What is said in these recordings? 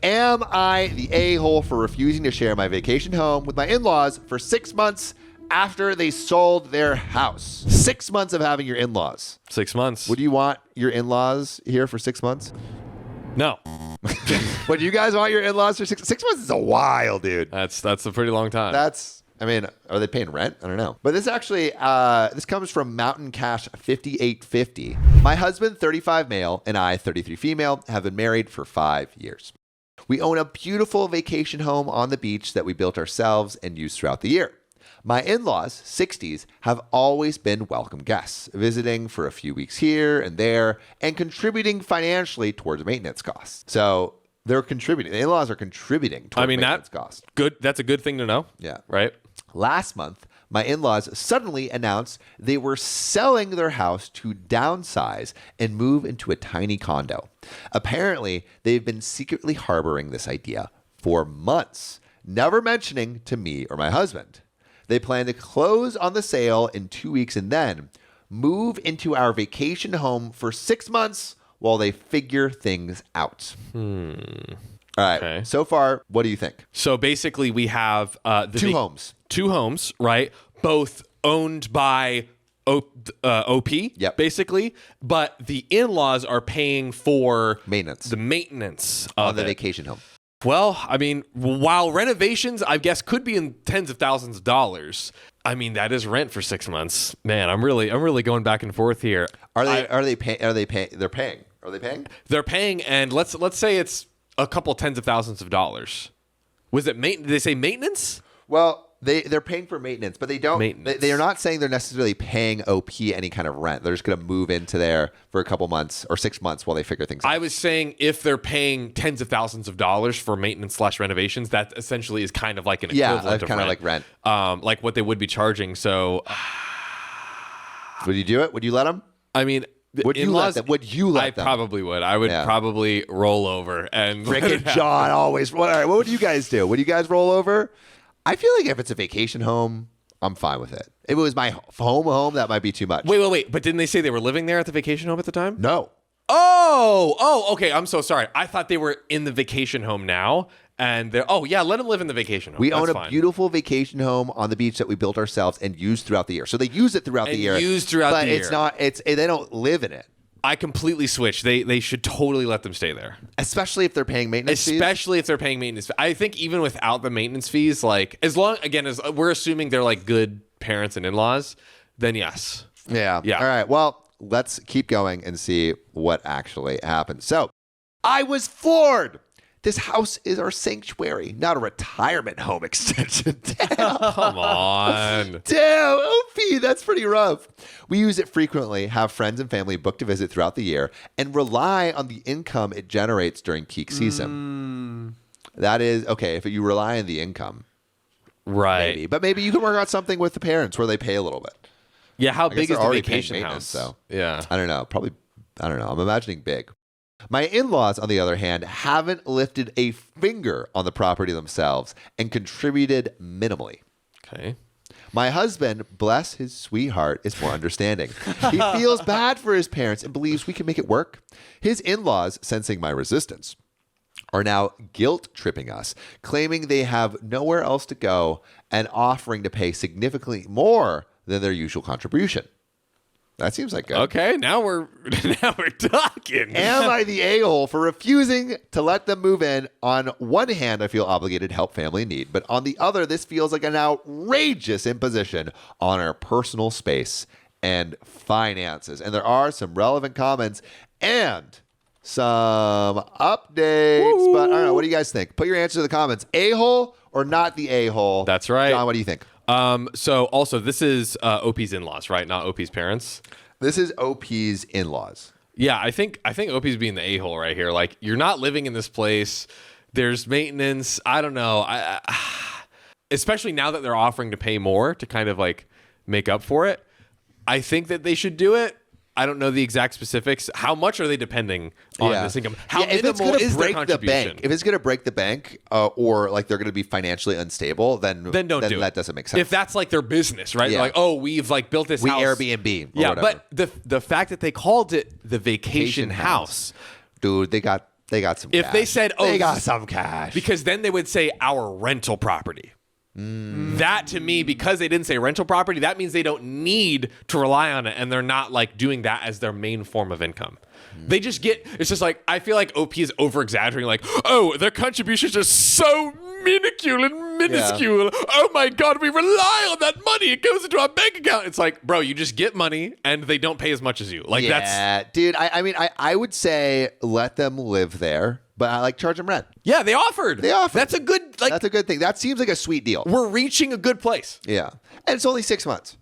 Am I the a-hole for refusing to share my vacation home with my in-laws for 6 months after they sold their house? 6 months of having your in-laws. 6 months. Would you want your in-laws here for 6 months? No. Would you guys want your in-laws for 6 months? Is a while, dude. That's a pretty long time. Are they paying rent? I don't know. But this actually, this comes from Mountain Cash 5850. My husband, 35 male, and I, 33 female, have been married for 5 years. We own a beautiful vacation home on the beach that we built ourselves and use throughout the year. My in-laws, 60s, have always been welcome guests, visiting for a few weeks here and there and contributing financially towards maintenance costs. So they're contributing. The in-laws are contributing towards maintenance costs. Good. That's a good thing to know. Yeah. Right? Last month, my in-laws suddenly announced they were selling their house to downsize and move into a tiny condo. Apparently, they've been secretly harboring this idea for months, never mentioning to me or my husband. They plan to close on the sale in 2 weeks and then move into our vacation home for 6 months while they figure things out. All right. Okay. So far, what do you think? So basically, we have two homes. Two homes, right? Both owned by OP, yep. Basically. But the in-laws are paying for the maintenance on the vacation home. Well, I mean, while renovations, I guess, could be in tens of thousands of dollars. I mean, that is rent for 6 months. Man, I'm really going back and forth here. Are they paying? Are they paying? They're paying, and let's say it's a couple tens of thousands of dollars. Was it Did they say maintenance? Well, they're paying for maintenance, but they don't. They are not saying they're necessarily paying OP any kind of rent. They're just going to move into there for a couple months or 6 months while they figure things out. I was saying if they're paying tens of thousands of dollars for maintenance / renovations, that essentially is kind of like an equivalent of kind rent. Of like rent, like what they would be charging. So, would you do it? Would you let them? I mean. Would you let them? I probably would. I would probably roll over and Rick and John always. All right, what would you guys do? Would you guys roll over? I feel like if it's a vacation home, I'm fine with it. If it was my home, that might be too much. Wait. But didn't they say they were living there at the vacation home at the time? No. Oh, okay. I'm so sorry. I thought they were in the vacation home now. And they're, let them live in the vacation home. We own a beautiful vacation home on the beach that we built ourselves and use throughout the year. So they use it throughout the year. But it's not, they don't live in it. I completely switched. They should totally let them stay there. Especially if they're paying maintenance fees? Especially if they're paying maintenance fees. I think even without the maintenance fees, like, as we're assuming they're like good parents and in-laws, then yes. Yeah. All right. Well, let's keep going and see what actually happens. So, I was floored. This house is our sanctuary, not a retirement home extension. Damn. Come on. Damn, OP, that's pretty rough. We use it frequently, have friends and family book to visit throughout the year, and rely on the income it generates during peak season. That is, okay, if you rely on the income. Right. Maybe. But maybe you can work out something with the parents where they pay a little bit. Yeah, how big is the vacation house? So. Yeah. I don't know. Probably, I don't know. I'm imagining big. My in-laws, on the other hand, haven't lifted a finger on the property themselves and contributed minimally. Okay. My husband, bless his sweetheart, is more understanding. He feels bad for his parents and believes we can make it work. His in-laws, sensing my resistance, are now guilt-tripping us, claiming they have nowhere else to go and offering to pay significantly more than their usual contribution. That seems like good. Okay, now we're talking. Am I the a-hole for refusing to let them move in? On one hand, I feel obligated to help family in need, but on the other, this feels like an outrageous imposition on our personal space and finances. And there are some relevant comments and some updates. Woo. But I don't know. What do you guys think? Put your answer in the comments. A-hole or not the a-hole? That's right. John, what do you think? So also this is OP's in-laws, right? Not OP's parents. This is OP's in-laws. Yeah, I think OP's being the a-hole right here. Like, you're not living in this place. There's maintenance. I don't know. Especially now that they're offering to pay more to kind of like make up for it. I think that they should do it. I don't know the exact specifics. How much are they depending on this income? How minimal is their contribution? If it's going to break the bank, or like they're going to be financially unstable, then don't do it. That doesn't make sense. If that's like their business, right? Yeah. Like, oh, we've like built this house. Airbnb. Or yeah, whatever. but the fact that they called it the vacation house, dude, they got They got some If cash. they said, oh, they got some cash. because then they would say our rental property. That to me, because they didn't say rental property, that means they don't need to rely on it, and they're not like doing that as their main form of income. They just get, it's just like, I feel like OP is over exaggerating, like, oh, their contributions are so minuscule and minuscule. Yeah. Oh my God, we rely on that money. It goes into our bank account. It's like, bro, you just get money and they don't pay as much as you. Like, that's. Dude, I mean, I would say let them live there, but I like charge them rent. Yeah, they offered. That's a good, like. That's a good thing. That seems like a sweet deal. We're reaching a good place. Yeah. And it's only 6 months.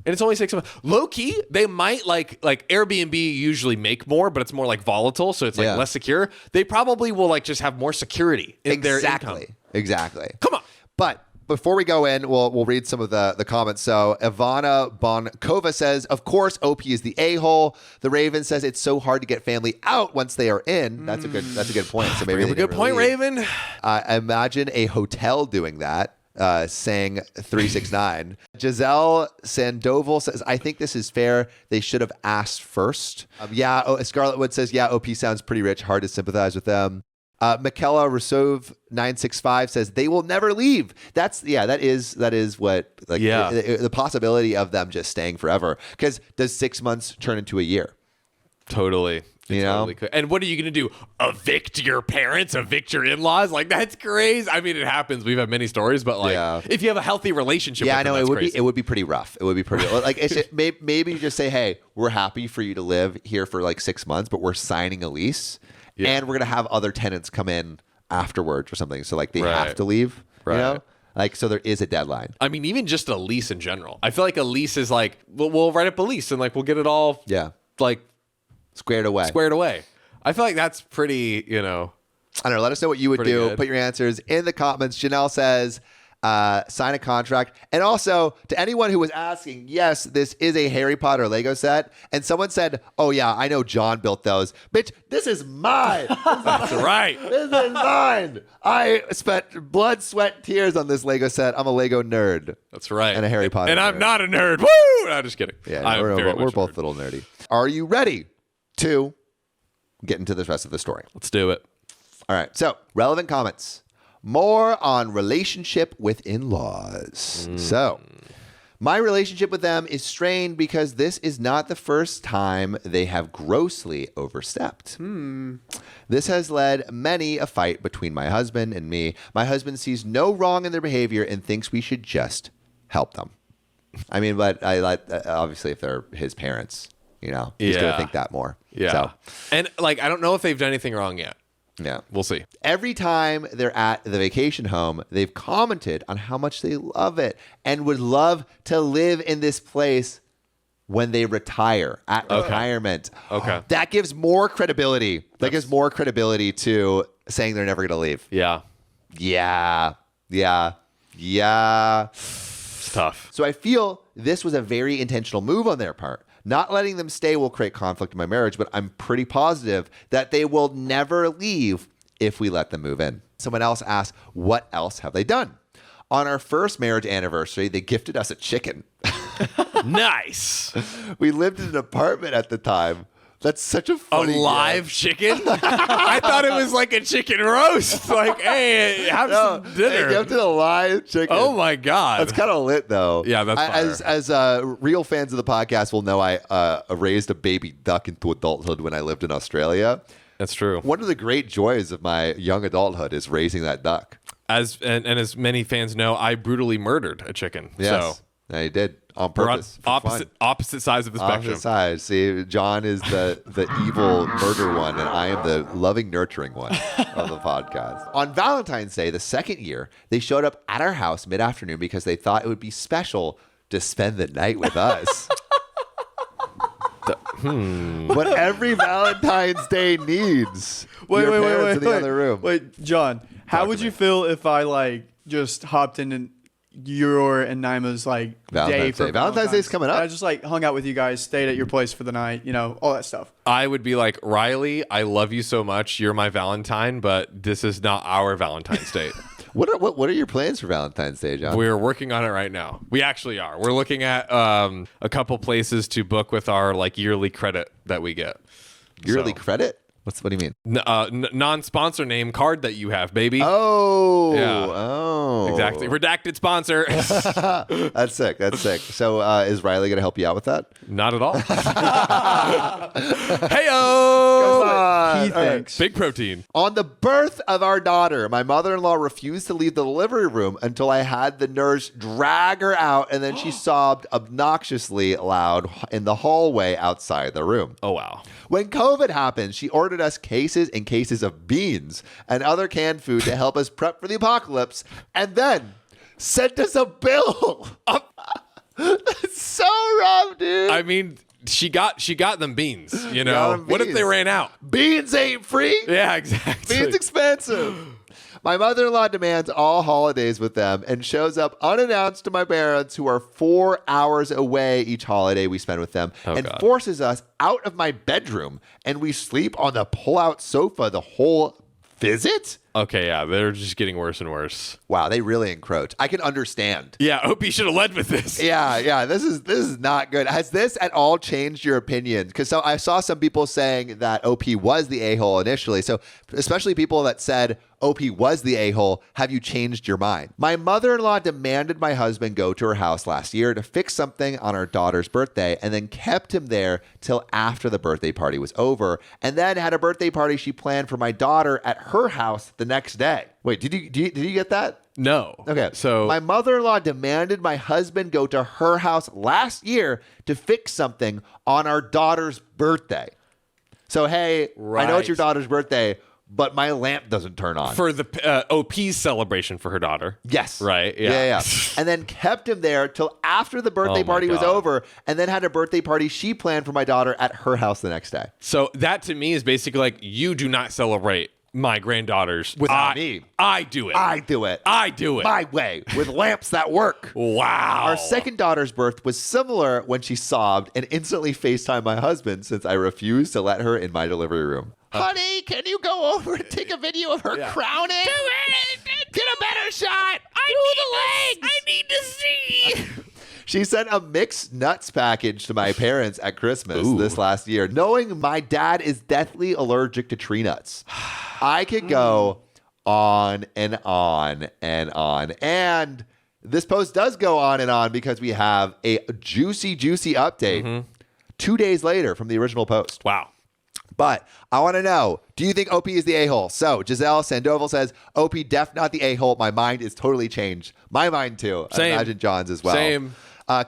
Low key, they might like Airbnb usually make more, but it's more like volatile. So it's like less secure. They probably will like just have more security in their income. Exactly. Come on. But before we go in, we'll read some of the comments. So Ivana Bonkova says, of course, OP is the a-hole. The Raven says it's so hard to get family out once they are in. That's a good point. So maybe a good point, Raven. Imagine a hotel doing that. Saying 369. Giselle Sandoval says, I think this is fair. They should have asked first. Scarlet Wood says, yeah, OP sounds pretty rich. Hard to sympathize with them. Michaela Rusov 965 says they will never leave. That is what the possibility of them just staying forever. Because does 6 months turn into a year? Totally. You know? And what are you going to do? Evict your parents? Evict your in-laws? Like, that's crazy. I mean, it happens. We've had many stories, but like, if you have a healthy relationship with them, it would be pretty rough. It would be pretty like maybe you just say, hey, we're happy for you to live here for like 6 months, but we're signing a lease and we're going to have other tenants come in afterwards or something. So like they have to leave, you know? Like, so there is a deadline. I mean, even just a lease in general. I feel like a lease is like, we'll write up a lease and like, we'll get it all like squared away. I feel like that's pretty, I don't know. Let us know what you would do. Good. Put your answers in the comments. Janelle says, sign a contract. And also, to anyone who was asking, yes, this is a Harry Potter Lego set. And someone said, oh, yeah, I know John built those. Bitch, this is mine. That's right. This is mine. I spent blood, sweat, tears on this Lego set. I'm a Lego nerd. That's right. And a Harry Potter And nerd. I'm not a nerd. Woo! No, just kidding. Yeah, we're both a little nerdy. Are you ready to get into the rest of the story? Let's do it. All right. So, relevant comments. More on relationship with in-laws. So, my relationship with them is strained because this is not the first time they have grossly overstepped. This has led many a fight between my husband and me. My husband sees no wrong in their behavior and thinks we should just help them. I mean, but obviously if they're his parents, he's going to think that more. Yeah. So. And like, I don't know if they've done anything wrong yet. Yeah. We'll see. Every time they're at the vacation home, they've commented on how much they love it and would love to live in this place when they retire, at retirement. Okay. That gives more credibility. That gives more credibility to saying they're never going to leave. Yeah. It's tough. So I feel this was a very intentional move on their part. Not letting them stay will create conflict in my marriage, but I'm pretty positive that they will never leave if we let them move in. Someone else asked, what else have they done? On our first marriage anniversary, they gifted us a chicken. Nice. We lived in an apartment at the time. That's such a funny live chicken? I thought it was like a chicken roast. Like, hey, have some dinner. They gifted a live chicken. Oh my God. That's kind of lit though. Yeah, that's fire. As real fans of the podcast will know, I raised a baby duck into adulthood when I lived in Australia. That's true. One of the great joys of my young adulthood is raising that duck. And as many fans know, I brutally murdered a chicken. Yes. So. No, you did on purpose. Opposite sides of the spectrum. Opposite sides. See, John is the evil murder one, and I am the loving, nurturing one of the podcast. On Valentine's Day, the second year, they showed up at our house mid-afternoon because they thought it would be special to spend the night with us. What every Valentine's Day needs. Wait, in the other room. Wait, John, how would you feel if I just hopped in and your and Naima's Valentine's Day. Valentine's Day's coming up. I just hung out with you guys, stayed at your place for the night, all that stuff. I would be like, Riley, I love you so much. You're my Valentine, but this is not our Valentine's Day. What are your plans for Valentine's Day, John? We're working on it right now. We actually are. We're looking at a couple places to book with our yearly credit that we get. Yearly credit? What do you mean? Non-sponsor name card that you have, baby. Oh. Yeah. Oh. Exactly. Redacted sponsor. That's sick. That's sick. So is Riley going to help you out with that? Not at all. Hey-o! He thinks. Big protein. On the birth of our daughter, my mother-in-law refused to leave the delivery room until I had the nurse drag her out, and then she sobbed obnoxiously loud in the hallway outside the room. Oh, wow. When COVID happened, she ordered us cases and cases of beans and other canned food to help us prep for the apocalypse, and then sent us a bill. That's so rough, dude. I mean, she got them beans, you know. Got 'em What if beans. they ran out? Beans ain't free. Yeah, exactly. Beans expensive. My mother-in-law demands all holidays with them and shows up unannounced to my parents, who are 4 hours away each holiday we spend with them, and God. forces us out of my bedroom, and we sleep on the pull-out sofa the whole visit? Okay, yeah, they're just getting worse and worse. Wow, they really encroach. I can understand. Yeah, Opie should have led with this. Yeah, this is not good. Has this at all changed your opinion? Because I saw some people saying that OP was the a-hole initially. So especially people that said OP was the a-hole, have you changed your mind? My mother-in-law demanded my husband go to her house last year to fix something on our daughter's birthday, and then kept him there till after the birthday party was over, and then had a birthday party she planned for my daughter at her house the next day. Wait, did you get that? No. Okay. So my mother-in-law demanded my husband go to her house last year to fix something on our daughter's birthday. So, hey, I know it's your daughter's birthday, but my lamp doesn't turn on. for the OP's celebration for her daughter. Yes. Right. Yeah. And then kept him there till after the birthday Oh my party was God. over, and then had a birthday party she planned for my daughter at her house the next day. So that to me is basically like, you do not celebrate my granddaughter's Without me. I do it. I do it. I do it. My way, with lamps that work. Wow. Our second daughter's birth was similar when she sobbed and instantly FaceTimed my husband since I refused to let her in my delivery room. Honey, can you go over and take a video of her crowning? Do it! Get a better shot! I need to see! She sent a mixed nuts package to my parents at Christmas this last year, knowing my dad is deathly allergic to tree nuts. I could go on and on and on. And this post does go on and on because we have a juicy update 2 days later from the original post. Wow. But I want to know, do you think OP is the a-hole? So Giselle Sandoval says, OP def not the a-hole. My mind is totally changed. My mind too. Same. I imagine John's as well. Same.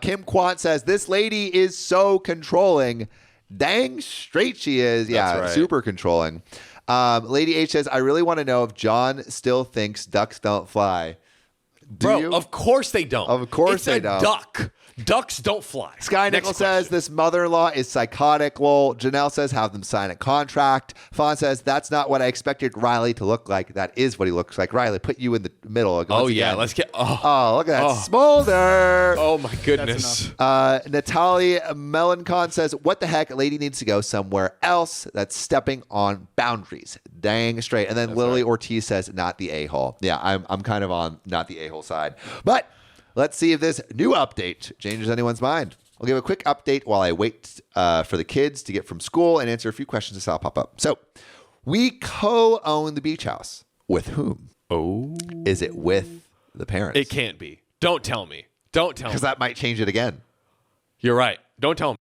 Kim Quant says, this lady is so controlling. Dang straight she is. Yeah, That's right. super controlling. Lady H says, I really want to know if John still thinks ducks don't fly. Do Bro, you? of course they don't. Of course it's they a don't. Duck. Ducks don't fly. Sky Next Nickel says question. this mother-in-law is psychotic. Lol. Janelle says have them sign a contract. Fawn says that's not what I expected Riley to look like. That is what he looks like. Riley, put you in the middle. Oh, Once yeah. again. Let's get. Oh, look at that smolder. Oh, my goodness. Natalie Melancon says, what the heck? Lady needs to go somewhere else. That's stepping on boundaries. Dang straight. And then Lily Ortiz says, not the a-hole. Yeah, I'm kind of on not the a-hole side. But let's see if this new update changes anyone's mind. I'll give a quick update while I wait for the kids to get from school and answer a few questions that saw pop up. So we co-own the beach house. With whom? Oh. Is it with the parents? It can't be. Don't tell me. Don't tell me. Because that might change it again. You're right. Don't tell me.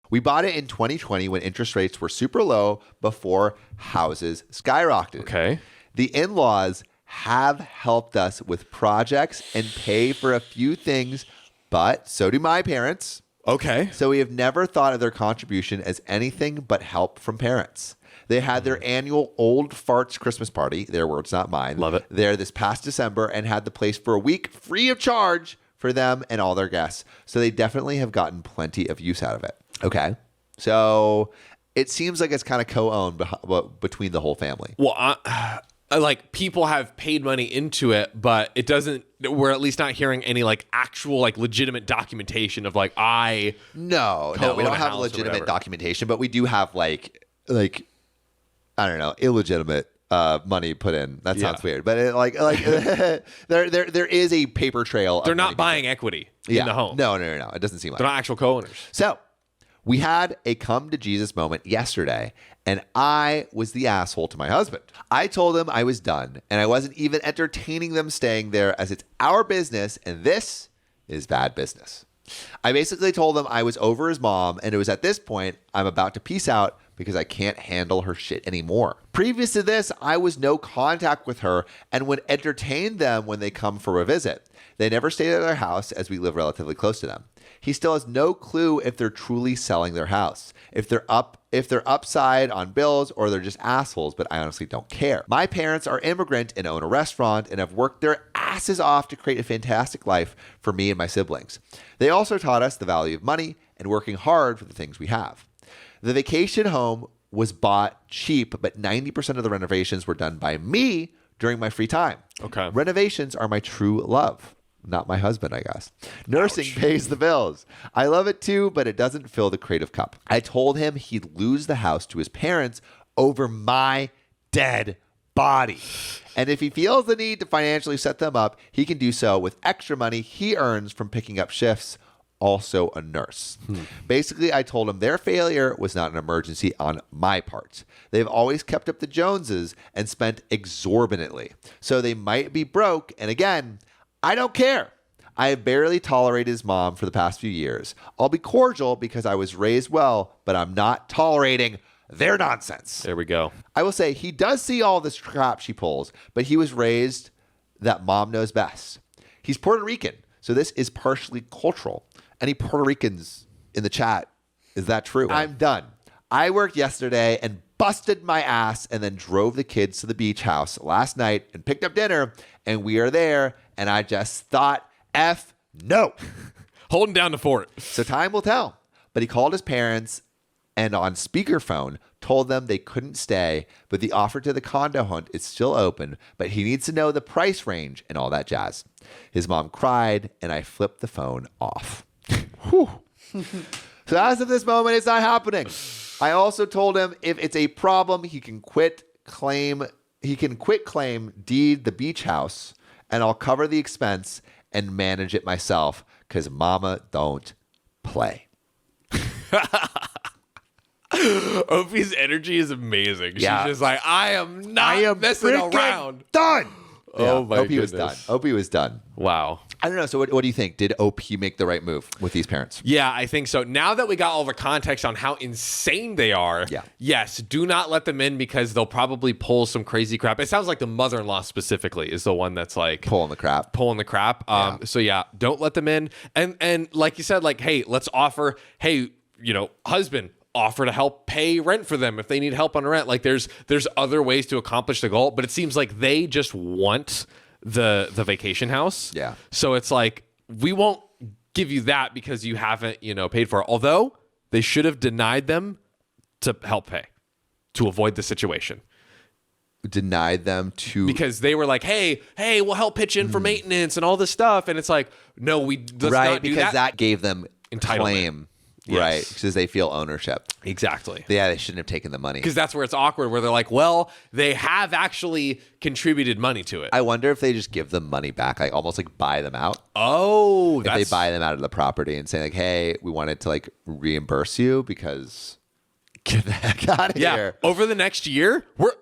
We bought it in 2020 when interest rates were super low before houses skyrocketed. Okay. The in-laws have helped us with projects and pay for a few things, but so do my parents. Okay. So we have never thought of their contribution as anything but help from parents. They had their annual Old Farts Christmas party, their words, not mine. Love it. There this past December and had the place for a week free of charge for them and all their guests. So they definitely have gotten plenty of use out of it. Okay. So it seems like it's kind of co-owned between the whole family. Well, like people have paid money into it, but it doesn't. We're at least not hearing any like actual like legitimate documentation of like No, we co-own don't a have house or legitimate whatever. documentation, but we do have like I don't know, illegitimate money put in. That sounds weird, but there is a paper trail. They're not buying equity in the home. No. It doesn't seem like They're not actual co-owners. So We had a come to Jesus moment yesterday, and I was the asshole to my husband. I told him I was done, and I wasn't even entertaining them staying there as it's our business, and this is bad business. I basically told him I was over his mom, and it was at this point I'm about to peace out because I can't handle her shit anymore. Previous to this, I was no contact with her and would entertain them when they come for a visit. They never stayed at our house as we live relatively close to them. He still has no clue if they're truly selling their house, if they're upside on bills or they're just assholes, but I honestly don't care. My parents are immigrant and own a restaurant and have worked their asses off to create a fantastic life for me and my siblings. They also taught us the value of money and working hard for the things we have. The vacation home was bought cheap, but 90% of the renovations were done by me during my free time. Okay. Renovations are my true love. Not my husband, I guess. Nursing pays the bills. I love it too, but it doesn't fill the creative cup. I told him he'd lose the house to his parents over my dead body. And if he feels the need to financially set them up, he can do so with extra money he earns from picking up shifts, also a nurse. Basically, I told him their failure was not an emergency on my part. They've always kept up the Joneses and spent exorbitantly. So they might be broke, and again, I don't care. I have barely tolerated his mom for the past few years. I'll be cordial because I was raised well, but I'm not tolerating their nonsense. There we go. I will say he does see all this crap she pulls, but he was raised that mom knows best. He's Puerto Rican, so this is partially cultural. Any Puerto Ricans in the chat, is that true? I'm done. I worked yesterday and busted my ass and then drove the kids to the beach house last night and picked up dinner, and we are there, and I just thought, F no. Holding down the fort. So time will tell. But he called his parents and on speakerphone told them they couldn't stay, but the offer to the condo hunt is still open, but he needs to know the price range and all that jazz. His mom cried, and I flipped the phone off. Whew. So as of this moment, it's not happening. I also told him if it's a problem, he can quit claim deed the beach house, and I'll cover the expense and manage it myself because mama don't play. Opie's energy is amazing. Yeah. She's just like, I am messing around. Done. Oh my Opie was goodness. done. Opie was done. Wow. I don't know. So what do you think? Did OP make the right move with these parents? Yeah, I think so. Now that we got all the context on how insane they are, yes, do not let them in because they'll probably pull some crazy crap. It sounds like the mother-in-law specifically is the one that's like pulling the crap. So yeah, don't let them in. And like you said, like, hey, let's offer, hey, husband, offer to help pay rent for them if they need help on rent. Like there's other ways to accomplish the goal, but it seems like they just want the vacation house. Yeah. So it's like, we won't give you that because you haven't, paid for it. Although they should have denied them to help pay to avoid the situation. Denied them to because they were like, hey, we'll help pitch in for maintenance and all this stuff. And it's like, no, let's not do because that gave them claim. Yes. Right, because they feel ownership. Exactly. Yeah, they shouldn't have taken the money. Because that's where it's awkward, where they're like, well, they have actually contributed money to it. I wonder if they just give them money back, like almost like buy them out. Oh, if they buy them out of the property and say like, hey, we wanted to like reimburse you because get the heck out of here. Over the next year, we're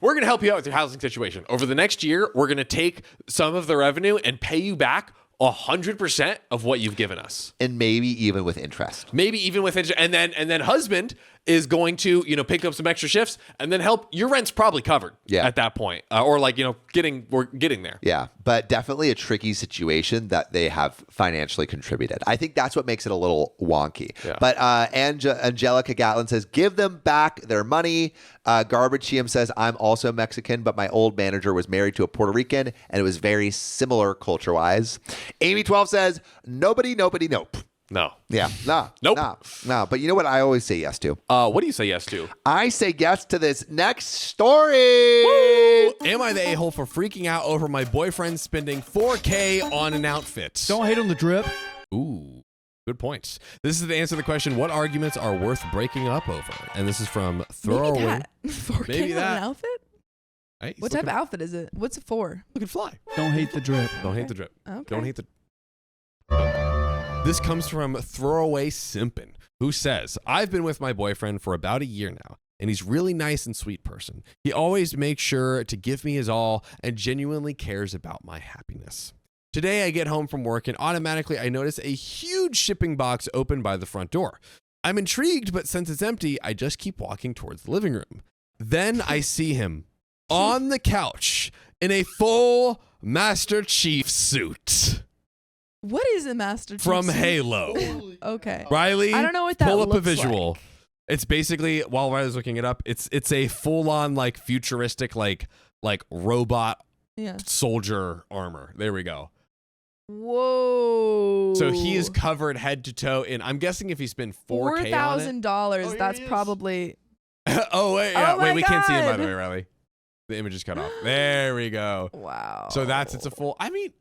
going to help you out with your housing situation. Over the next year, we're going to take some of the revenue and pay you back 100% of what you've given us, and maybe even with interest. And then husband is going to pick up some extra shifts and then help. Your rent's probably covered at that point, or like we're getting there. Yeah, but definitely a tricky situation that they have financially contributed. I think that's what makes it a little wonky. Yeah. But Angelica Gatlin says give them back their money. Garbage TM says I'm also Mexican, but my old manager was married to a Puerto Rican, and it was very similar culture wise. Amy 12 says nobody, nope. No. Yeah. No. Nope. No. But you know what I always say yes to? What do you say yes to? I say yes to this next story. Woo! Am I the a-hole for freaking out over my boyfriend spending $4,000 on an outfit? Don't hate on the drip. Ooh. Good points. This is the answer to the question, what arguments are worth breaking up over? And this is from Throwaway. Maybe that. $4,000 on an outfit? Hey, What type of outfit is it? What's it for? Looking fly. Don't hate the drip. Don't hate the drip. Okay. Don't hate the... This comes from Throwaway Simpin. who says, I've been with my boyfriend for about a year now, and he's really nice and sweet person. He always makes sure to give me his all and genuinely cares about my happiness. Today I get home from work and automatically I notice a huge shipping box open by the front door. I'm intrigued, but since it's empty, I just keep walking towards the living room. Then I see him on the couch in a full Master Chief suit. What is a Master Chief From suit? Halo. Okay. Riley, I don't know what that pull up a looks visual. like. It's basically, while Riley's looking it up, it's a full-on like futuristic like robot Yeah. soldier armor. There we go. Whoa. So he is covered head to toe in, I'm guessing if he spent $4,000 on it. $4,000. That's he is. probably. Oh, wait, yeah. Oh my Wait, we can't see him, by God. the way, Riley. The image is cut off. There we go. Wow. So it's a full, I mean,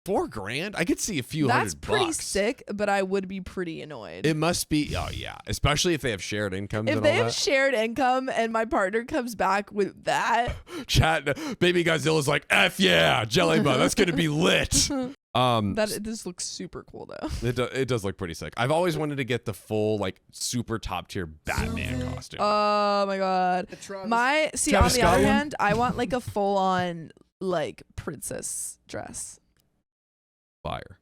$4,000? I could see a few That's $100. pretty sick, but I would be pretty annoyed. It must be, oh yeah. Especially if they have shared incomes if and they all have that. shared income and my partner comes back with that, Chat, Baby Godzilla's like, F yeah, Jelly Bun, that's going to be lit. this looks super cool though. It does look pretty sick. I've always wanted to get the full, like, super top tier Batman costume. Oh my god. On Travis the other Scott one? hand, I want like a full on like princess dress. Fire.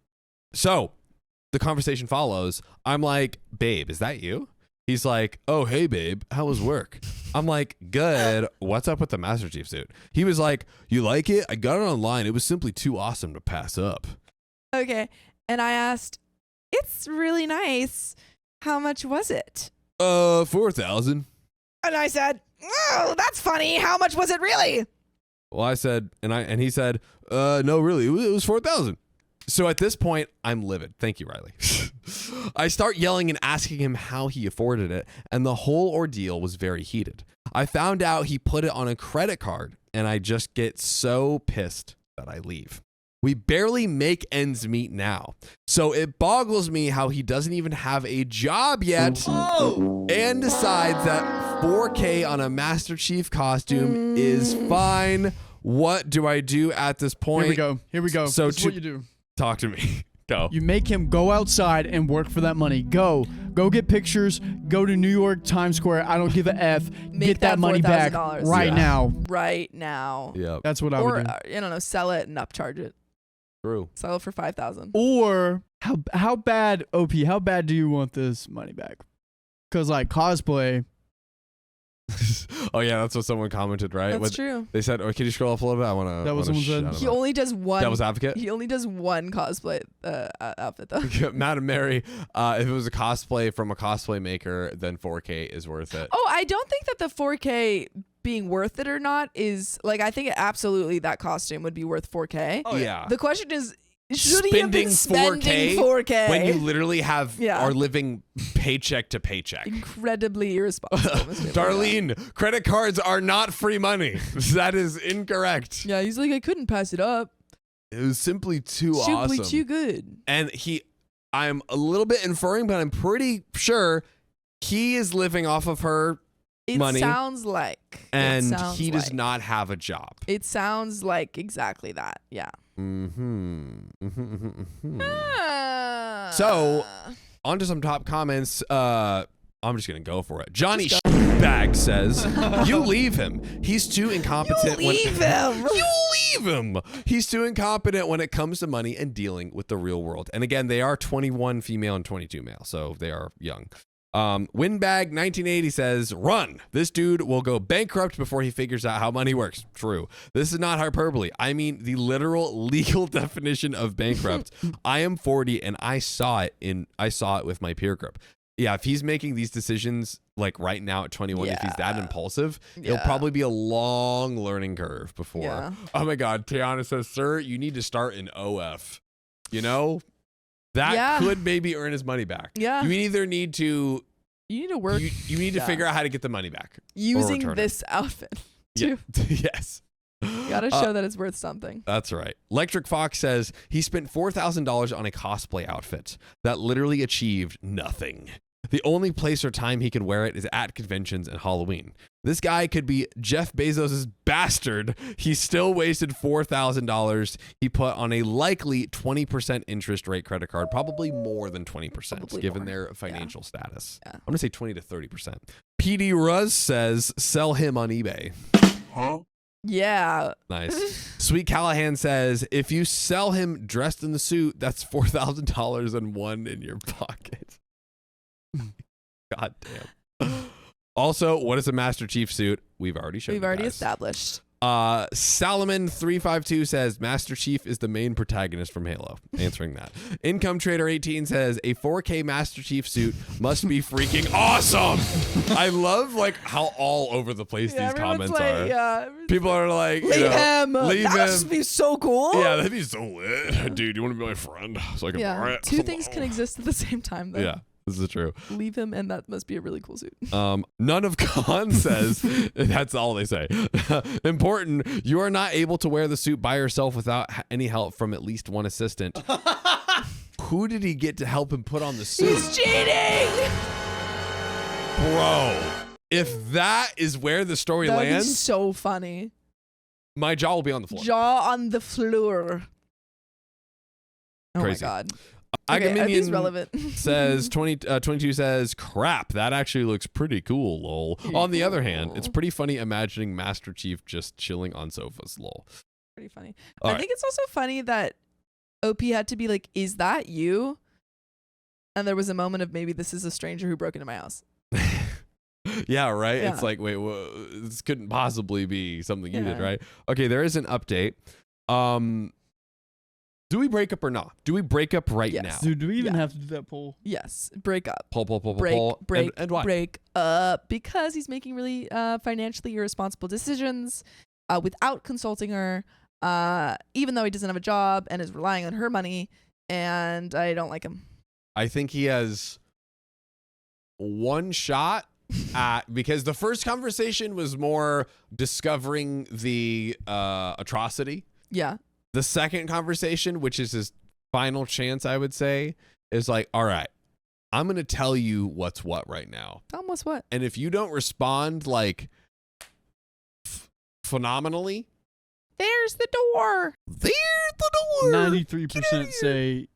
So the conversation follows. I'm like, babe, is that you? He's like, oh, hey, babe, how was work? I'm like, good. What's up with the Master Chief suit? He was like, you like it? I got it online. It was simply too awesome to pass up. Okay. And I asked, it's really nice. How much was it? 4,000. And I said, oh, that's funny. How much was it really? Well, I said, and he said, no, really, it was 4,000. So at this point, I'm livid. Thank you, Riley. I start yelling and asking him how he afforded it, and the whole ordeal was very heated. I found out he put it on a credit card, and I just get so pissed that I leave. We barely make ends meet now, so it boggles me how he doesn't even have a job yet and decides that 4K on a Master Chief costume is fine. What do I do at this point? Here we go. So This is what you do. Talk to me. Go. You make him go outside and work for that money. Go get pictures. Go to New York Times Square. I don't give a F. Make Get that money back $4,000. right Yeah. now. Right now. Yep. That's what I Or, would do. I don't know, sell it and upcharge it. True. Sell it for 5,000. Or how bad, OP, how bad do you want this money back? Because like cosplay. Oh yeah, that's what someone commented, right? That's true. They said, "Oh, can you scroll up a little bit? I want to." That was someone said. He only does one. That was Advocate. He only does one cosplay outfit though. Madam Mary, if it was a cosplay from a cosplay maker, then 4K is worth it. Oh, I don't think that the 4K being worth it or not is like, I think absolutely that costume would be worth 4K. Oh yeah. The question is, should he have been Spending spending 4K 4K when you literally Yeah. are living paycheck to paycheck. incredibly irresponsible? Mr. Darlene, credit cards are not free money. That is incorrect. Yeah, he's like, I couldn't pass it up. It was simply too Simply awesome. too good. And I'm a little bit inferring, but I'm pretty sure he is living off of her It money, sounds like. and he does not have a job. It sounds like exactly that. Yeah. So, on to some top comments. I'm just going to go for it. Johnny Bag says, you leave him. He's too incompetent. Leave him. You leave him. He's too incompetent when it comes to money and dealing with the real world. And again, they are 21 female and 22 male, so they are young. Windbag 1980 says, run. This dude will go bankrupt before he figures out how money works. True. This is not hyperbole. I mean the literal legal definition of bankrupt. I am 40 and I saw it with my peer group. Yeah, if he's making these decisions like right now at 21, if he's that impulsive, it'll probably be a long learning curve before. Yeah. Oh my God. Tiana says, sir, you need to start in OF. You know? That could maybe earn his money back. Yeah. You either need to work. You need to figure out how to get the money back. Using this outfit. Yeah. Yes. You gotta show that it's worth something. That's right. Electric Fox says he spent $4,000 on a cosplay outfit that literally achieved nothing. The only place or time he can wear it is at conventions and Halloween. This guy could be Jeff Bezos' bastard. He still wasted $4,000 he put on a likely 20% interest rate credit card, probably more than 20%, Probably given more. their financial status. Yeah. I'm going to say 20 to 30%. PD Ruz says, sell him on eBay. Yeah. Nice. Sweet Callahan says, if you sell him dressed in the suit, that's $4,000 and one in your pocket. God damn. Also, what is a Master Chief suit? We've already shown. We've you already guys. established. Salomon 352 says Master Chief is the main protagonist from Halo. Answering that. Income Trader 18 says a 4K Master Chief suit must be freaking awesome. I love like how all over the place these comments are. Yeah. People are like, Leave him. leave That would him. be so cool. Yeah, that'd be so lit. Dude, you want to be my friend? So I can buy Yeah. it. Two things can exist at the same time, though. Yeah, this is true. Leave him, and that must be a really cool suit. None of Khan says, that's all they say. Important, you are not able to wear the suit by yourself without any help from at least one assistant. Who did he get to help him put on the suit? He's cheating. Bro, if that is where the story That would be lands, so funny. my jaw will be on the floor. Jaw on the floor. Oh Crazy. my god. Okay, are these relevant? says 22 says, crap, that actually looks pretty cool, lol. On the other hand, it's pretty funny imagining Master Chief just chilling on sofas, lol. Pretty funny. All I right. think it's also funny that OP had to be like, is that you? And there was a moment of maybe this is a stranger who broke into my house. Yeah, right? Yeah. It's like, wait, this couldn't possibly be something you did, Yeah. right? Okay, there is an update. Do we break up or not? Do we break up right Yes. now? Dude, do we even Yeah. have to do that poll? Yes. Break up. Pull. Break And why? break up because he's making really financially irresponsible decisions without consulting her, even though he doesn't have a job and is relying on her money, and I don't like him. I think he has one shot at, because the first conversation was more discovering the atrocity. Yeah. The second conversation, which is his final chance, I would say, is like, all right, I'm going to tell you what's what right now. Tell him what's what. And if you don't respond like phenomenally, There's the door. there's the door. 93% say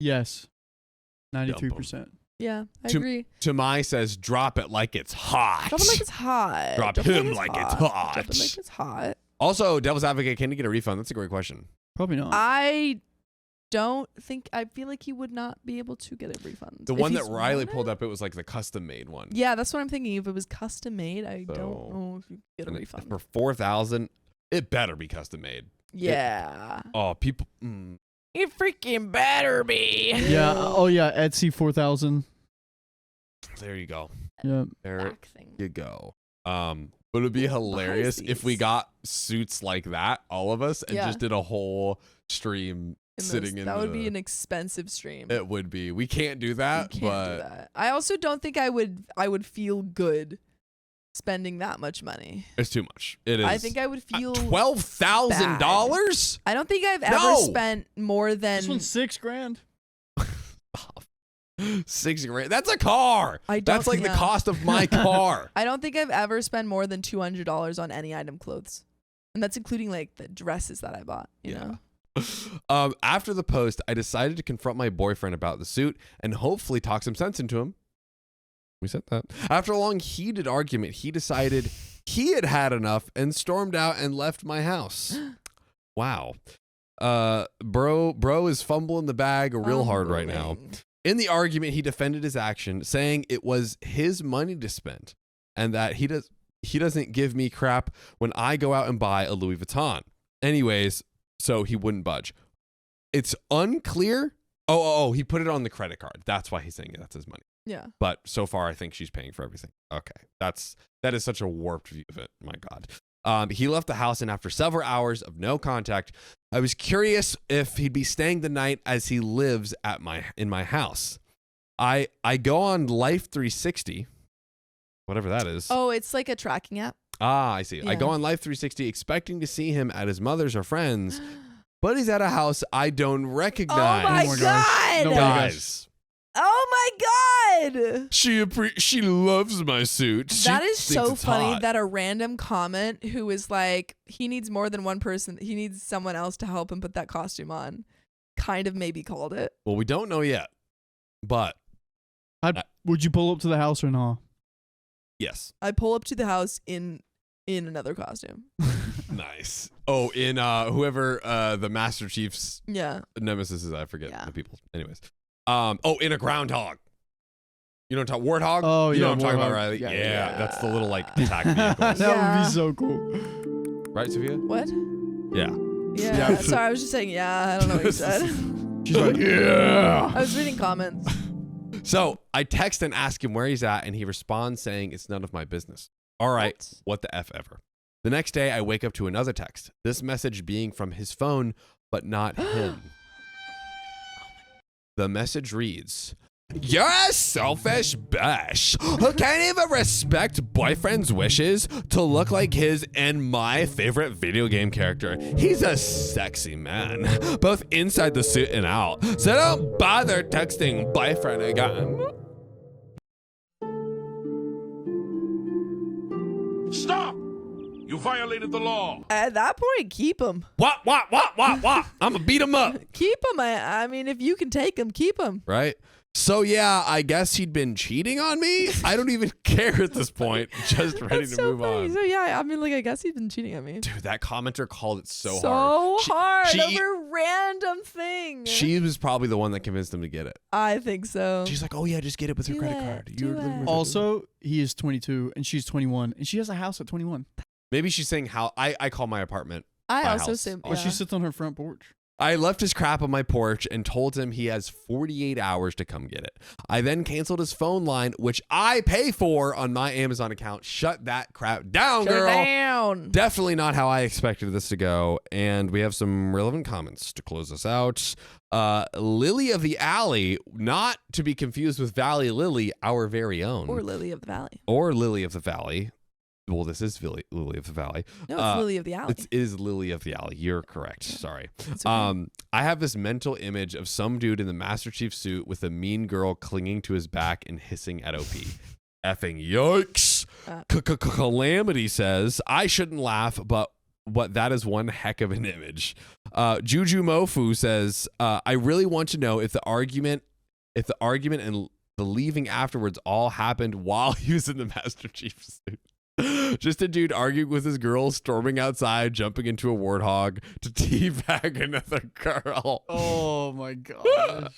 yes. 93%. Yeah, I To- agree. Tamai says, drop it like it's hot. Drop it like it's hot. Drop it him like it's hot. Drop it like it's hot. Also, Devil's Advocate, can he get a refund? That's a great question. Probably not. I don't think. I feel like he would not be able to get a refund. The If one that he's Riley wanted- pulled up, it was like the custom made one. Yeah, that's what I'm thinking. If it was custom made, I So- don't know if you get a And refund. for 4,000, it better be custom made. Yeah. Oh, people. It freaking better be. yeah. Oh, yeah. Etsy 4,000. There you go. Yeah. There Back thing. you go. But it'd be hilarious if we these. got suits like that, all of us, and Yeah. just did a whole stream In sitting those- in that would the- be an expensive stream. It would be. We can't do You that, can't but do that. I also don't think I would feel good spending that much money. it's too much. It is. I think I would feel $12,000. I don't think I've ever No! spent more than This one's $6,000. $6,000. That's a car. I don't- That's like the yeah. cost of my car. I don't think I've ever spent more than $200 on any item clothes. And that's including like the dresses that I bought, you know. After the post, I decided to confront my boyfriend about the suit and hopefully talk some sense into him. We said that. After a long heated argument, he decided he had had enough and stormed out and left my house. Wow. Bro is fumbling the bag real hard right now. Fumbling. In the argument, he defended his action, saying it was his money to spend and that he doesn't give me crap when I go out and buy a Louis Vuitton. Anyways, so he wouldn't budge. It's unclear. Oh, he put it on the credit card. That's why he's saying that's his money. Yeah. But so far, I think she's paying for everything. Okay. That is such a warped view of it. My God. He left the house, and after several hours of no contact, I was curious if he'd be staying the night as he lives in my house. I go on Life 360, whatever that is. Oh, it's like a tracking app. I see. I Yeah. go on Life 360 expecting to see him at his mother's or friends, but he's at a house I don't recognize. Oh my my gosh. god. No way. Guys, Oh my God. She loves my suit. That is She so thinks it's funny hot. that a random comment who is like, he needs more than one person. He needs someone else to help him put that costume on. Kind of maybe called it. Well, we don't know yet, but Would you pull up to the house or not? yes. I pull up to the house in another costume. Nice. Oh, in whoever the Master Chief's Yeah. nemesis is, I forget Yeah. the people. Anyways. In a groundhog. You know what I'm talking Warthog? Oh, you know yeah, what I'm talking about, Warthog. Riley? Yeah, Yeah, yeah. that's the little like attack vehicle. That would Yeah. be so cool. Right, Sophia? What? Yeah. Yeah. Yeah. Sorry, I was just saying, yeah. I don't know what you said. She's like, yeah. I was reading comments. So I text and ask him where he's at, and he responds saying it's none of my business. All right, what the F ever. The next day, I wake up to another text, this message being from his phone, but not him. The message reads, "You're a selfish bitch who can't even respect boyfriend's wishes to look like his and my favorite video game character. He's a sexy man, both inside the suit and out. So don't bother texting boyfriend again." Stop! You violated the law. At that point, keep him. What? I'm gonna beat him up. Keep him. I mean, if you can take him, keep him. Right? So yeah, I guess he'd been cheating on me. I don't even care at this point. Just ready That's to so move funny. on. So yeah, I mean, like, I guess he's been cheating on me. Dude, that commenter called it so hard. So hard she- over random thing. She was probably the one that convinced him to get it. I think so. She's like, "Oh yeah, just get it with your Do credit it, card." do You're living it. with Also, he is 22 and she's 21, and she has a house at 21. maybe she's saying how I call my apartment. I my also house. say, But she sits on her front porch. I left his crap on my porch and told him he has 48 hours to come get it. I then canceled his phone line, which I pay for on my Amazon account. Shut that crap down, Shut it girl. down. Definitely not how I expected this to go. And we have some relevant comments to close us out. Lily of the Alley, not to be confused with Valley Lily, our very own. Or Lily of the Valley. Or Lily of the Valley. Well, this is Lily of the Valley. No, it's Lily of the Alley. It is Lily of the Alley. You're correct. Sorry. It's okay. I have this mental image of some dude in the Master Chief suit with a mean girl clinging to his back and hissing at OP. Effing yikes. Calamity says, "I shouldn't laugh, but that is one heck of an image." Juju Mofu says, "I really want to know if the argument and the leaving afterwards all happened while he was in the Master Chief suit." Just a dude arguing with his girl, storming outside, jumping into a warthog to teabag another girl. Oh my gosh.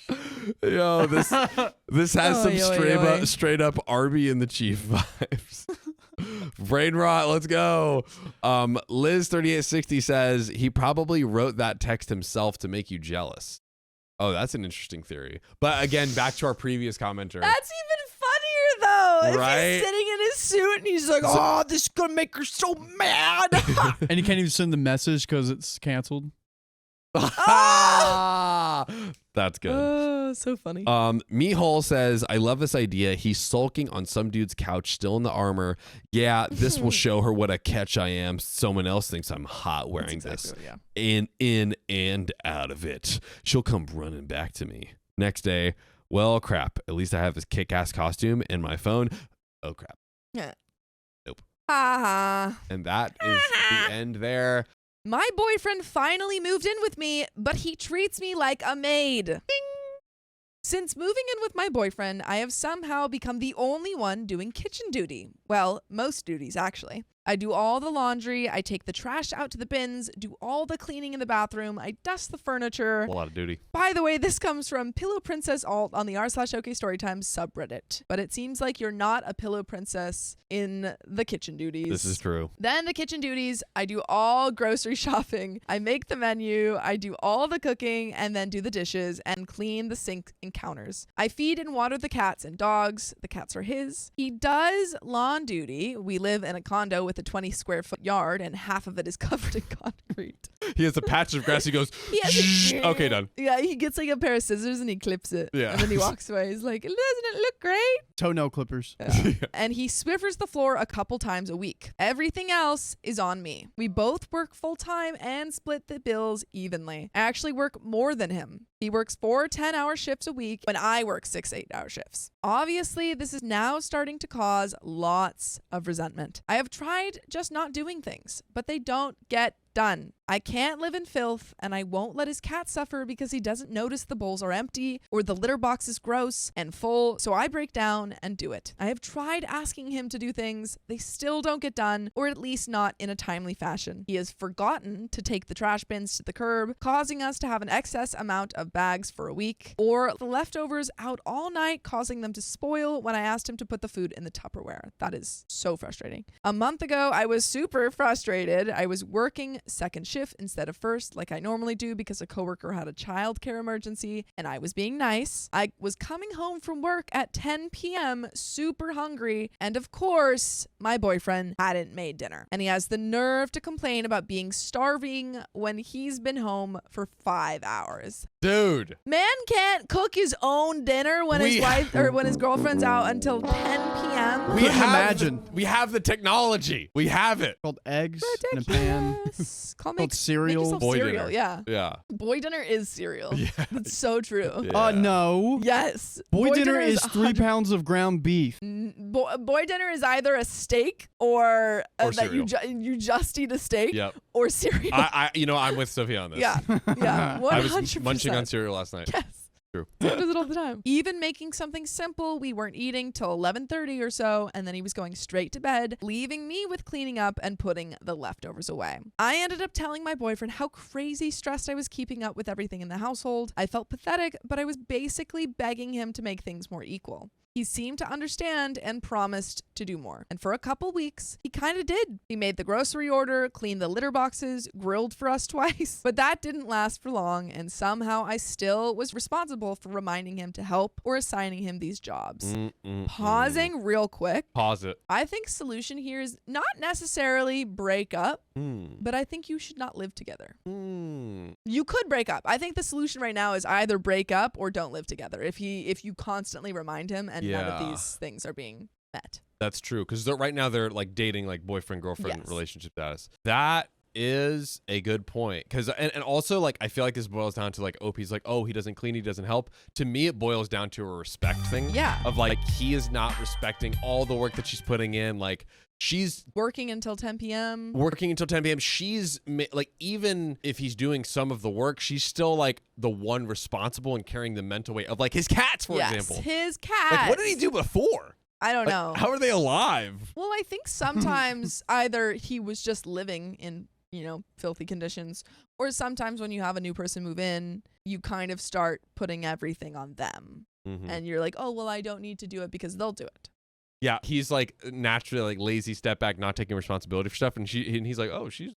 Yo, this has some Oy, oy, oy. straight up Arby and the Chief vibes. Brain rot, let's go. Liz3860 says he probably wrote that text himself to make you jealous. Oh, that's an interesting theory. But again, back to our previous commenter. That's even funnier though. Right? If he's sitting in his suit and he's like, "Oh, this is gonna make her so mad." And you can't even send the message because it's canceled. That's good. Oh, so funny. Mihol says, "I love this idea. He's sulking on some dude's couch, still in the armor. Yeah, this will show her what a catch I am. Someone else thinks I'm hot wearing this. Yeah. In and out of it. She'll come running back to me. Next day, well, crap. At least I have this kick-ass costume and my phone. Oh, crap. Yeah. Nope. Ha And that is the end there. My boyfriend finally moved in with me, but he treats me like a maid. Ding. Since moving in with my boyfriend, I have somehow become the only one doing kitchen duty. Well, most duties, actually. I do all the laundry, I take the trash out to the bins, do all the cleaning in the bathroom, I dust the furniture. A lot of duty. By the way, this comes from Pillow Princess Alt on the r/OK Storytime subreddit. But it seems like you're not a pillow princess in the kitchen duties. This is true. Then the kitchen duties, I do all grocery shopping, I make the menu, I do all the cooking, and then do the dishes and clean the sink and counters. I feed and water the cats and dogs. The cats are his. He does lawn duty. We live in a condo with a 20 square foot yard and half of it is covered in concrete. He has a patch of grass. He goes, He has okay, done. Yeah, he gets like a pair of scissors and he clips it. Yeah. And then he walks away. He's like, doesn't it look great? Toenail clippers. Yeah. And he Swiffers the floor a couple times a week. Everything else is on me. We both work full time and split the bills evenly. I actually work more than him. He works 4 10-hour shifts a week when I work 6 8-hour shifts. Obviously, this is now starting to cause lots of resentment. I have tried just not doing things, but they don't get done. I can't live in filth, and I won't let his cat suffer because he doesn't notice the bowls are empty or the litter box is gross and full, so I break down and do it. I have tried asking him to do things. They still don't get done, or at least not in a timely fashion. He has forgotten to take the trash bins to the curb, causing us to have an excess amount of bags for a week, or the leftovers out all night, causing them to spoil when I asked him to put the food in the Tupperware. That is so frustrating. A month ago, I was super frustrated. I was working second shift instead of first like I normally do because a coworker had a childcare emergency and I was being nice. I was coming home from work at 10 p.m. super hungry, and of course my boyfriend hadn't made dinner, and he has the nerve to complain about being starving when he's been home for 5 hours. Dude. Man can't cook his own dinner when his wife or when his girlfriend's out until 10 p.m. Couldn't imagine. We have the technology. We have it. Called eggs in a pan. Make cereal. yourself Boy cereal. dinner. Yeah. Yeah. Boy dinner is cereal. Yeah. That's so true. Yeah. No. Yes. Boy dinner is 3 100 pounds of ground beef. Boy dinner is either a steak or that you cereal. you just eat a steak Yep. or cereal. I'm with Sophia on this. Yeah. Yeah. 100%. I was munching on cereal last night. Yes. True. He does it all the time. Even making something simple, we weren't eating till 11:30 or so, and then he was going straight to bed, leaving me with cleaning up and putting the leftovers away. I ended up telling my boyfriend how crazy stressed I was keeping up with everything in the household. I felt pathetic, but I was basically begging him to make things more equal. He seemed to understand and promised to do more. And for a couple weeks, he kind of did. He made the grocery order, cleaned the litter boxes, grilled for us twice. But that didn't last for long, and somehow I still was responsible for reminding him to help or assigning him these jobs. Pausing real quick. Pause it. I think solution here is not necessarily break up, but I think you should not live together. You could break up. I think the solution right now is either break up or don't live together. If you constantly remind him and none of these things are being met. That's true. Because right now they're like dating, like boyfriend, girlfriend relationship status. That is a good point. Because and also like I feel like this boils down to like OP's like, oh, he doesn't clean, he doesn't help. To me, it boils down to a respect thing. Yeah. Of like he is not respecting all the work that she's putting in. Like she's working until 10 p.m. She's like, even if he's doing some of the work, she's still like the one responsible and carrying the mental weight of like his cats, for example. His cats. Like, what did he do before? I don't know. How are they alive? Well, I think sometimes either he was just living in, filthy conditions, or sometimes when you have a new person move in, you kind of start putting everything on them. And you're like, oh, well, I don't need to do it because they'll do it. Yeah, he's like naturally like lazy, step back, not taking responsibility for stuff, and he's like, oh, she's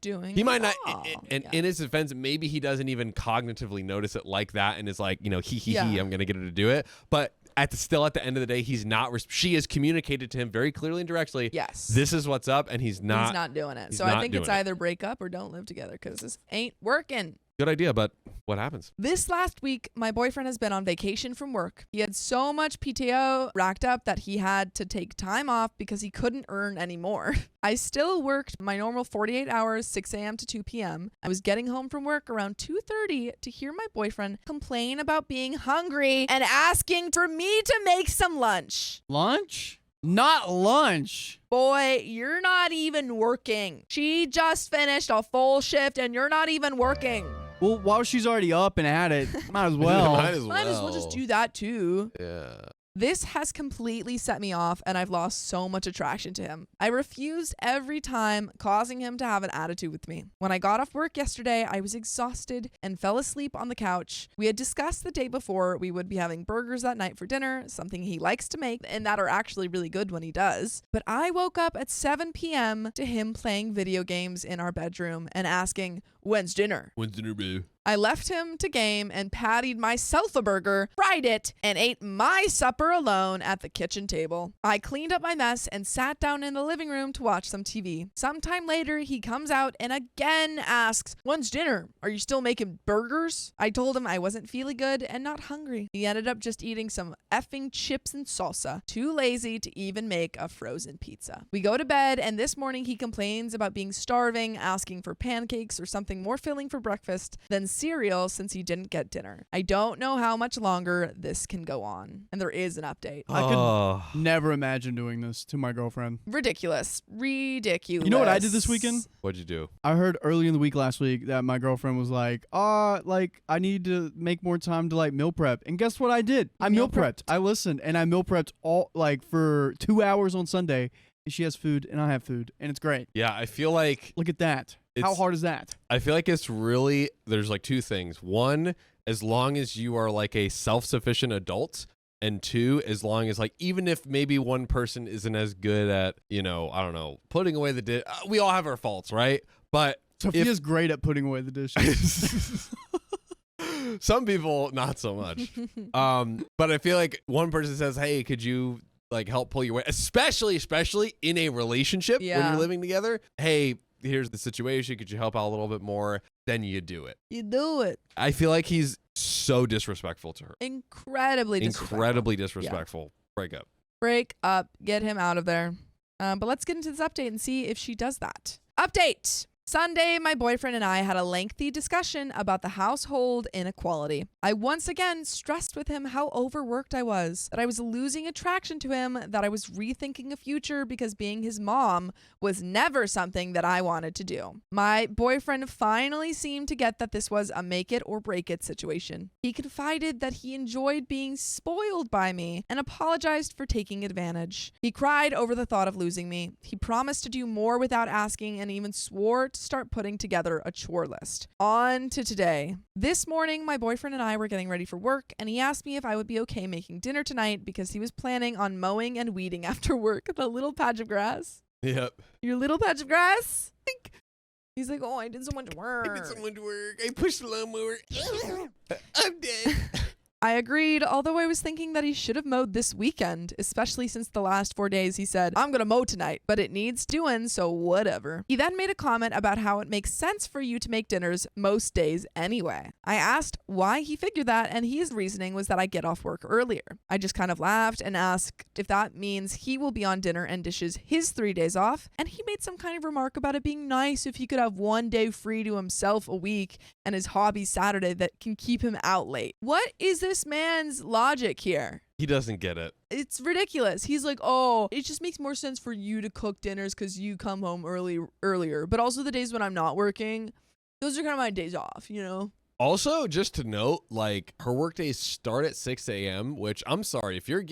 doing. He might not, all. and in his defense, maybe he doesn't even cognitively notice it like that, and is like, he, I'm gonna get her to do it. But still at the end of the day, he's not. She has communicated to him very clearly and directly. Yes, this is what's up, and he's not doing it. So I think it's either break up or don't live together because this ain't working. Good idea, but what happens? This last week, my boyfriend has been on vacation from work. He had so much PTO racked up that he had to take time off because he couldn't earn any more. I still worked my normal 48 hours, 6 a.m. to 2 p.m. I was getting home from work around 2:30 to hear my boyfriend complain about being hungry and asking for me to make some lunch. Lunch? Not lunch. Boy, you're not even working. She just finished a full shift and you're not even working. Well, while she's already up and at it, might as well. Might as well just do that too. Yeah. This has completely set me off, and I've lost so much attraction to him. I refused every time, causing him to have an attitude with me. When I got off work yesterday, I was exhausted and fell asleep on the couch. We had discussed the day before we would be having burgers that night for dinner, something he likes to make, and that are actually really good when he does. But I woke up at 7 p.m. to him playing video games in our bedroom and asking, "When's dinner?" When's dinner, babe? I left him to game and pattied myself a burger, fried it, and ate my supper alone at the kitchen table. I cleaned up my mess and sat down in the living room to watch some TV. Sometime later, he comes out and again asks, "When's dinner? Are you still making burgers?" I told him I wasn't feeling good and not hungry. He ended up just eating some effing chips and salsa, too lazy to even make a frozen pizza. We go to bed, and this morning he complains about being starving, asking for pancakes or something something more filling for breakfast than cereal since he didn't get dinner. I don't know how much longer this can go on. And there is an update. I could never imagine doing this to my girlfriend. Ridiculous. Ridiculous. You know what I did this weekend? What'd you do? I heard early in the week last week that my girlfriend was like, I need to make more time to like meal prep. And guess what I did? I meal prepped. I listened and I meal prepped all like for 2 hours on Sunday. She has food and I have food and it's great. Yeah, I feel like Look at that. How hard is that? I feel like it's really, there's like two things. One, as long as you are like a self-sufficient adult, and two, as long as like, even if maybe one person isn't as good at, I don't know, putting away the dish. We all have our faults, right? But Sophia's great at putting away the dishes. some people, not so much. But I feel like one person says, hey, could you like help pull your weight, especially in a relationship when you're living together. Hey, here's the situation. Could you help out a little bit more? Then you do it. You do it. I feel like he's so disrespectful to her. Incredibly disrespectful. Break up. Break up. Get him out of there. But let's get into this update and see if she does that. Update. Sunday, my boyfriend and I had a lengthy discussion about the household inequality. I once again stressed with him how overworked I was, that I was losing attraction to him, that I was rethinking a future because being his mom was never something that I wanted to do. My boyfriend finally seemed to get that this was a make it or break it situation. He confided that he enjoyed being spoiled by me and apologized for taking advantage. He cried over the thought of losing me. He promised to do more without asking and even swore to start putting together a chore list. On to today. This morning, my boyfriend and I were getting ready for work, and he asked me if I would be okay making dinner tonight because he was planning on mowing and weeding after work. The little patch of grass. Yep. Your little patch of grass? He's like, oh, I did so much work. I pushed the lawnmower. I'm dead. I agreed, although I was thinking that he should have mowed this weekend, especially since the last 4 days he said, I'm gonna mow tonight, but it needs doing, so whatever. He then made a comment about how it makes sense for you to make dinners most days anyway. I asked why he figured that, and his reasoning was that I get off work earlier. I just kind of laughed and asked if that means he will be on dinner and dishes his 3 days off, and he made some kind of remark about it being nice if he could have 1 day free to himself a week and his hobby Saturday that can keep him out late. What is this man's logic here? He doesn't get it. It's ridiculous. He's like, oh, it just makes more sense for you to cook dinners because you come home earlier. But also the days when I'm not working, those are kind of my days off, Also, just to note, like her work days start at 6 a.m., which I'm sorry, if you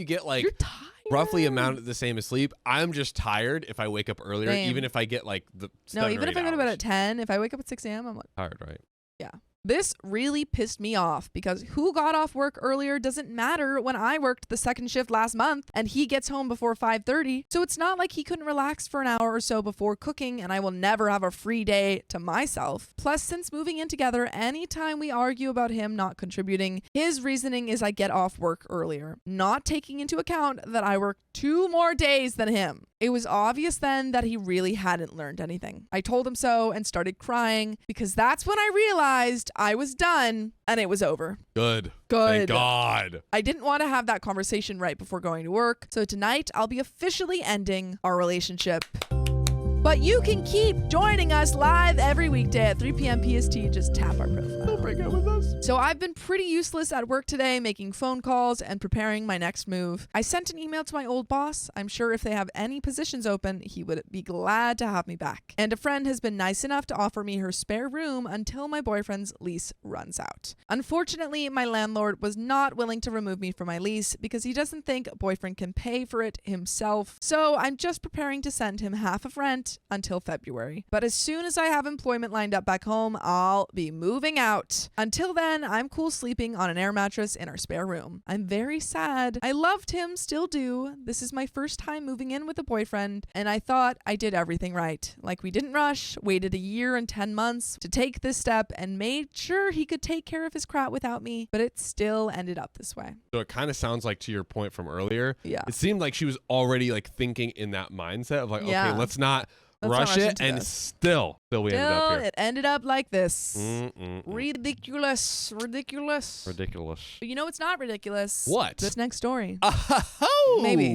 get like you're tired. roughly amount the same as sleep, I'm just tired if I wake up earlier, Same. even if I get like the even if I go to bed at 10, if I wake up at 6 a.m., I'm like tired, right? Yeah. This really pissed me off because who got off work earlier doesn't matter when I worked the second shift last month and he gets home before 5:30. So it's not like he couldn't relax for an hour or so before cooking and I will never have a free day to myself. Plus, since moving in together, anytime we argue about him not contributing, his reasoning is I get off work earlier, not taking into account that I work 2 more days than him. It was obvious then that he really hadn't learned anything. I told him so and started crying because that's when I realized I was done and it was over. Good. Good. Thank God. I didn't want to have that conversation right before going to work. So tonight I'll be officially ending our relationship. But you can keep joining us live every weekday at 3 p.m. PST. Just tap our profile. Don't break up with us. So I've been pretty useless at work today, making phone calls and preparing my next move. I sent an email to my old boss. I'm sure if they have any positions open, he would be glad to have me back. And a friend has been nice enough to offer me her spare room until my boyfriend's lease runs out. Unfortunately, my landlord was not willing to remove me from my lease because he doesn't think boyfriend can pay for it himself. So I'm just preparing to send him half of rent until February. But as soon as I have employment lined up back home, I'll be moving out. Until then, I'm cool sleeping on an air mattress in our spare room. I'm very sad. I loved him, still do. This is my first time moving in with a boyfriend, and I thought I did everything right. Like we didn't rush, waited a year and 10 months to take this step, and made sure he could take care of his crap without me, but it still ended up this way. So it kind of sounds like, to your point from earlier, Yeah. it seemed like she was already like thinking in that mindset of like, Yeah. okay, let's not Let's not rush rush it, into and this. still we ended up here. It ended up like this. Mm-mm-mm. Ridiculous. Ridiculous. But you know it's not ridiculous. What? This next story. Oh, Maybe.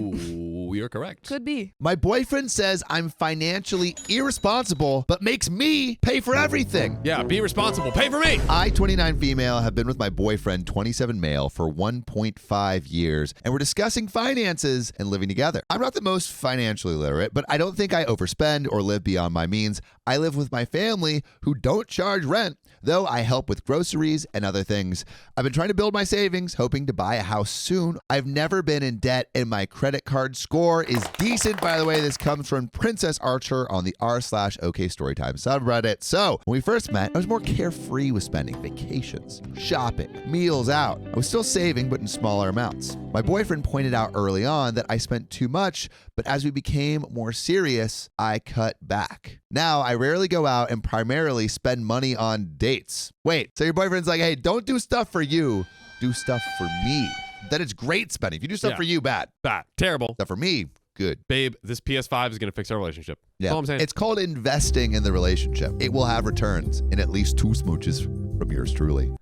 You're correct. Could be. My boyfriend says I'm financially irresponsible, but makes me pay for everything. Yeah, be responsible. Pay for me. I, 29 female, have been with my boyfriend, 27 male, for 1.5 years, and we're discussing finances and living together. I'm not the most financially literate, but I don't think I overspend or live beyond my means. I live with my family who don't charge rent, though I help with groceries and other things. I've been trying to build my savings, hoping to buy a house soon. I've never been in debt, and my credit card score is decent. By the way, this comes from Princess Archer on the r/OK Storytime subreddit. So when we first met, I was more carefree with spending, vacations, shopping, meals out. I was still saving, but in smaller amounts. My boyfriend pointed out early on that I spent too much, but as we became more serious, I cut back. Now I rarely go out and primarily spend money on dates. Wait, so your boyfriend's like, hey, don't do stuff for you, do stuff for me. Then it's great spending. If you do stuff Yeah. for you, bad. Bad. Terrible. Stuff for me, good. Babe, this PS5 is going to fix our relationship. That's all I'm saying. It's called investing in the relationship. It will have returns in at least 2 smooches from yours truly.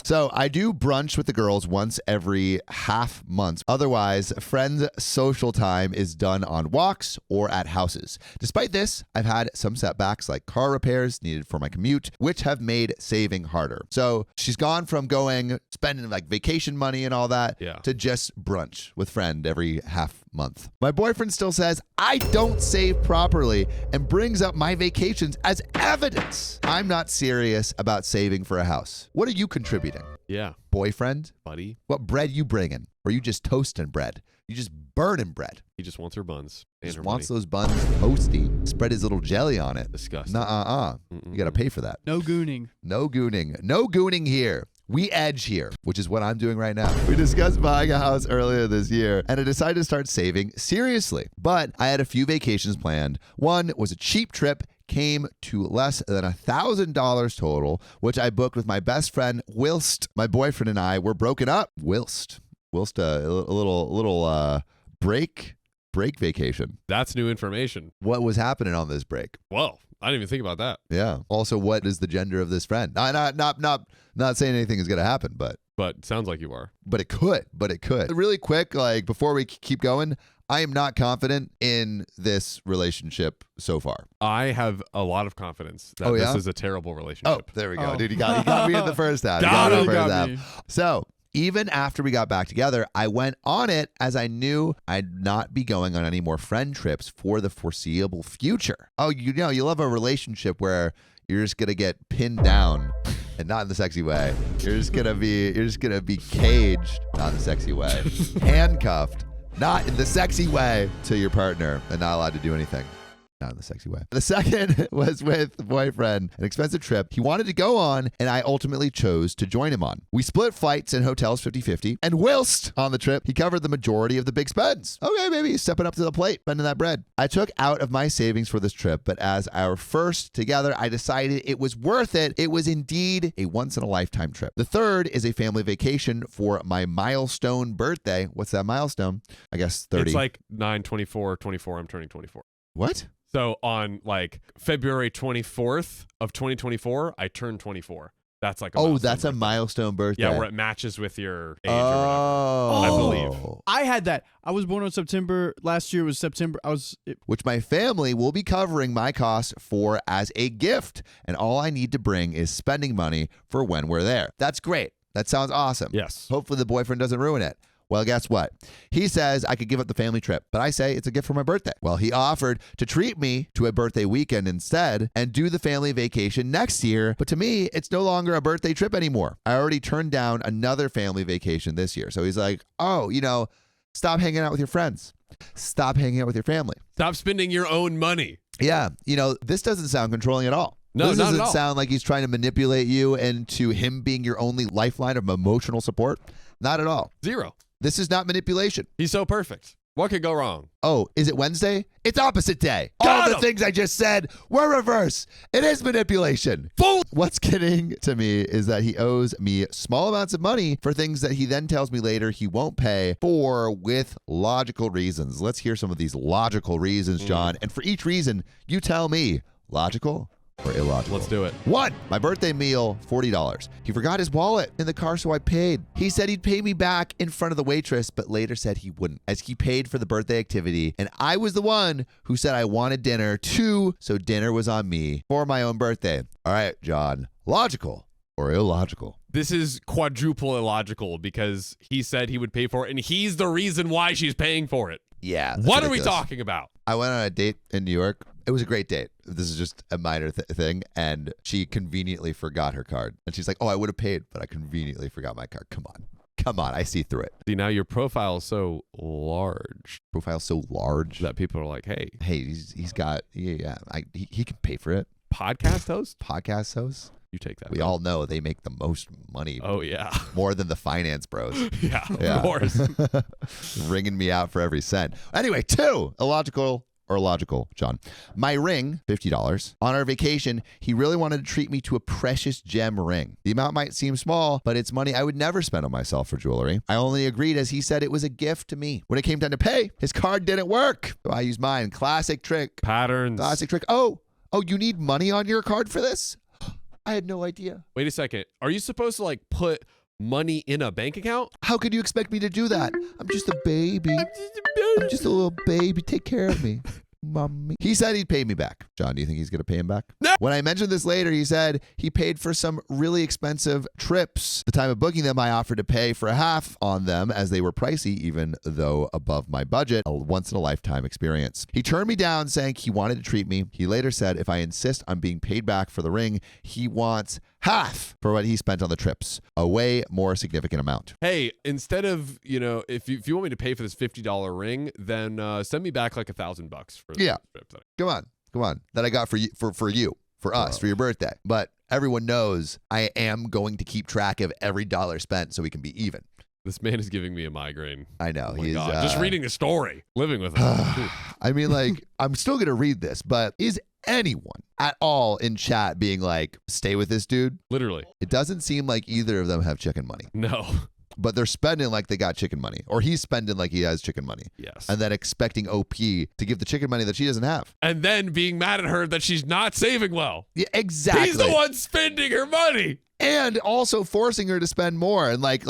So I do brunch with the girls once every half month. Otherwise, friends' social time is done on walks or at houses. Despite this, I've had some setbacks like car repairs needed for my commute, which have made saving harder. So she's gone from spending like vacation money and all that to just brunch with friend every half month. My boyfriend still says I don't save properly and brings up my vacations as evidence I'm not serious about saving for a house. What are you contributing? Yeah. Boyfriend? Buddy. What bread you bringing? Or you just toasting bread? You just burning bread? He just wants her buns. And Just her wants money. those buns toasty. Spread his little jelly on it. Disgusting. Nuh-uh. You got to pay for that. No gooning. No gooning. No gooning here. We edge here, which is what I'm doing right now. We discussed buying a house earlier this year, and I decided to start saving seriously. But I had a few vacations planned. One was a cheap trip, came to less than $1,000 total, which I booked with my best friend whilst my boyfriend and I were broken up. Whilst a little break vacation. That's new information. What was happening on this break? Whoa. I didn't even think about that. Yeah. Also, what is the gender of this friend? Not saying anything is going to happen, but Sounds like you are. it could. Really quick, like before we keep going, I am not confident in this relationship so far. I have a lot of confidence that this is a terrible Oh, relationship. there we go, Oh. dude. You got me in the first half. Got me in him. the first Got half. me. So even after we got back together, I went on it as I knew I'd not be going on any more friend trips for the foreseeable future. Oh, you love a relationship where you're just gonna get pinned down, and not in the sexy way. You're just gonna be caged, not in the sexy way. Handcuffed, not in the sexy way, to your partner, and not allowed to do anything. Not in the sexy way. The second was with the boyfriend, an expensive trip he wanted to go on, and I ultimately chose to join him on. We split flights and hotels 50-50, and whilst on the trip, he covered the majority of the big spends. Okay, maybe he's stepping up to the plate, spending that bread. I took out of my savings for this trip, but as our first together, I decided it was worth it. It was indeed a once-in-a-lifetime trip. The third is a family vacation for my milestone birthday. What's that milestone? I guess 30. It's like 9/24/24. I'm turning 24. What? So on like February 24th of 2024, I turned 24. That's like That's a milestone birthday. Yeah, where it matches with your age or whatever. I believe. I had that. I was born on September. Last year was September. Which my family will be covering my costs for as a gift. And all I need to bring is spending money for when we're there. That's great. That sounds awesome. Yes. Hopefully the boyfriend doesn't ruin it. Well, guess what? He says I could give up the family trip, but I say it's a gift for my birthday. Well, he offered to treat me to a birthday weekend instead and do the family vacation next year. But to me, it's no longer a birthday trip anymore. I already turned down another family vacation this year. So he's like, stop hanging out with your friends. Stop hanging out with your family. Stop spending your own money. Yeah. This doesn't sound controlling at all. No, this not doesn't at all. sound like he's trying to manipulate you into him being your only lifeline of emotional support. Not at all. Zero. This is not manipulation. He's so perfect. What could go wrong? Oh, is it Wednesday? It's opposite day. Got All the him. things I just said were reverse. It is manipulation. Fool. What's getting to me is that he owes me small amounts of money for things that he then tells me later he won't pay for with logical reasons. Let's hear some of these logical reasons, John. And for each reason, you tell me, logical or illogical. Let's do it. 1, my birthday meal, $40. He forgot his wallet in the car, so I paid. He said he'd pay me back in front of the waitress, but later said he wouldn't, as he paid for the birthday activity, and I was the one who said I wanted dinner too, so dinner was on me for my own birthday. All right, John, logical or illogical? This is quadruple illogical because he said he would pay for it, and he's the reason why she's paying for it. Yeah. What are we talking about? I went on a date in New York. It was a great date. This is just a minor thing. And she conveniently forgot her card. And she's like, oh, I would have paid, but I conveniently forgot my card. Come on. Come on. I see through it. See, now your profile is so large Profile so large. that people are like, hey, Hey, he's got, he can pay for it. podcast host? Podcast hosts. You take that. We all know they make the most money. Oh, yeah. More than the finance bros. Yeah, of course. Ringing me out for every cent. Anyway, 2, illogical or logical, John. My ring, $50. On our vacation, he really wanted to treat me to a precious gem ring. The amount might seem small, but it's money I would never spend on myself for jewelry. I only agreed as he said it was a gift to me. When it came time to pay, his card didn't work. So I used mine. Classic trick. Patterns. Classic trick. Oh, you need money on your card for this? I had no idea. Wait a second. Are you supposed to like put money in a bank account? How could you expect me to do that? I'm just a baby. I'm just a little baby. Take care of me, mommy. He said he'd pay me back. John, do you think he's going to pay him back? No. When I mentioned this later, he said he paid for some really expensive trips. The time of booking them, I offered to pay for a half on them as they were pricey, even though above my budget, a once-in-a-lifetime experience. He turned me down, saying he wanted to treat me. He later said if I insist on being paid back for the ring, he wants half for what he spent on the trips, a way more significant amount. Hey, instead of, if you want me to pay for this $50 ring, then send me back like $1,000 for the Yeah. trip. Come on. That I got for you, for us, for your birthday. But everyone knows I am going to keep track of every dollar spent so we can be even. This man is giving me a migraine. I know. Oh my God. Just reading the story, living with it. I mean, like, I'm still going to read this, but is anyone at all in chat being like, stay with this dude? Literally. It doesn't seem like either of them have chicken money, No. but they're spending like they got chicken money, or he's spending like he has chicken money. Yes. And then expecting OP to give the chicken money that she doesn't have. And then being mad at her that she's not saving well. Yeah, exactly. He's the one spending her money. And also forcing her to spend more, and like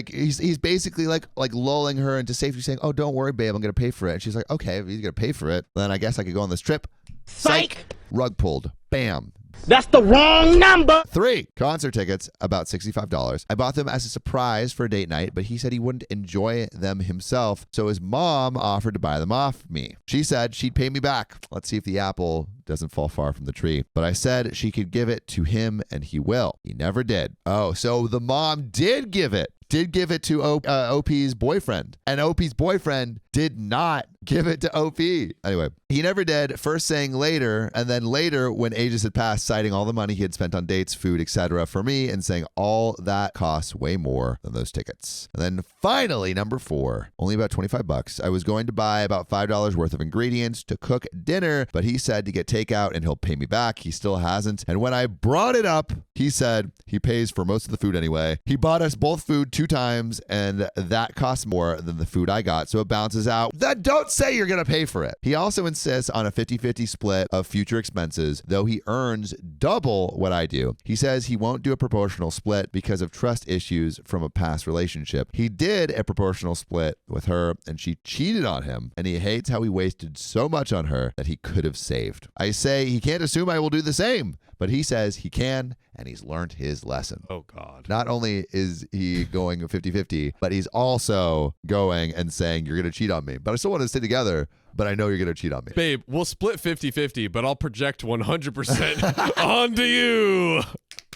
he's basically like lulling her into safety, saying, "Oh, don't worry, babe, I'm gonna pay for it." And she's like, "Okay, if he's gonna pay for it, then I guess I could go on this trip." Psych. Rug pulled. Bam. That's the wrong number. 3 concert tickets, about $65. I bought them as a surprise for a date night, but he said he wouldn't enjoy them himself, so his mom offered to buy them off me. She said she'd pay me back. Let's see if the apple doesn't fall far from the tree. But I said she could give it to him, and he will. He never did. Oh, so the mom did give it to OP's boyfriend, and OP's boyfriend did not give it to OP. Anyway, he never did, first saying later, and then later when ages had passed, citing all the money he had spent on dates, food, etc. for me, and saying all that costs way more than those tickets. And then finally, number 4, only about $25. I was going to buy about $5 worth of ingredients to cook dinner, but he said to get takeout and he'll pay me back. He still hasn't. And when I brought it up, he said he pays for most of the food anyway. He bought us both food 2 times, and that costs more than the food I got, so it balances out. Then don't say you're going to pay for it. He also insists on a 50-50 split of future expenses, though he earns double what I do. He says he won't do a proportional split because of trust issues from a past relationship. He did a proportional split with her, and she cheated on him, and he hates how he wasted so much on her that he could have saved. I say he can't assume I will do the same, but he says he can, and he's learned his lesson. Oh, God. Not only is he going 50-50, but he's also going and saying, you're going to cheat on me. But I still want to stay together, but I know you're going to cheat on me. Babe, we'll split 50-50, but I'll project 100% onto you.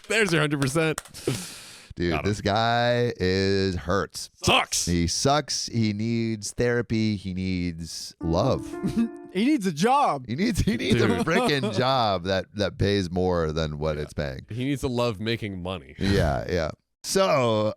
There's your 100%. Dude, this guy hurts. Sucks. He sucks. He needs therapy. He needs love. He needs a job. He needs a freaking job that pays more than what it's paying. He needs to love making money. Yeah. So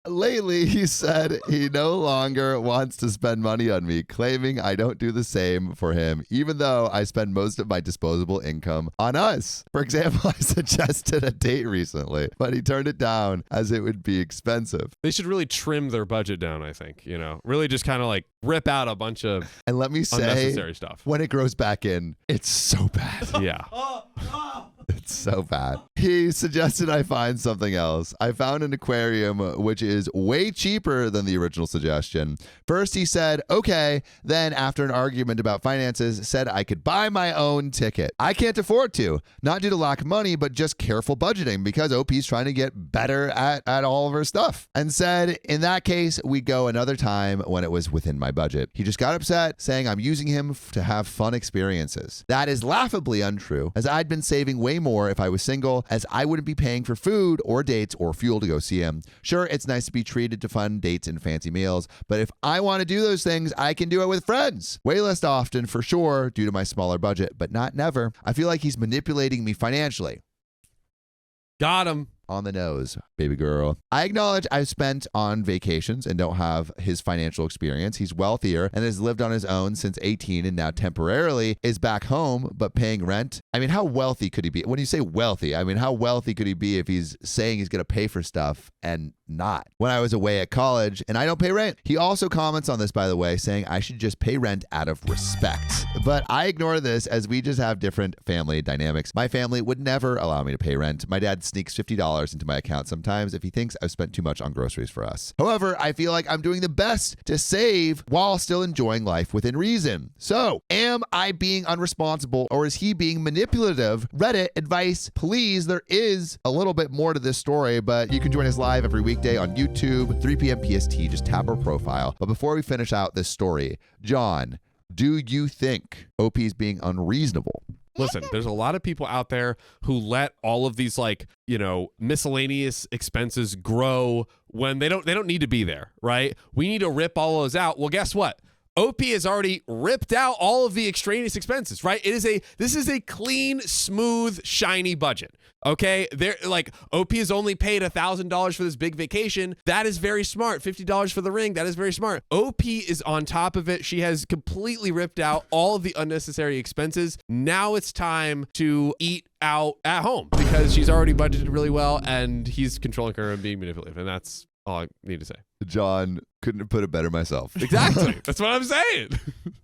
lately he said he no longer wants to spend money on me, claiming I don't do the same for him, even though I spend most of my disposable income on us. For example, I suggested a date recently, but he turned it down as it would be expensive. They should really trim their budget down, I think. Really just kind of like rip out a bunch of And let me say, unnecessary stuff. when it grows back in, it's so bad. Yeah. It's so bad. He suggested I find something else. I found an aquarium which is way cheaper than the original suggestion. First he said, okay, then after an argument about finances, said I could buy my own ticket. I can't afford to, not due to lack of money, but just careful budgeting because OP's trying to get better at all of her stuff. And said, in that case, we go another time when it was within my budget. He just got upset, saying I'm using him to have fun experiences. That is laughably untrue, as I'd been saving way more if I was single, as I wouldn't be paying for food or dates or fuel to go see him. Sure, it's nice to be treated to fun dates and fancy meals, but if I want to do those things, I can do it with friends. Way less often, for sure, due to my smaller budget, but not never. I feel like he's manipulating me financially. Got him. On the nose, baby girl. I acknowledge I've spent on vacations and don't have his financial experience. He's wealthier and has lived on his own since 18 and now temporarily is back home but paying rent. I mean, how wealthy could he be? When you say wealthy, I mean, how wealthy could he be if he's saying he's going to pay for stuff and not? When I was away at college and I don't pay rent. He also comments on this, by the way, saying I should just pay rent out of respect. But I ignore this as we just have different family dynamics. My family would never allow me to pay rent. My dad sneaks $50 into my account sometimes if he thinks I've spent too much on groceries for us. However, I feel like I'm doing the best to save while still enjoying life within reason. So, am I being unresponsible or is he being manipulative? Reddit advice, please. There is a little bit more to this story, but you can join us live every weekday on YouTube, 3 p.m. PST. Just tap our profile. But before we finish out this story, John, do you think OP is being unreasonable? Listen, there's a lot of people out there who let all of these miscellaneous expenses grow when they don't need to be there, right? We need to rip all those out. Well, guess what? OP has already ripped out all of the extraneous expenses, right? This is a clean, smooth, shiny budget. Okay, OP has only paid $1,000 for this big vacation. That is very smart. $50 for the ring. That is very smart. OP is on top of it. She has completely ripped out all of the unnecessary expenses. Now it's time to eat out at home because she's already budgeted really well and he's controlling her and being manipulative. And that's all I need to say. John, couldn't have put it better myself. Exactly. That's what I'm saying.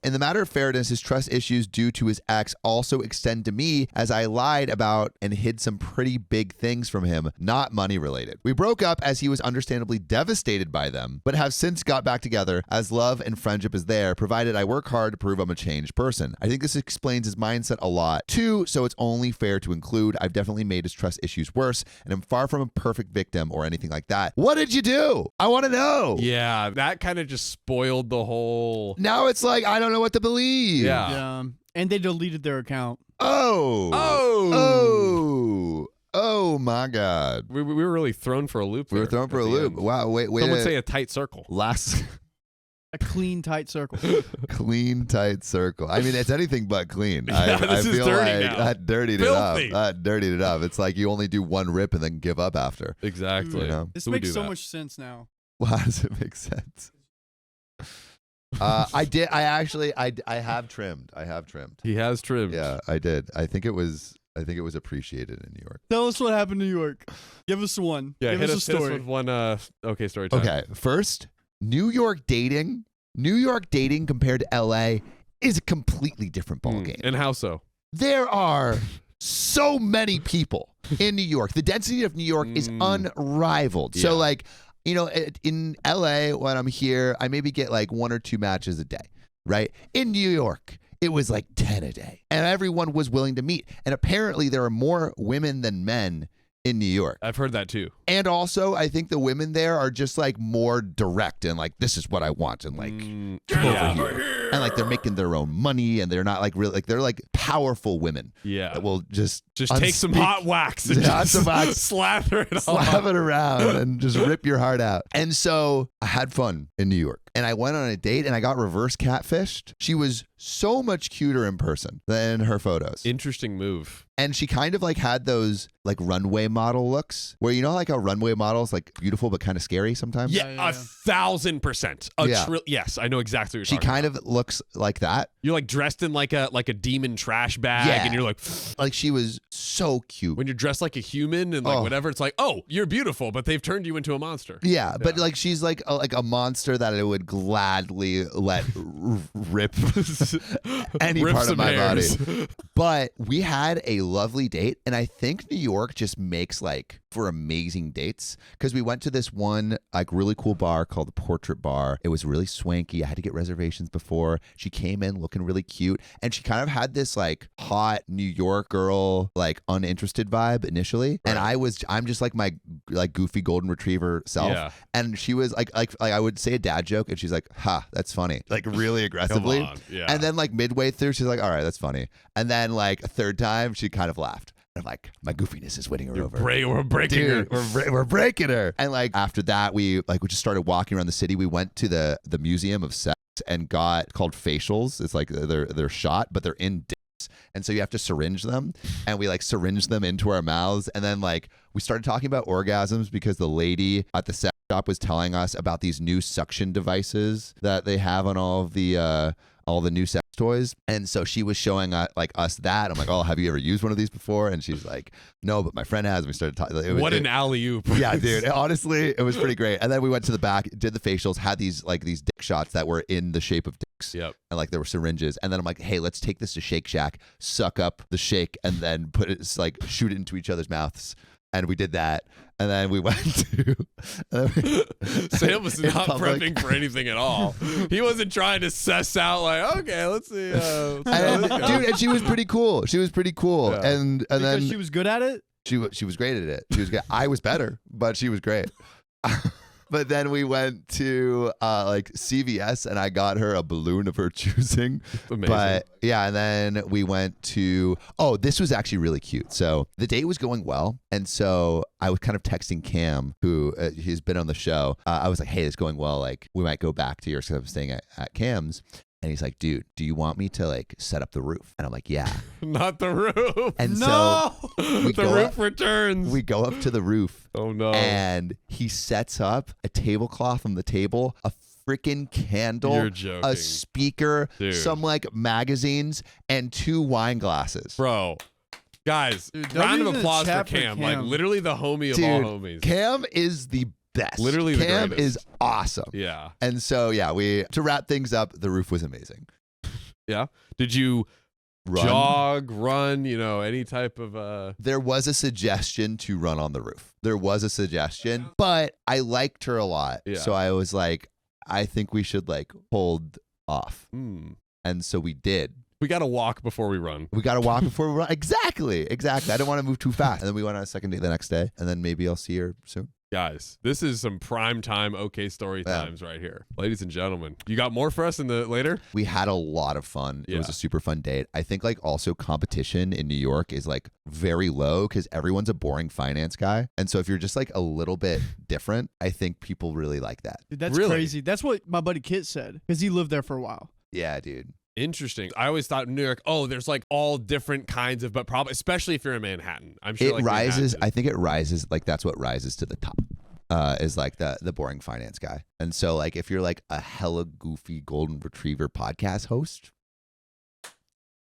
In the matter of fairness, his trust issues due to his ex also extend to me as I lied about and hid some pretty big things from him, not money related. We broke up as he was understandably devastated by them, but have since got back together as love and friendship is there, provided I work hard to prove I'm a changed person. I think this explains his mindset a lot too, so it's only fair to include I've definitely made his trust issues worse, and I'm far from a perfect victim or anything like that. What did you do? I want to know. Yeah, that kind of just spoiled the whole. Now it's like, I don't know what to believe. Yeah. And they deleted their account. Oh my God. We were really thrown for a loop. We were thrown for a loop. Wow, wait. Some would say a tight circle. A clean, tight circle. Clean, tight circle. I mean, it's anything but clean. Yeah, I this is feel dirty like now. that dirtied Filthy. it up. That dirtied it up. It's like you only do one rip and then give up after. Exactly. You know? This Who would makes do so that? much sense now. Well, how does it make sense? I have trimmed. He has trimmed. Yeah, I did. I think it was appreciated in New York. Tell us what happened in New York. Give us one. Yeah, Give hit us a us, hit us story. with one okay story time. Okay, first, New York dating compared to LA is a completely different ballgame. And how so? There are so many people in New York. The density of New York is unrivaled. So in LA, when I'm here, I maybe get like 1 or 2 matches a day, right? In New York, it was like 10 a day. And everyone was willing to meet. And apparently there are more women than men in New York. I've heard that too. And also, I think the women there are just like more direct and like, this is what I want. And like, come over here. And like, they're making their own money and they're not like really, like, they're like powerful women. Yeah. That will just take some hot wax and just slather it all. Slap it around and just rip your heart out. And so I had fun in New York. and I went on a date and I got reverse catfished. She was so much cuter in person than in her photos. Interesting move. And she kind of like had those like runway model looks where, you know, like how runway models like beautiful but kind of scary sometimes. Yeah, 1,000%. Yes, I know exactly what She you're talking kind about. of looks like that. You're like dressed in like a demon trash bag, Yeah. and you're like she was so cute. when you're dressed like a human and like whatever, it's like, oh, you're beautiful, but they've turned you into a monster. Yeah, but like she's like a monster that I would gladly let rip any Rip part of some my hairs. body. But we had a lovely date, and I think New York just makes like for amazing dates, because we went to this one like really cool bar called the Portrait Bar. It was really swanky. I had to get reservations before. She came in looking really cute, and she kind of had this like hot New York girl, like uninterested vibe initially. And I'm just like my like goofy golden retriever self. Yeah. And she was like I would say a dad joke, and she's like, "Ha, that's funny," like really aggressively. Come on. Yeah. And then like midway through, she's like, "All right, that's funny." And then like a third time, she kind of laughed. I'm like, my goofiness is winning her over. We're breaking her. Dude, we're breaking her. And like after that, we just started walking around the city. We went to the Museum of Sex and got called facials. It's like they're shot, but they're in dicks. And so you have to syringe them, and we like syringe them into our mouths. And then like we started talking about orgasms because the lady at the sex shop was telling us about these new suction devices that they have on all the new sex toys. And so she was showing us that. I'm like, "Oh, have you ever used one of these before?" And she's like, "No, but my friend has." And we started talking. What an alley-oop. Yeah, dude. Honestly, it was pretty great. And then we went to the back, did the facials, had these dick shots that were in the shape of dicks. Yep. And like there were syringes. And then I'm like, "Hey, let's take this to Shake Shack, suck up the shake, and then put it like shoot it into each other's mouths." And we did that. And then we went to Sam was in not public. prepping for anything at all. He wasn't trying to suss out like, okay, let's see. Dude, and she was pretty cool. She was pretty cool. Yeah. And Because then she was good at it. she was great at it. She was good. I was better, but she was great. But then we went to like CVS, and I got her a balloon of her choosing. Amazing. But yeah, and then we went to, this was actually really cute. So the date was going well. And so I was kind of texting Cam, who he's been on the show. I was like, "Hey, it's going well. Like we might go back to yours," because I was staying at Cam's. And he's like, "Dude, do you want me to like set up the roof?" And I'm like, "Yeah." Not the roof. And no. so we The go roof up- returns. We go up to the roof. Oh no. And he sets up a tablecloth on the table, a freaking candle, You're joking. a speaker, Dude. some like magazines, and 2 wine glasses. Bro. Guys, Dude, don't round of even applause for chat for Cam. Like Cam. literally the homie of all homies. Cam is the best. Literally the Cam greatest. is awesome. Yeah. And so yeah, to wrap things up, the roof was amazing. Yeah. Did you Run. jog, run, any type of There was a suggestion to run on the roof. There was a suggestion, but I liked her a lot. Yeah. So I was like, I think we should like hold off. And so we did. We got to walk before we run. We got to walk before we run. Exactly. I don't want to move too fast. And then we went on a second date the next day, and then maybe I'll see her soon. Guys, this is some prime time okay story times right here. Ladies and gentlemen, you got more for us in the later? We had a lot of fun. It was Yeah. a super fun date. I think like also competition in New York is like very low because everyone's a boring finance guy. And so if you're just like a little bit different, I think people really like that. Dude, that's Really? crazy. That's what my buddy Kit said because he lived there for a while. Yeah, dude. Interesting. I always thought in New York, there's like all different kinds of, but probably, especially if you're in Manhattan. I'm sure It like rises. Manhattan I think it rises. Like that's what rises to the top. Is like the boring finance guy. And so like if you're like a hella goofy golden retriever podcast host,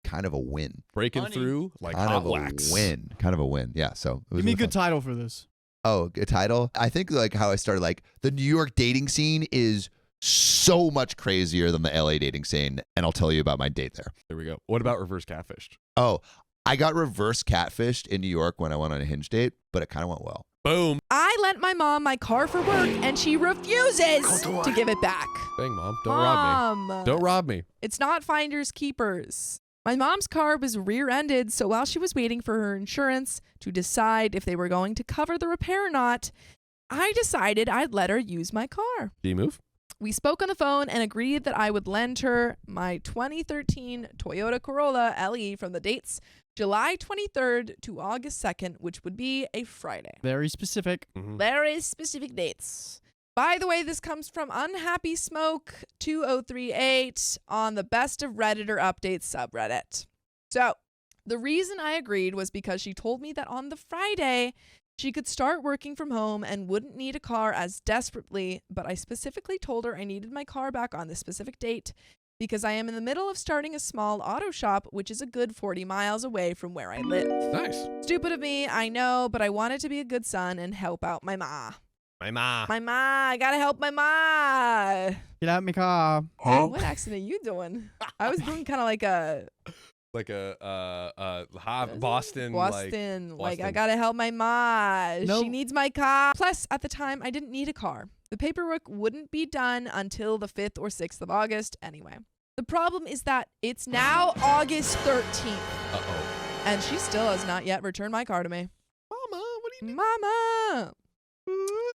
kind of a win. breaking Funny. through like Kind hot of a wax. win. Kind of a win. Yeah. So it was Give me a really good fun. title for this. Oh, a title. I think like how I started, like the New York dating scene is so much crazier than the LA dating scene, and I'll tell you about my date there. There we go. What about reverse catfished? Oh, I got reverse catfished in New York when I went on a Hinge date, but it kind of went well. Boom. I lent my mom my car for work and she refuses to give it back. Dang, Mom. Don't rob me. Mom, Don't rob me. It's not finders keepers. My mom's car was rear-ended, so while she was waiting for her insurance to decide if they were going to cover the repair or not, I decided I'd let her use my car. Do you move? We spoke on the phone and agreed that I would lend her my 2013 Toyota Corolla LE from the dates July 23rd to August 2nd, which would be a Friday. Very specific. Mm-hmm. Very specific dates. By the way, this comes from Unhappy Smoke 2038 on the Best of Redditor Updates subreddit. So, the reason I agreed was because she told me that on the Friday, she could start working from home and wouldn't need a car as desperately, but I specifically told her I needed my car back on this specific date because I am in the middle of starting a small auto shop, which is a good 40 miles away from where I live. Nice. Stupid of me, I know, but I wanted to be a good son and help out my ma. My ma. My ma, I gotta help my ma. Get out my car. What accent are you doing? I was doing kind of like a Boston. Like I gotta help my ma. Nope. She needs my car. Plus, at the time, I didn't need a car. The paperwork wouldn't be done until the 5th or 6th of August anyway. The problem is that it's now August 13th, and she still has not yet returned my car to me. Mama, what do you Mama!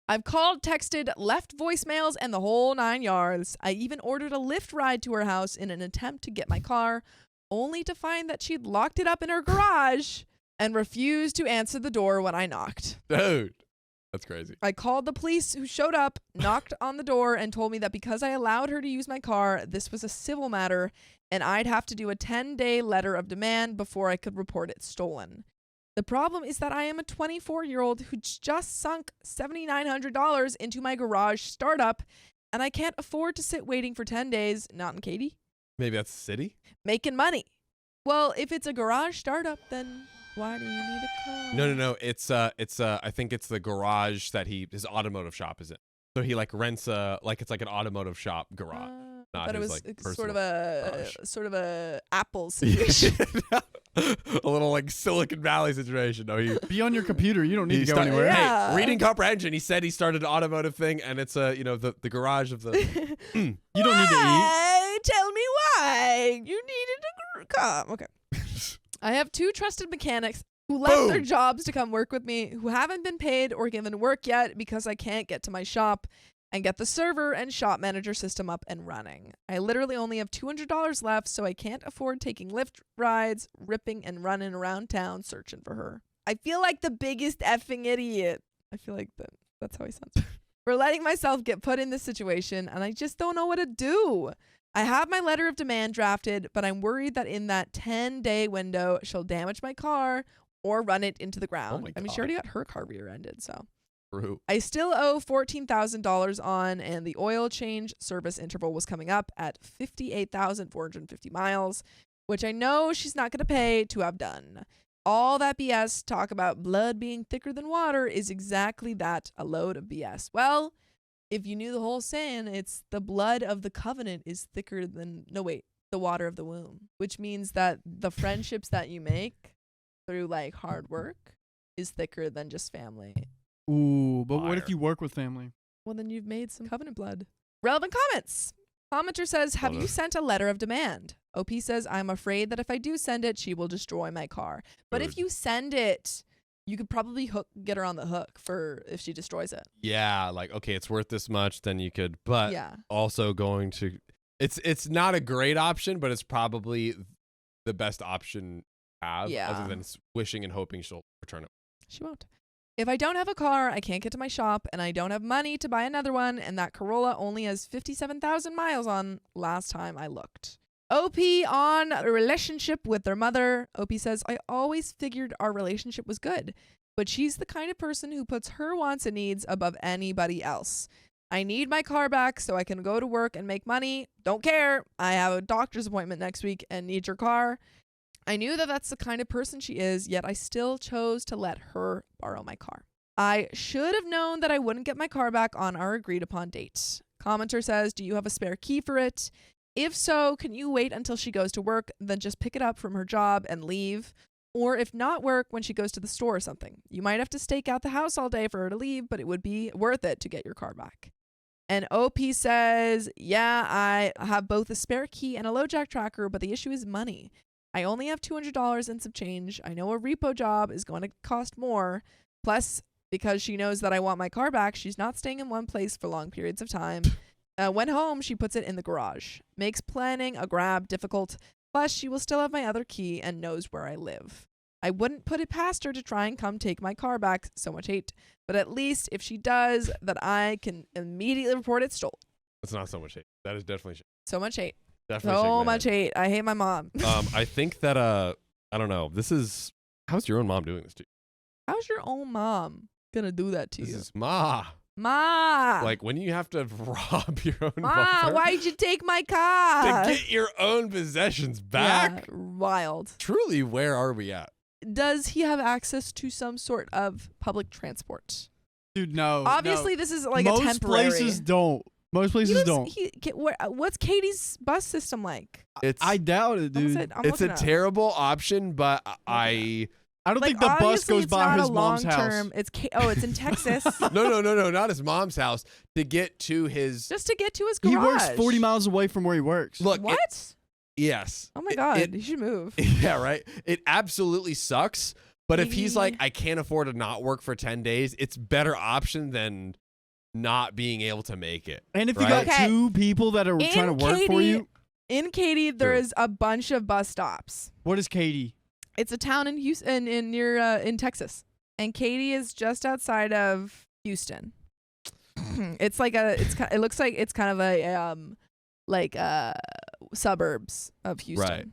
I've called, texted, left voicemails, and the whole 9 yards. I even ordered a Lyft ride to her house in an attempt to get my car, only to find that she'd locked it up in her garage and refused to answer the door when I knocked. Dude, that's crazy. I called the police who showed up, knocked on the door, and told me that because I allowed her to use my car, this was a civil matter, and I'd have to do a 10-day letter of demand before I could report it stolen. The problem is that I am a 24-year-old who just sunk $7,900 into my garage startup, and I can't afford to sit waiting for 10 days, not in Katie, Maybe that's the city? making money. Well, if it's a garage startup, then why do you need a car? No. It's I think it's the garage that his automotive shop is in. So he like rents it's like an automotive shop garage. Not But it his, was like, sort of personal a Apple situation. a little like Silicon Valley situation. No, he Be on your computer. You don't need he to go started- anywhere. Yeah. Hey, reading comprehension. He said he started an automotive thing, and it's the garage of the. You don't need to eat. Why? Tell me why you needed a car. Okay. I have 2 trusted mechanics who left their jobs to come work with me, who haven't been paid or given work yet because I can't get to my shop and get the server and shop manager system up and running. I literally only have $200 left, so I can't afford taking Lyft rides, ripping and running around town searching for her. I feel like the biggest effing idiot. I feel like that's how he sounds. For letting myself get put in this situation, and I just don't know what to do. I have my letter of demand drafted, but I'm worried that in that 10-day window, she'll damage my car or run it into the ground. my I mean, she God. already got her car rear-ended, so. True. I still owe $14,000 on, and the oil change service interval was coming up at 58,450 miles, which I know she's not going to pay to have done. All that BS talk about blood being thicker than water is exactly that, a load of BS. Well, if you knew the whole saying, it's the blood of the covenant is thicker than, the water of the womb, which means that the friendships that you make through like hard work is thicker than just family. Ooh, but what if Fire. you work with family? Well, then you've made some covenant blood. Relevant comments. Commenter says, have you sent a letter of demand? OP says, I'm afraid that if I do send it, she will destroy my car. But if Good. you send it, you could probably get her on the hook for if she destroys it. Yeah, like okay, it's worth this much, then you could, but Yeah. also going to, it's not a great option, but it's probably the best option to have, Yeah. other than wishing and hoping she'll return it. She won't. If I don't have a car, I can't get to my shop, and I don't have money to buy another one, and that Corolla only has 57,000 miles on last time I looked. OP on a relationship with their mother. OP says, I always figured our relationship was good, but she's the kind of person who puts her wants and needs above anybody else. I need my car back so I can go to work and make money. Don't care. I have a doctor's appointment next week and need your car. I knew that that's the kind of person she is, yet I still chose to let her borrow my car. I should have known that I wouldn't get my car back on our agreed upon date. Commenter says, do you have a spare key for it? If so, can you wait until she goes to work, then just pick it up from her job and leave? Or if not work, when she goes to the store or something. You might have to stake out the house all day for her to leave, but it would be worth it to get your car back. And OP says, yeah, I have both a spare key and a LoJack tracker, but the issue is money. I only have $200 and some change. I know a repo job is going to cost more. Plus, because she knows that I want my car back, she's not staying in one place for long periods of time. When home, she puts it in the garage. Makes planning a grab difficult. Plus, she will still have my other key and knows where I live. I wouldn't put it past her to try and come take my car back. So much hate. But at least if she does, that I can immediately report it stolen. That's not so much hate. That is definitely shit. So much hate. Definitely shake So my much head. hate. I hate my mom. I think that I don't know. How's your own mom doing this to you? How's your own mom gonna do that to This you? is Ma. Like, when you have to rob your own Ma, mother why'd you take my car? to get your own possessions back. Yeah, wild. Truly, where are we at? Does he have access to some sort of public transport? Dude, no. Obviously, no. this is like Most a temporary. places don't. Most places don't. What's Katie's bus system like? I doubt it, dude. I'm It's a looking up. terrible option, but I I don't Like, think the bus obviously goes it's by not his a mom's house. long-term- it's in Texas. no, not his mom's house to get to his. Just to get to his garage. He works 40 miles away from where he works. Look, What? yes. Oh my God! You should move. Yeah, right. It absolutely sucks. But if he's like, Maybe- I can't afford to not work for 10 days, it's better option than not being able to make it. And if you right? got Okay. two people that are trying to work for you, In Katy, there True. is a bunch of bus stops. what is Katie? It's a town in Houston, in Texas, and Katy is just outside of Houston. It looks like it's kind of a suburbs of Houston. Right.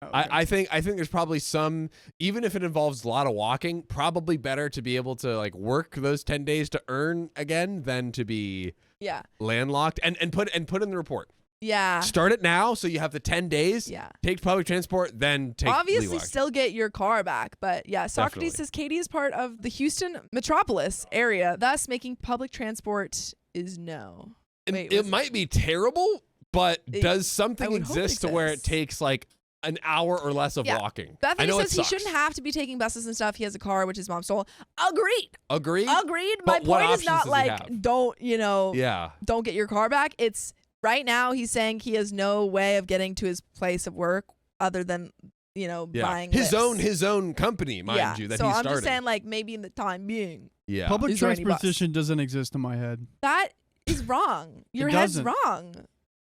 Oh, okay. I think there's probably some, even if it involves a lot of walking, probably better to be able to like work those 10 days to earn again than to be Yeah. landlocked and put in the report. Yeah. Start it now so you have the 10 days. Yeah. Take public transport, then take Obviously, leave still get your car back, but yeah. Socrates Definitely. says Katy is part of the Houston metropolis area, thus making public transport is no. And Wait, it was it- might be terrible, but does I something would hope it exist to where it exists. takes like an hour or less of Yeah. walking? I Bethany know says it he sucks. shouldn't have to be taking buses and stuff. He has a car, which his mom stole. Agreed. Agree? Agreed. My But what point is options not does he like have? don't Yeah. don't get your car back. It's right now he's saying he has no way of getting to his place of work other than Yeah. buying his lifts. own company, mind yeah. you, that so he's I'm starting. just saying like maybe in the time being. Yeah. Public Is there any bus? transportation doesn't exist in my head. That is wrong. Your head's doesn't. wrong.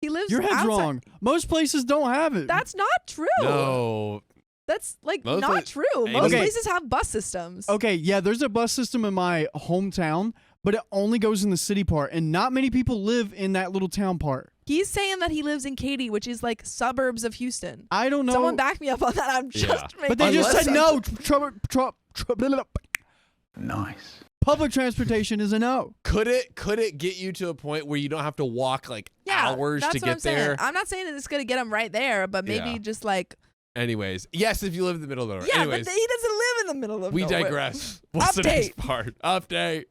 He lives Your head's outside. wrong. Most places don't have it. That's not true. No. That's like Most not pla- true. Hey, Most okay. places have bus systems. Okay, yeah, there's a bus system in my hometown, but it only goes in the city part, and not many people live in that little town part. He's saying that he lives in Katy, which is like suburbs of Houston. I don't know. Someone back me up on that. I'm just Yeah. making but they just Unless said no. Nice. Public transportation is a no. Could it get you to a point where you don't have to walk like hours that's to what get I'm saying. there? I'm not saying that it's gonna get him right there, but maybe Yeah. just like Anyways, yes, if you live in the middle of nowhere. yeah, Anyways, but he doesn't live in the middle of we nowhere. digress. What's the next Update. part? Update.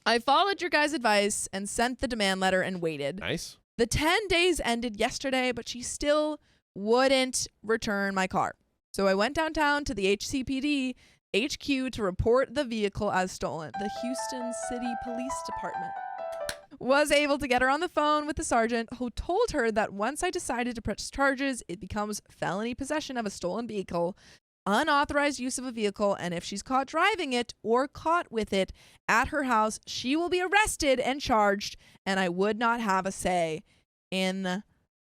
I followed your guys' advice and sent the demand letter and waited. Nice. The 10 days ended yesterday, but she still wouldn't return my car. So I went downtown to the HCPD HQ to report the vehicle as stolen. The Houston City Police Department was able to get her on the phone with the sergeant, who told her that once I decided to press charges, it becomes felony possession of a stolen vehicle, unauthorized use of a vehicle, and if she's caught driving it or caught with it at her house, she will be arrested and charged, and I would not have a say in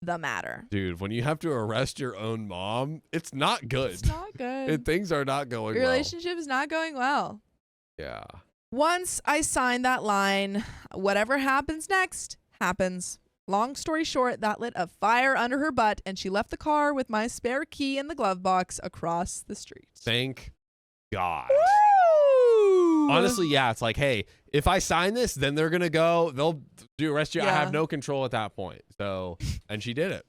the matter. Dude, when you have to arrest your own mom, it's not good. It's not good. Things are not going Your well. relationship is not going well. Yeah. Once I sign that line, whatever happens next happens. Long story short, that lit a fire under her butt, and she left the car with my spare key in the glove box across the street. Thank God. Woo! Honestly, yeah, it's like, hey, if I sign this, then they're gonna go. They'll do arrest you. I Yeah. have no control at that point. So, and she did it.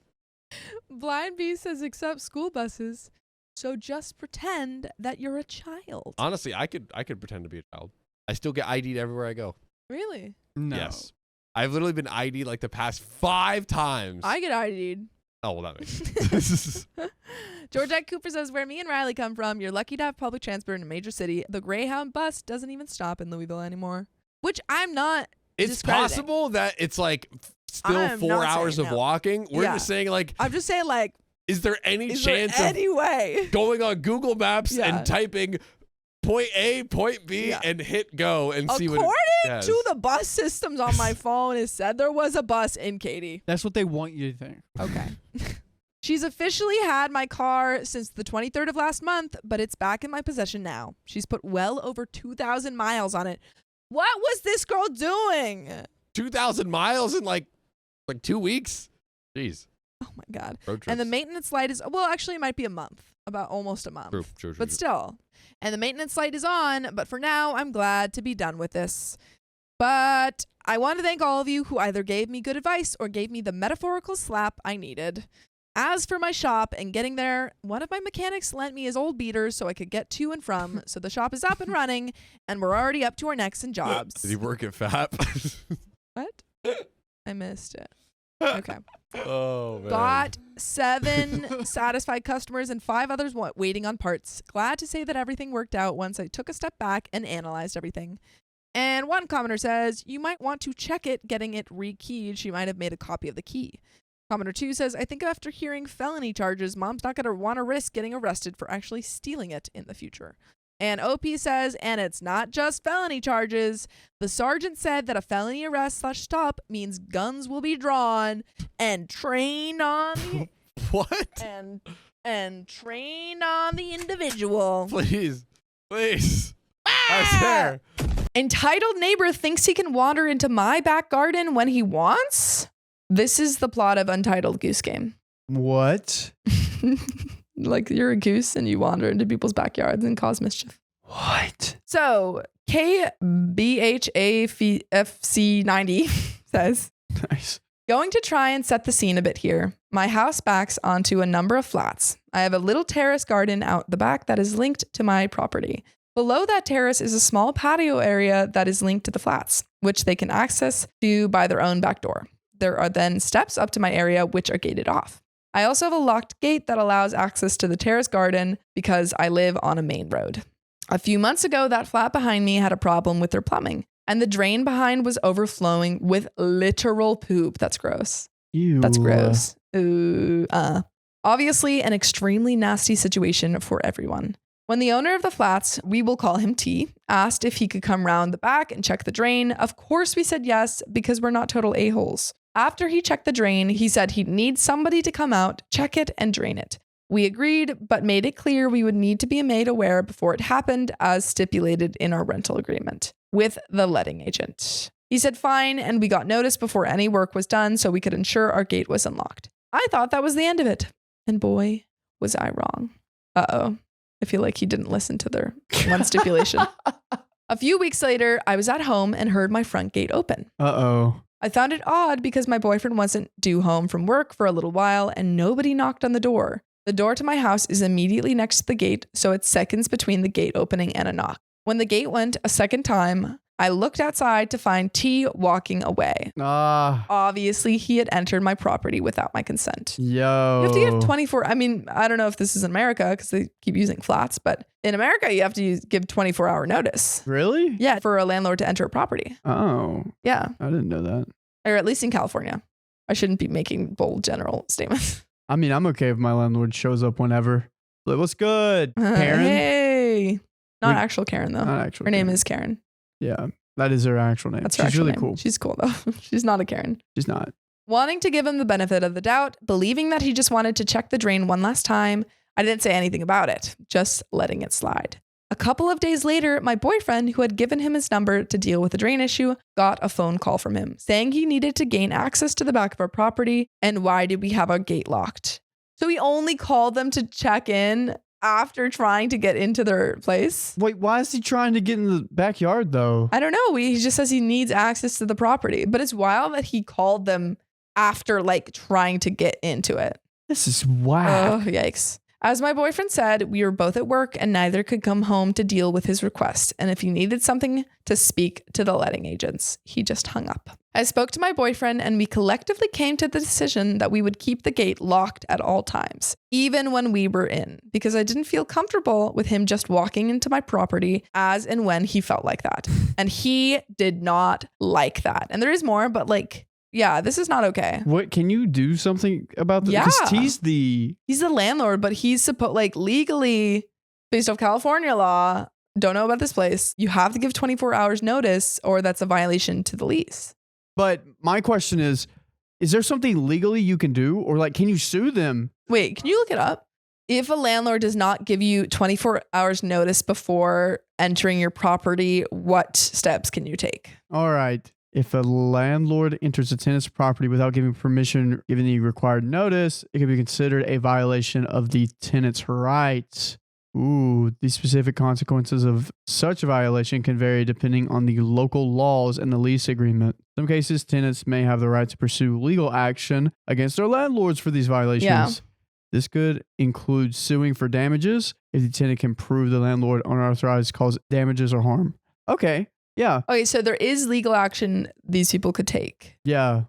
Blind Bee says accept school buses, so just pretend that you're a child. Honestly, I could pretend to be a child. I still get ID'd everywhere I go. Really? No. Yes, I've literally been ID'd like the past 5 times. I get ID'd. Oh well, that makes sense. Georgette Cooper says, where me and Riley come from, you're lucky to have public transport in a major city. The Greyhound bus doesn't even stop in Louisville anymore, which I'm not It's discrediting. possible that it's like still I'm 4 not hours saying of no. walking. We're Yeah. just saying like, I'm just saying, like, is there any is chance there of any way? going on Google Maps Yeah. and typing point A, point B, Yeah. and hit go and see what According it says. to the bus systems on my phone, it said there was a bus in Katy. That's what they want you to think. Okay. She's officially had my car since the 23rd of last month, but it's back in my possession now. She's put well over 2,000 miles on it. What was this girl doing? 2,000 miles in like 2 weeks? Jeez. Oh my God. Road trips. And the maintenance light is, well, actually it might be a month, about almost a month. True. But still. And the maintenance light is on, but for now, I'm glad to be done with this. But I want to thank all of you who either gave me good advice or gave me the metaphorical slap I needed. As for my shop and getting there, one of my mechanics lent me his old beater so I could get to and from. So the shop is up and running, and we're already up to our necks in jobs. Did he work at FAP? What? I missed it. Okay. Oh, man. Got 7 satisfied customers and 5 others waiting on parts. Glad to say that everything worked out once I took a step back and analyzed everything. And one commenter says, you might want to check it getting it rekeyed. She might have made a copy of the key. Commenter 2 says, I think after hearing felony charges, mom's not going to want to risk getting arrested for actually stealing it in the future. And OP says, and it's not just felony charges. The sergeant said that a felony arrest/stop means guns will be drawn and trained on the What? and trained on the individual. Please. I swear. Entitled neighbor thinks he can wander into my back garden when he wants? This is the plot of Untitled Goose Game. What? Like you're a goose and you wander into people's backyards and cause mischief. What? So KBHAFC90 says, Nice. going to try and set the scene a bit here. My house backs onto a number of flats. I have a little terrace garden out the back that is linked to my property. Below that terrace is a small patio area that is linked to the flats, which they can access to by their own back door. There are then steps up to my area, which are gated off. I also have a locked gate that allows access to the terrace garden because I live on a main road. A few months ago, that flat behind me had a problem with their plumbing, and the drain behind was overflowing with literal poop. That's gross. Ew. That's gross. Ooh, Obviously, an extremely nasty situation for everyone. When the owner of the flats, we will call him T, asked if he could come round the back and check the drain, of course we said yes because we're not total a-holes. After he checked the drain, he said he'd need somebody to come out, check it, and drain it. We agreed, but made it clear we would need to be made aware before it happened, as stipulated in our rental agreement with the letting agent. He said fine, and we got notice before any work was done so we could ensure our gate was unlocked. I thought that was the end of it. And boy, was I wrong. Uh-oh. I feel like he didn't listen to their one stipulation. A few weeks later, I was at home and heard my front gate open. Uh-oh. I found it odd because my boyfriend wasn't due home from work for a little while and nobody knocked on the door. The door to my house is immediately next to the gate, so it's seconds between the gate opening and a knock. When the gate went a second time, I looked outside to find T walking away. Obviously, he had entered my property without my consent. Yo. You have to give 24. I mean, I don't know if this is in America because they keep using flats, but in America, you have to give 24-hour notice. Really? Yeah, for a landlord to enter a property. Oh. Yeah. I didn't know that. Or at least in California. I shouldn't be making bold general statements. I mean, I'm okay if my landlord shows up whenever. Like, what's good, Karen? Hey. Not actual Karen, though. Not actual Her name Karen. is Karen. Yeah, that is her actual name. That's her She's actual really name. cool. She's cool, though. She's not a Karen. She's not. Wanting to give him the benefit of the doubt, believing that he just wanted to check the drain one last time, I didn't say anything about it, just letting it slide. A couple of days later, my boyfriend, who had given him his number to deal with the drain issue, got a phone call from him saying he needed to gain access to the back of our property and why did we have our gate locked. So he only called them to check in after trying to get into their place. Wait, why is he trying to get in the backyard though? I don't know. He just says he needs access to the property, but it's wild that he called them after like trying to get into it. This is whack. Oh, yikes. As my boyfriend said, we were both at work and neither could come home to deal with his request. And if he needed something to speak to the letting agents, he just hung up. I spoke to my boyfriend and we collectively came to the decision that we would keep the gate locked at all times, even when we were in, because I didn't feel comfortable with him just walking into my property as and when he felt like that. And he did not like that. And there is more, but like, yeah, this is not okay. What, can you do something about that? Yeah. Because he's the landlord, but he's supposed, like, legally, based off California law, don't know about this place, you have to give 24 hours notice or that's a violation to the lease. But my question is, Is there something legally you can do? Or like, can you sue them? Wait, can you look it up? If a landlord does not give you 24 hours notice before entering your property, what steps can you take? All right. If a landlord enters a tenant's property without giving permission, given the required notice, it can be considered a violation of the tenant's rights. Ooh, the specific consequences of such a violation can vary depending on the local laws and the lease agreement. In some cases, tenants may have the right to pursue legal action against their landlords for these violations. Yeah. This could include suing for damages if the tenant can prove the landlord unauthorized caused damages or harm. Okay. Yeah. Okay, so there is legal action these people could take Yeah.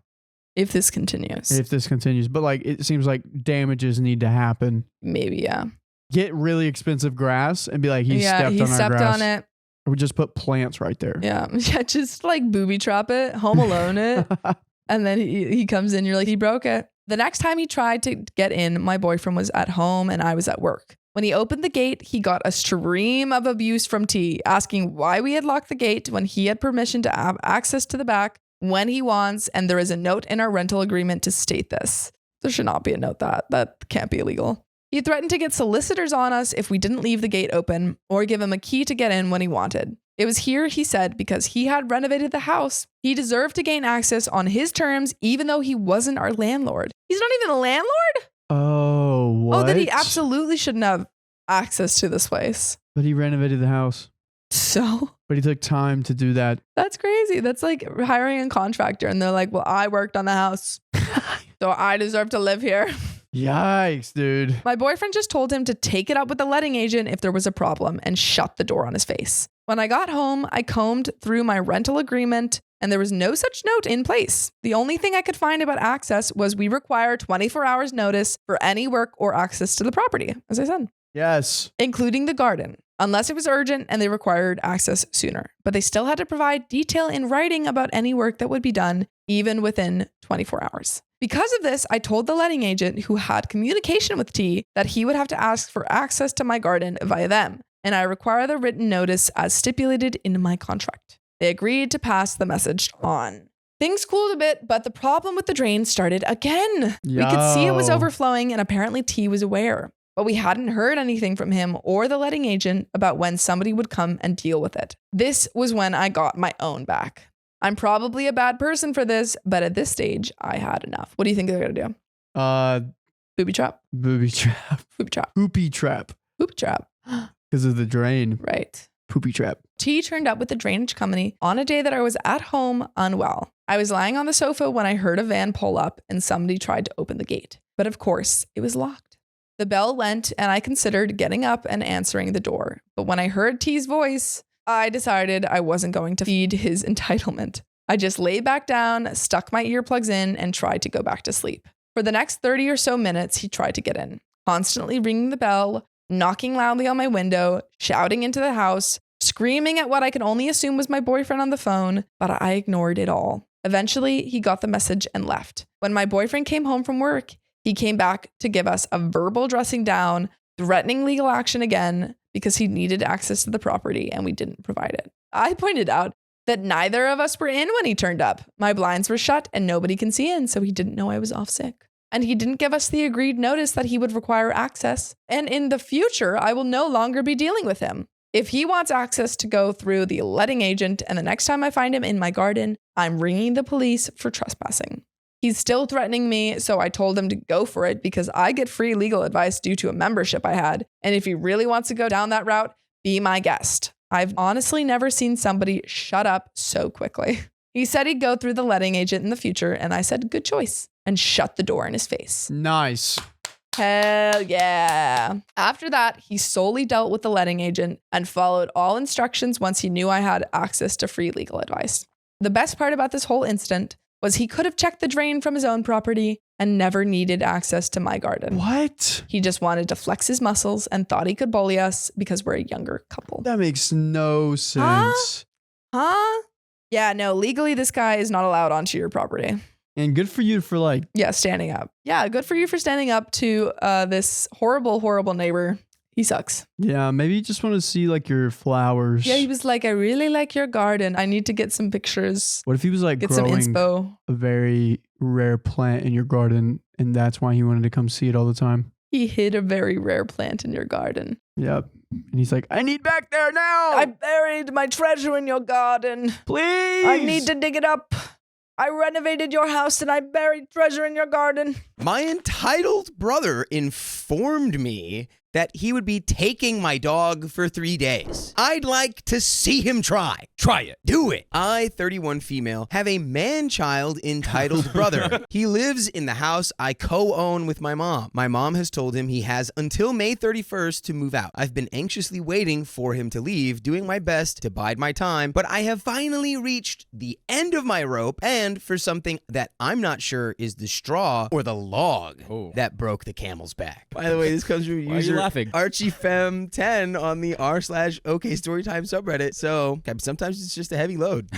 if this continues. If this continues. But like, it seems like damages need to happen. Maybe, yeah. Get really expensive grass and be like, he stepped on our grass. On it. Or we just put plants right there. Yeah. Yeah, just like booby trap it, home alone it. And then he comes in, you're like, he broke it. The next time he tried to get in, my boyfriend was at home and I was at work. When he opened the gate, he got a stream of abuse from T, asking why we had locked the gate when he had permission to have access to the back when he wants, and there is a note in our rental agreement to state this. There should not be a note that can't be illegal. He threatened to get solicitors on us if we didn't leave the gate open or give him a key to get in when he wanted. It was here, he said, because he had renovated the house, he deserved to gain access on his terms, even though he wasn't our landlord. He's not even a landlord? Oh, what? Oh, then he absolutely shouldn't have access to this place. But he renovated the house. So But he took time to do that. that's crazy. That's like hiring a contractor and they're like, well, I worked on the house, so I deserve to live here. Yikes, dude. My boyfriend just told him to take it up with the letting agent if there was a problem and shut the door on his face. When I got home, I combed through my rental agreement and there was no such note in place. The only thing I could find about access was we require 24 hours notice for any work or access to the property, as I said, Yes. including the garden, unless it was urgent and they required access sooner. But they still had to provide detail in writing about any work that would be done, even within 24 hours. Because of this, I told the letting agent who had communication with T that he would have to ask for access to my garden via them, and I require the written notice as stipulated in my contract. They agreed to pass the message on. Things cooled a bit, but the problem with the drain started again. We could see it was Yo. overflowing, and apparently T was aware. But we hadn't heard anything from him or the letting agent about when somebody would come and deal with it. This was when I got my own back. I'm probably a bad person for this, but at this stage, I had enough. What do you think they're going to do? Booby trap? Booby trap. Booby trap. Poopy trap. Booby trap. Because of the drain. Right. Poopy trap. T turned up with the drainage company on a day that I was at home unwell. I was lying on the sofa when I heard a van pull up and somebody tried to open the gate. But of course, it was locked. The bell went and I considered getting up and answering the door. But when I heard T's voice, I decided I wasn't going to feed his entitlement. I just lay back down, stuck my earplugs in, and tried to go back to sleep. For the next 30 or so minutes, he tried to get in, constantly ringing the bell, knocking loudly on my window, shouting into the house, screaming at what I could only assume was my boyfriend on the phone, but I ignored it all. Eventually, he got the message and left. When my boyfriend came home from work, he came back to give us a verbal dressing down, threatening legal action again because he needed access to the property and we didn't provide it. I pointed out that neither of us were in when he turned up. My blinds were shut and nobody can see in, so he didn't know I was off sick. And he didn't give us the agreed notice that he would require access. And in the future, I will no longer be dealing with him. If he wants access to go through the letting agent and the next time I find him in my garden, I'm ringing the police for trespassing. He's still threatening me, so I told him to go for it because I get free legal advice due to a membership I had. And if he really wants to go down that route, be my guest. I've honestly never seen somebody shut up so quickly. He said he'd go through the letting agent in the future, and I said, good choice, and shut the door in his face. Nice. Hell yeah. After that, he solely dealt with the letting agent and followed all instructions once he knew I had access to free legal advice. The best part about this whole incident was he could have checked the drain from his own property and never needed access to my garden. What? He just wanted to flex his muscles and thought he could bully us because we're a younger couple. That makes no sense. Huh? Yeah, no, legally this guy is not allowed onto your property. And good for you for like, Yeah, standing up. Yeah, good for you for standing up to this horrible, horrible neighbor. He sucks. Yeah, maybe you just want to see like your flowers. Yeah, he was like, I really like your garden. I need to get some pictures. What if he was like Get some growing inspo. a very rare plant in your garden, and that's why he wanted to come see it all the time? He hid a very rare plant in your garden. Yep. And he's like, I need back there now. I buried my treasure in your garden. Please. I need to dig it up. I renovated your house and I buried treasure in your garden. My entitled brother informed me that he would be taking my dog for 3 days. I'd like to see him try. Try it. Do it. I, 31 female, have a man-child entitled brother. He lives in the house I co-own with my mom. My mom has told him he has until May 31st to move out. I've been anxiously waiting for him to leave, doing my best to bide my time, but I have finally reached the end of my rope, and for something that I'm not sure is the straw or the log that broke the camel's back. By the way, this comes from user ArchieFem10 on the r/OK Storytime subreddit. So sometimes it's just a heavy load.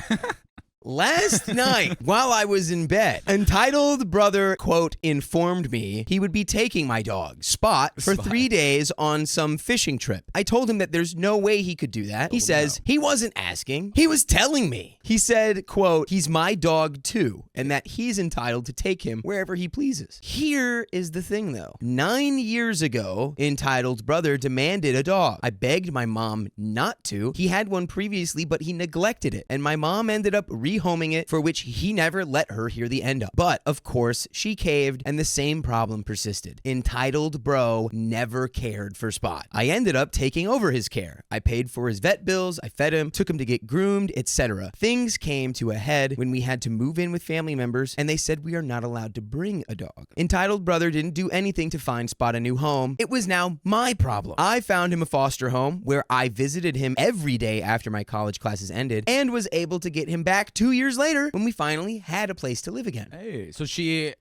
Last night, while I was in bed, entitled brother, quote, informed me he would be taking my dog, Spot, for 3 days on some fishing trip. I told him that there's no way he could do that. He says he wasn't asking. He was telling me. He said, quote, he's my dog too, and that he's entitled to take him wherever he pleases. Here is the thing, though. 9 years ago, entitled brother demanded a dog. I begged my mom not to. He had one previously, but he neglected it, and my mom ended up rehoming it, for which he never let her hear the end of. But, of course, she caved, and the same problem persisted. Entitled bro never cared for Spot. I ended up taking over his care. I paid for his vet bills, I fed him, took him to get groomed, etc. Things came to a head when we had to move in with family members, and they said we are not allowed to bring a dog. Entitled brother didn't do anything to find Spot a new home. It was now my problem. I found him a foster home where I visited him every day after my college classes ended, and was able to get him back 2 years later when we finally had a place to live again. Hey, so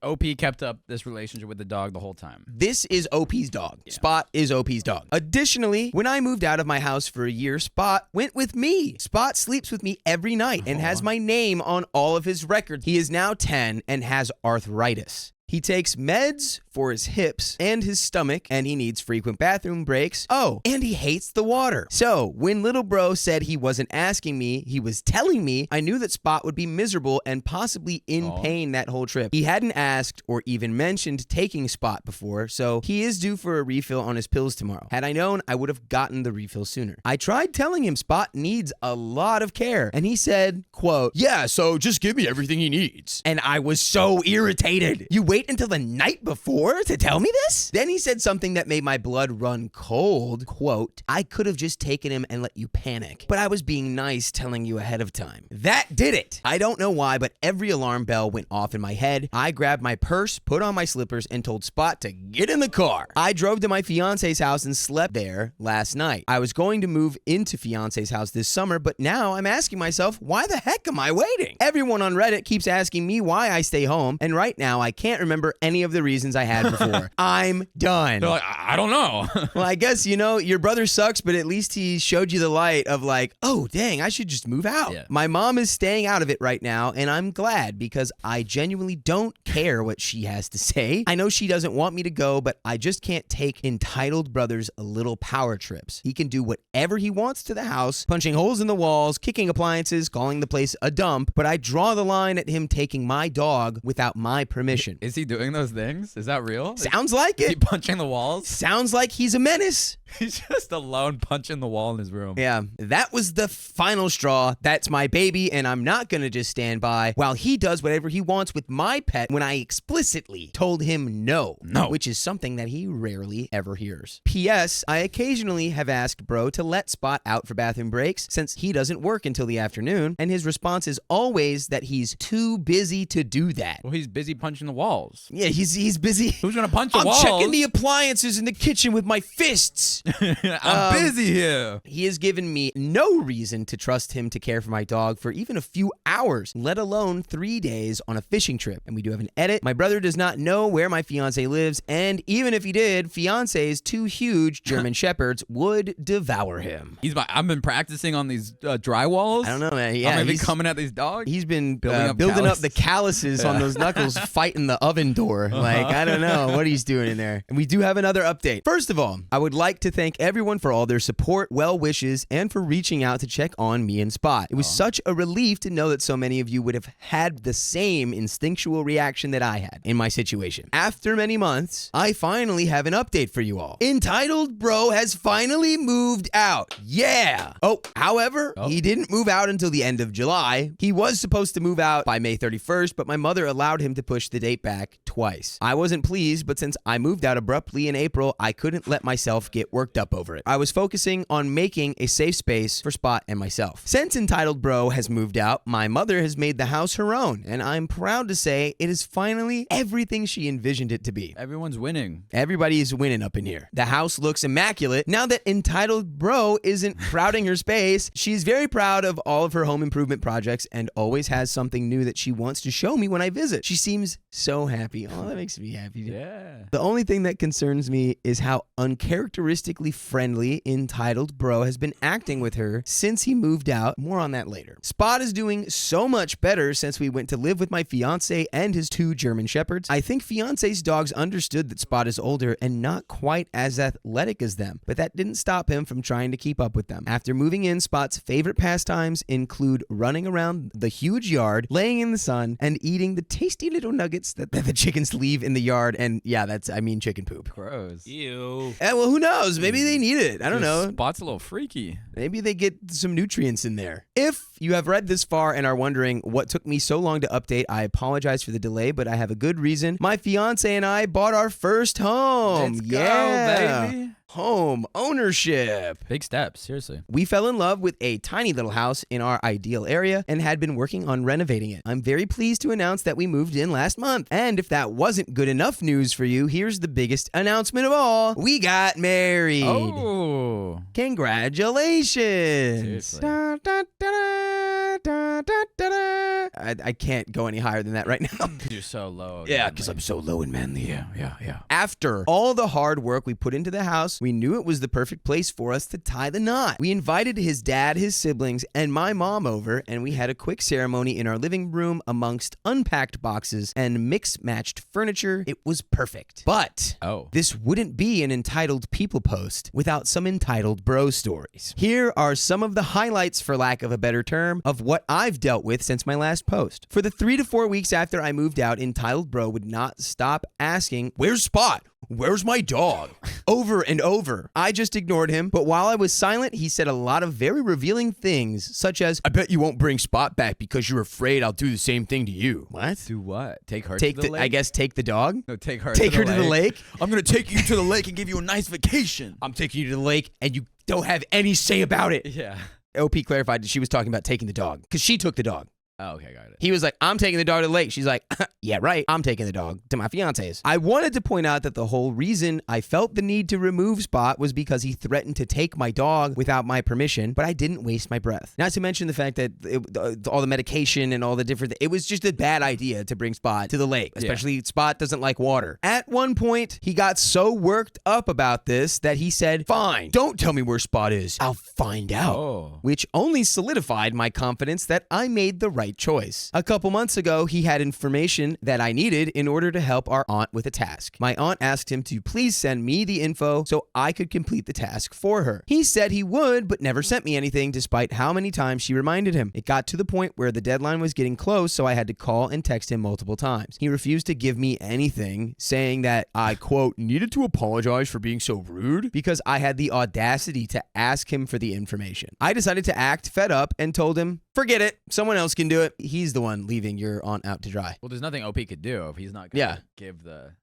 OP kept up this relationship with the dog the whole time. This is OP's dog. Yeah. Spot is OP's dog. Additionally, when I moved out of my house for a year, Spot went with me. Spot sleeps with me every night and has my name on all of his records. He is now 10 and has arthritis. He takes meds for his hips and his stomach, and he needs frequent bathroom breaks. Oh, and he hates the water. So, when little bro said he wasn't asking me, he was telling me, I knew that Spot would be miserable and possibly in pain that whole trip. He hadn't asked or even mentioned taking Spot before, so he is due for a refill on his pills tomorrow. Had I known, I would have gotten the refill sooner. I tried telling him Spot needs a lot of care, and he said, quote, yeah, so just give me everything he needs. And I was so irritated. You wait until the night before to tell me this? Then he said something that made my blood run cold. Quote, I could have just taken him and let you panic, but I was being nice telling you ahead of time. That did it. I don't know why, but every alarm bell went off in my head. I grabbed my purse, put on my slippers, and told Spot to get in the car. I drove to my fiance's house and slept there last night. I was going to move into fiance's house this summer, but now I'm asking myself, why the heck am I waiting? Everyone on Reddit keeps asking me why I stay home, and right now I can't remember any of the reasons I had before. I'm done. They're like, I don't know. Well, I guess, your brother sucks, but at least he showed you the light of like, oh, dang, I should just move out. Yeah. My mom is staying out of it right now, and I'm glad because I genuinely don't care what she has to say. I know she doesn't want me to go, but I just can't take entitled brother's little power trips. He can do whatever he wants to the house, punching holes in the walls, kicking appliances, calling the place a dump, but I draw the line at him taking my dog without my permission. Is he doing those things? Is that real? Sounds like Is it. he punching the walls? Sounds like he's a menace. He's just alone punching the wall in his room. Yeah, that was the final straw. That's my baby, and I'm not gonna just stand by while he does whatever he wants with my pet when I explicitly told him no, which is something that he rarely ever hears. P.S. I occasionally have asked bro to let Spot out for bathroom breaks since he doesn't work until the afternoon, and his response is always that he's too busy to do that. Well, he's busy punching the walls. Yeah, he's busy. Who's gonna punch the walls? I'm checking the appliances in the kitchen with my fists. I'm busy here. He has given me no reason to trust him to care for my dog for even a few hours, let alone 3 days on a fishing trip. And we do have an edit. My brother does not know where my fiance lives, and even if he did, fiance's 2 huge German shepherds would devour him. I've been practicing on these dry walls. I don't know, man. Yeah, I'm gonna be coming at these dogs. He's been building building up calluses. the calluses on those knuckles, fighting the oven. oven door. Like, I don't know what he's doing in there. And we do have another update. First of all, I would like to thank everyone for all their support, well wishes, and for reaching out to check on me and Spot. It was such a relief to know that so many of you would have had the same instinctual reaction that I had in my situation. After many months, I finally have an update for you all. Entitled Bro has finally moved out. Yeah. Oh, however, he didn't move out until the end of July. He was supposed to move out by May 31st, but my mother allowed him to push the date back twice. I wasn't pleased, but since I moved out abruptly in April, I couldn't let myself get worked up over it. I was focusing on making a safe space for Spot and myself. Since Entitled Bro has moved out, my mother has made the house her own, and I'm proud to say it is finally everything she envisioned it to be. Everyone's winning. Everybody is winning up in here. The house looks immaculate. Now that Entitled Bro isn't crowding her space, she's very proud of all of her home improvement projects and always has something new that she wants to show me when I visit. She seems so happy. Oh, that makes me happy. Yeah. The only thing that concerns me is how uncharacteristically friendly Entitled Bro has been acting with her since he moved out. More on that later. Spot is doing so much better since we went to live with my fiance and his 2 German Shepherds. I think fiance's dogs understood that Spot is older and not quite as athletic as them, but that didn't stop him from trying to keep up with them. After moving in, Spot's favorite pastimes include running around the huge yard, laying in the sun, and eating the tasty little nuggets that the chickens leave in the yard. And yeah, I mean chicken poop. Gross. Ew. Well, who knows? Maybe they need it. I don't know. Spot's a little freaky. Maybe they get some nutrients in there. If you have read this far and are wondering what took me so long to update, I apologize for the delay, but I have a good reason. My fiance and I bought our first home. Let's go, baby. Home ownership. Big steps, seriously. We fell in love with a tiny little house in our ideal area and had been working on renovating it. I'm very pleased to announce that we moved in last month. And if that wasn't good enough news for you, here's the biggest announcement of all. We got married. Oh. Congratulations. Seriously. Da, da, da, da, da, da. I can't go any higher than that right now. You're so low. Yeah, because I'm so low and manly. Yeah. After all the hard work we put into the house, we knew it was the perfect place for us to tie the knot. We invited his dad, his siblings, and my mom over, and we had a quick ceremony in our living room amongst unpacked boxes and mix-matched furniture. It was perfect. But this wouldn't be an entitled people post without some entitled bro stories. Here are some of the highlights, for lack of a better term, of what I've dealt with since my last post. For the 3 to 4 weeks after I moved out, entitled bro would not stop asking, "Where's Spot? Where's my dog?" over and over. I just ignored him, but while I was silent, he said a lot of very revealing things, such as, "I bet you won't bring Spot back because you're afraid I'll do the same thing to you." What? Do what? Take her to the lake? I guess take the dog? No, take her to the the lake? I'm going to take you to the lake and give you a nice vacation. I'm taking you to the lake and you don't have any say about it. Yeah. OP clarified that she was talking about taking the dog because she took the dog. Oh, okay, got it. He was like, "I'm taking the dog to the lake." She's like, "Yeah, right. I'm taking the dog to my fiance's." I wanted to point out that the whole reason I felt the need to remove Spot was because he threatened to take my dog without my permission, but I didn't waste my breath. Not to mention the fact that all the medication and all the different it was just a bad idea to bring Spot to the lake, especially Spot doesn't like water. At one point, he got so worked up about this that he said, "Fine, don't tell me where Spot is. I'll find out." Which only solidified my confidence that I made the right choice. A couple months ago, he had information that I needed in order to help our aunt with a task. My aunt asked him to please send me the info so I could complete the task for her. He said he would, but never sent me anything despite how many times she reminded him. It got to the point where the deadline was getting close, so I had to call and text him multiple times. He refused to give me anything, saying that I, quote, "needed to apologize for being so rude," because I had the audacity to ask him for the information. I decided to act fed up and told him, "Forget it. Someone else can do it." He's the one leaving your aunt out to dry. Well, there's nothing OP could do if he's not going to give the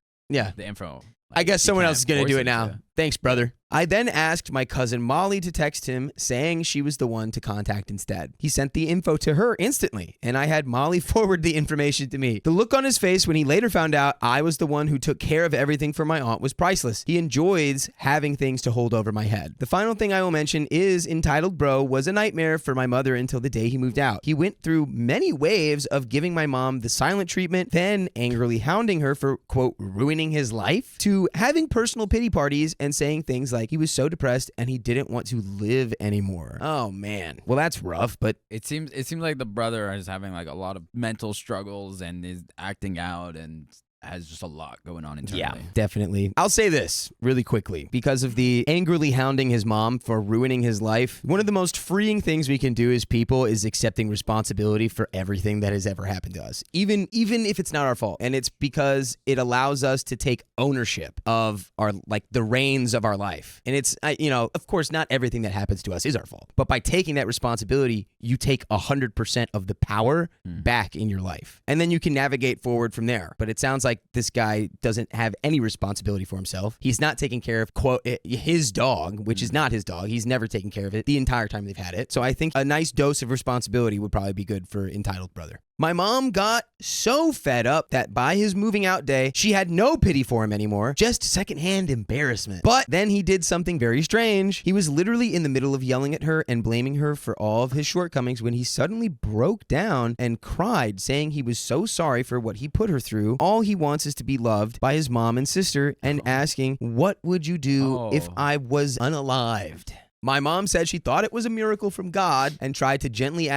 info. I guess someone else is going to do it now. To. Thanks, brother. I then asked my cousin Molly to text him, saying she was the one to contact instead. He sent the info to her instantly, and I had Molly forward the information to me. The look on his face when he later found out I was the one who took care of everything for my aunt was priceless. He enjoys having things to hold over my head. The final thing I will mention is entitled bro was a nightmare for my mother until the day he moved out. He went through many waves of giving my mom the silent treatment, then angrily hounding her for, quote, ruining his life, to having personal pity parties and saying things like he was so depressed and he didn't want to live anymore. Oh man. Well, that's rough, but it seems like the brother is having like a lot of mental struggles and is acting out and has just a lot going on Yeah, internally. definitely. I'll say this really quickly. Because of the angrily hounding his mom for ruining his life, one of the most freeing things we can do as people is accepting responsibility for everything that has ever happened to us, even if it's not our fault. And it's because it allows us to take ownership of our, like, the reins of our life. And it's, of course, not everything that happens to us is our fault. But by taking that responsibility, you take 100% of the power back in your life. And then you can navigate forward from there. But it sounds like this guy doesn't have any responsibility for himself. He's not taking care of, quote, his dog, which is not his dog. He's never taken care of it the entire time they've had it. So I think a nice dose of responsibility would probably be good for entitled brother. My mom got so fed up that by his moving out day, she had no pity for him anymore, just secondhand embarrassment. But then he did something very strange. He was literally in the middle of yelling at her and blaming her for all of his shortcomings when he suddenly broke down and cried, saying he was so sorry for what he put her through. All he wants is to be loved by his mom and sister, and asking, "What would you do if I was unalived?" My mom said she thought it was a miracle from God and I tried to gently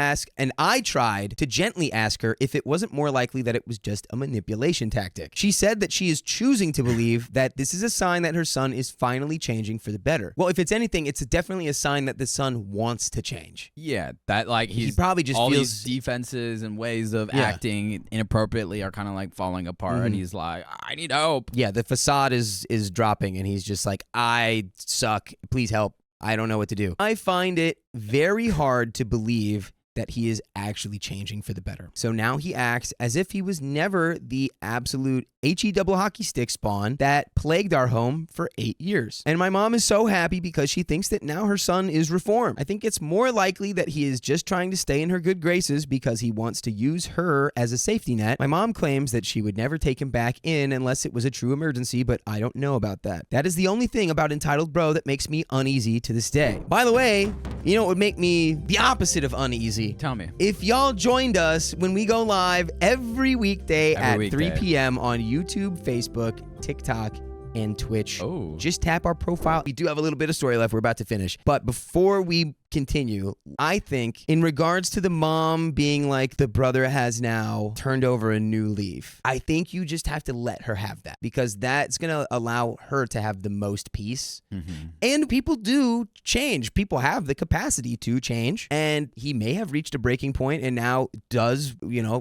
ask her if it wasn't more likely that it was just a manipulation tactic. She said that she is choosing to believe that this is a sign that her son is finally changing for the better. Well, if it's anything, it's definitely a sign that the son wants to change. Yeah, that like He probably just all feels these defenses and ways of Yeah. acting inappropriately are kind of like falling apart, and he's like, I need help. Yeah, the facade is dropping, and he's just like, I suck. Please help. I don't know what to do. I find it very hard to believe that he is actually changing for the better. So now he acts as if he was never the absolute HE double hockey stick spawn that plagued our home for 8 years. And my mom is so happy because she thinks that now her son is reformed. I think it's more likely that he is just trying to stay in her good graces because he wants to use her as a safety net. My mom claims that she would never take him back in unless it was a true emergency, but I don't know about that. That is the only thing about Entitled Bro that makes me uneasy to this day. By the way, you know what would make me the opposite of uneasy? Tell me. If y'all joined us when we go live every weekday at 3 p.m. on YouTube, Facebook, TikTok, and Twitch. Just tap our profile. We do have a little bit of story left. We're about to finish. But before we continue, I think in regards to the mom being like the brother has now turned over a new leaf, I think you just have to let her have that, because that's going to allow her to have the most peace. And people do change. People have the capacity to change, and he may have reached a breaking point and now does,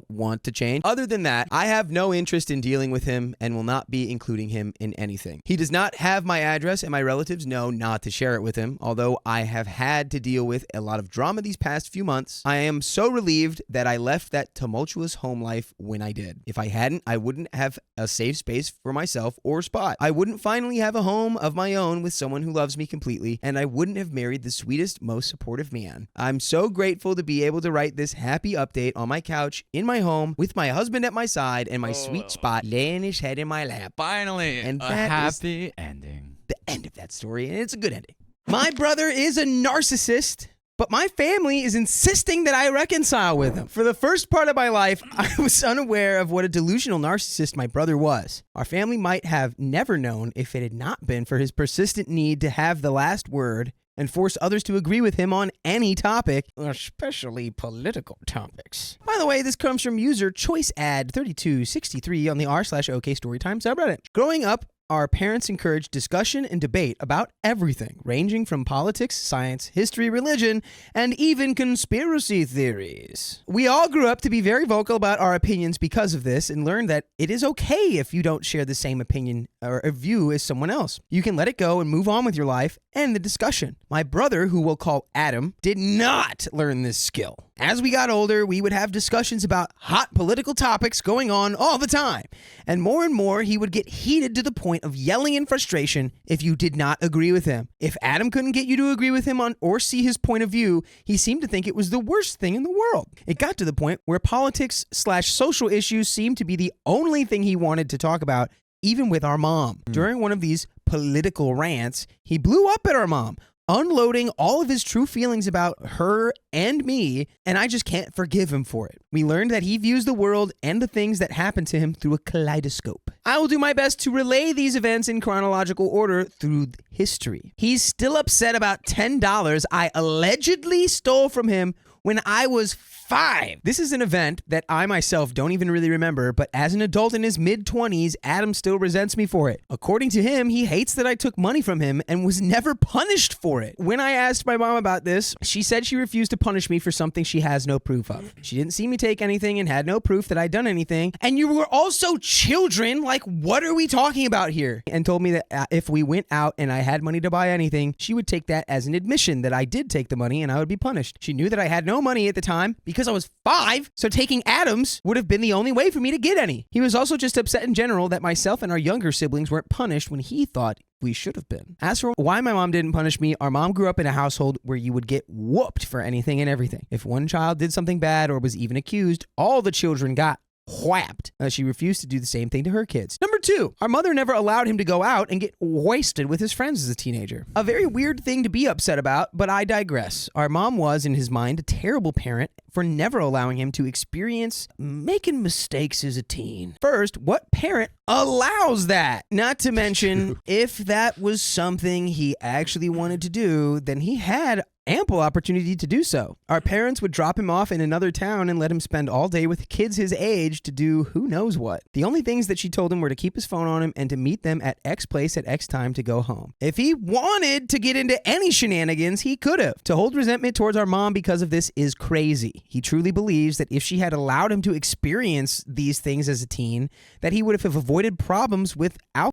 want to change. Other than that, I have no interest in dealing with him and will not be including him in anything. He does not have my address, and my relatives know not to share it with him, although I have had to deal with a lot of drama these past few months. I am so relieved that I left that tumultuous home life when I did. If I hadn't, I wouldn't have a safe space for myself or Spot. I wouldn't finally have a home of my own with someone who loves me completely, and I wouldn't have married the sweetest, most supportive man. I'm so grateful to be able to write this happy update on my couch in my home with my husband at my side and my sweet Spot laying his head in my lap. Finally, And a that happy ending. The end of that story, and it's a good ending. My brother is a narcissist, but my family is insisting that I reconcile with him. For the first part of my life, I was unaware of what a delusional narcissist my brother was. Our family might have never known if it had not been for his persistent need to have the last word and force others to agree with him on any topic, especially political topics. By the way, this comes from user ChoiceAd3263 on the r/OK Storytime subreddit. Growing up, our parents encouraged discussion and debate about everything, ranging from politics, science, history, religion, and even conspiracy theories. We all grew up to be very vocal about our opinions because of this, and learned that it is okay if you don't share the same opinion or a view as someone else. You can let it go and move on with your life and the discussion. My brother, who we'll call Adam, did not learn this skill. As we got older, we would have discussions about hot political topics going on all the time. And more, he would get heated to the point of yelling in frustration if you did not agree with him. If Adam couldn't get you to agree with him on or see his point of view, he seemed to think it was the worst thing in the world. It got to the point where politics/social issues seemed to be the only thing he wanted to talk about, even with our mom. During one of these political rants, he blew up at our mom, unloading all of his true feelings about her and me, and I just can't forgive him for it. We learned that he views the world and the things that happen to him through a kaleidoscope. I will do my best to relay these events in chronological order through history. He's still upset about $10 I allegedly stole from him when I was 5. This is an event that I myself don't even really remember, but as an adult in his mid-20s, Adam still resents me for it. According to him, he hates that I took money from him and was never punished for it. When I asked my mom about this, she said she refused to punish me for something she has no proof of. She didn't see me take anything and had no proof that I'd done anything. And you were also children. Like, what are we talking about here? And told me that if we went out and I had money to buy anything, she would take that as an admission that I did take the money and I would be punished. She knew that I had no money at the time because I was 5, so taking Adam's would have been the only way for me to get any. He was also just upset in general that myself and our younger siblings weren't punished when he thought we should have been. As for why my mom didn't punish me, our mom grew up in a household where you would get whooped for anything and everything. If one child did something bad or was even accused, all the children got whapped. She refused to do the same thing to her kids. Number 2, our mother never allowed him to go out and get wasted with his friends as a teenager. A very weird thing to be upset about, but I digress. Our mom was, in his mind, a terrible parent for never allowing him to experience making mistakes as a teen. First, what parent allows that? Not to mention, if that was something he actually wanted to do, then he had ample opportunity to do so. Our parents would drop him off in another town and let him spend all day with kids his age to do who knows what. The only things that she told him were to keep his phone on him and to meet them at X place at X time to go home. If he wanted to get into any shenanigans, he could have. To hold resentment towards our mom because of this is crazy. He truly believes that if she had allowed him to experience these things as a teen, that he would have avoided problems with alcohol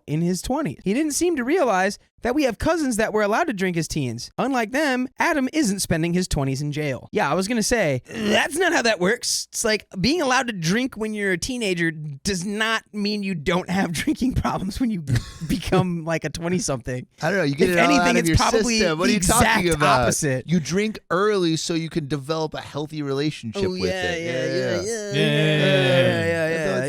in his 20s. He didn't seem to realize that we have cousins that were allowed to drink as teens. Unlike them, Adam isn't spending his 20s in jail. Yeah, I was going to say, that's not how that works. It's like being allowed to drink when you're a teenager does not mean you don't have drinking problems when you become like a 20-something. I don't know. You get If it all anything, out of it's your probably system. What are the you talking exact about? opposite. You drink early so you can develop a healthy relationship with it.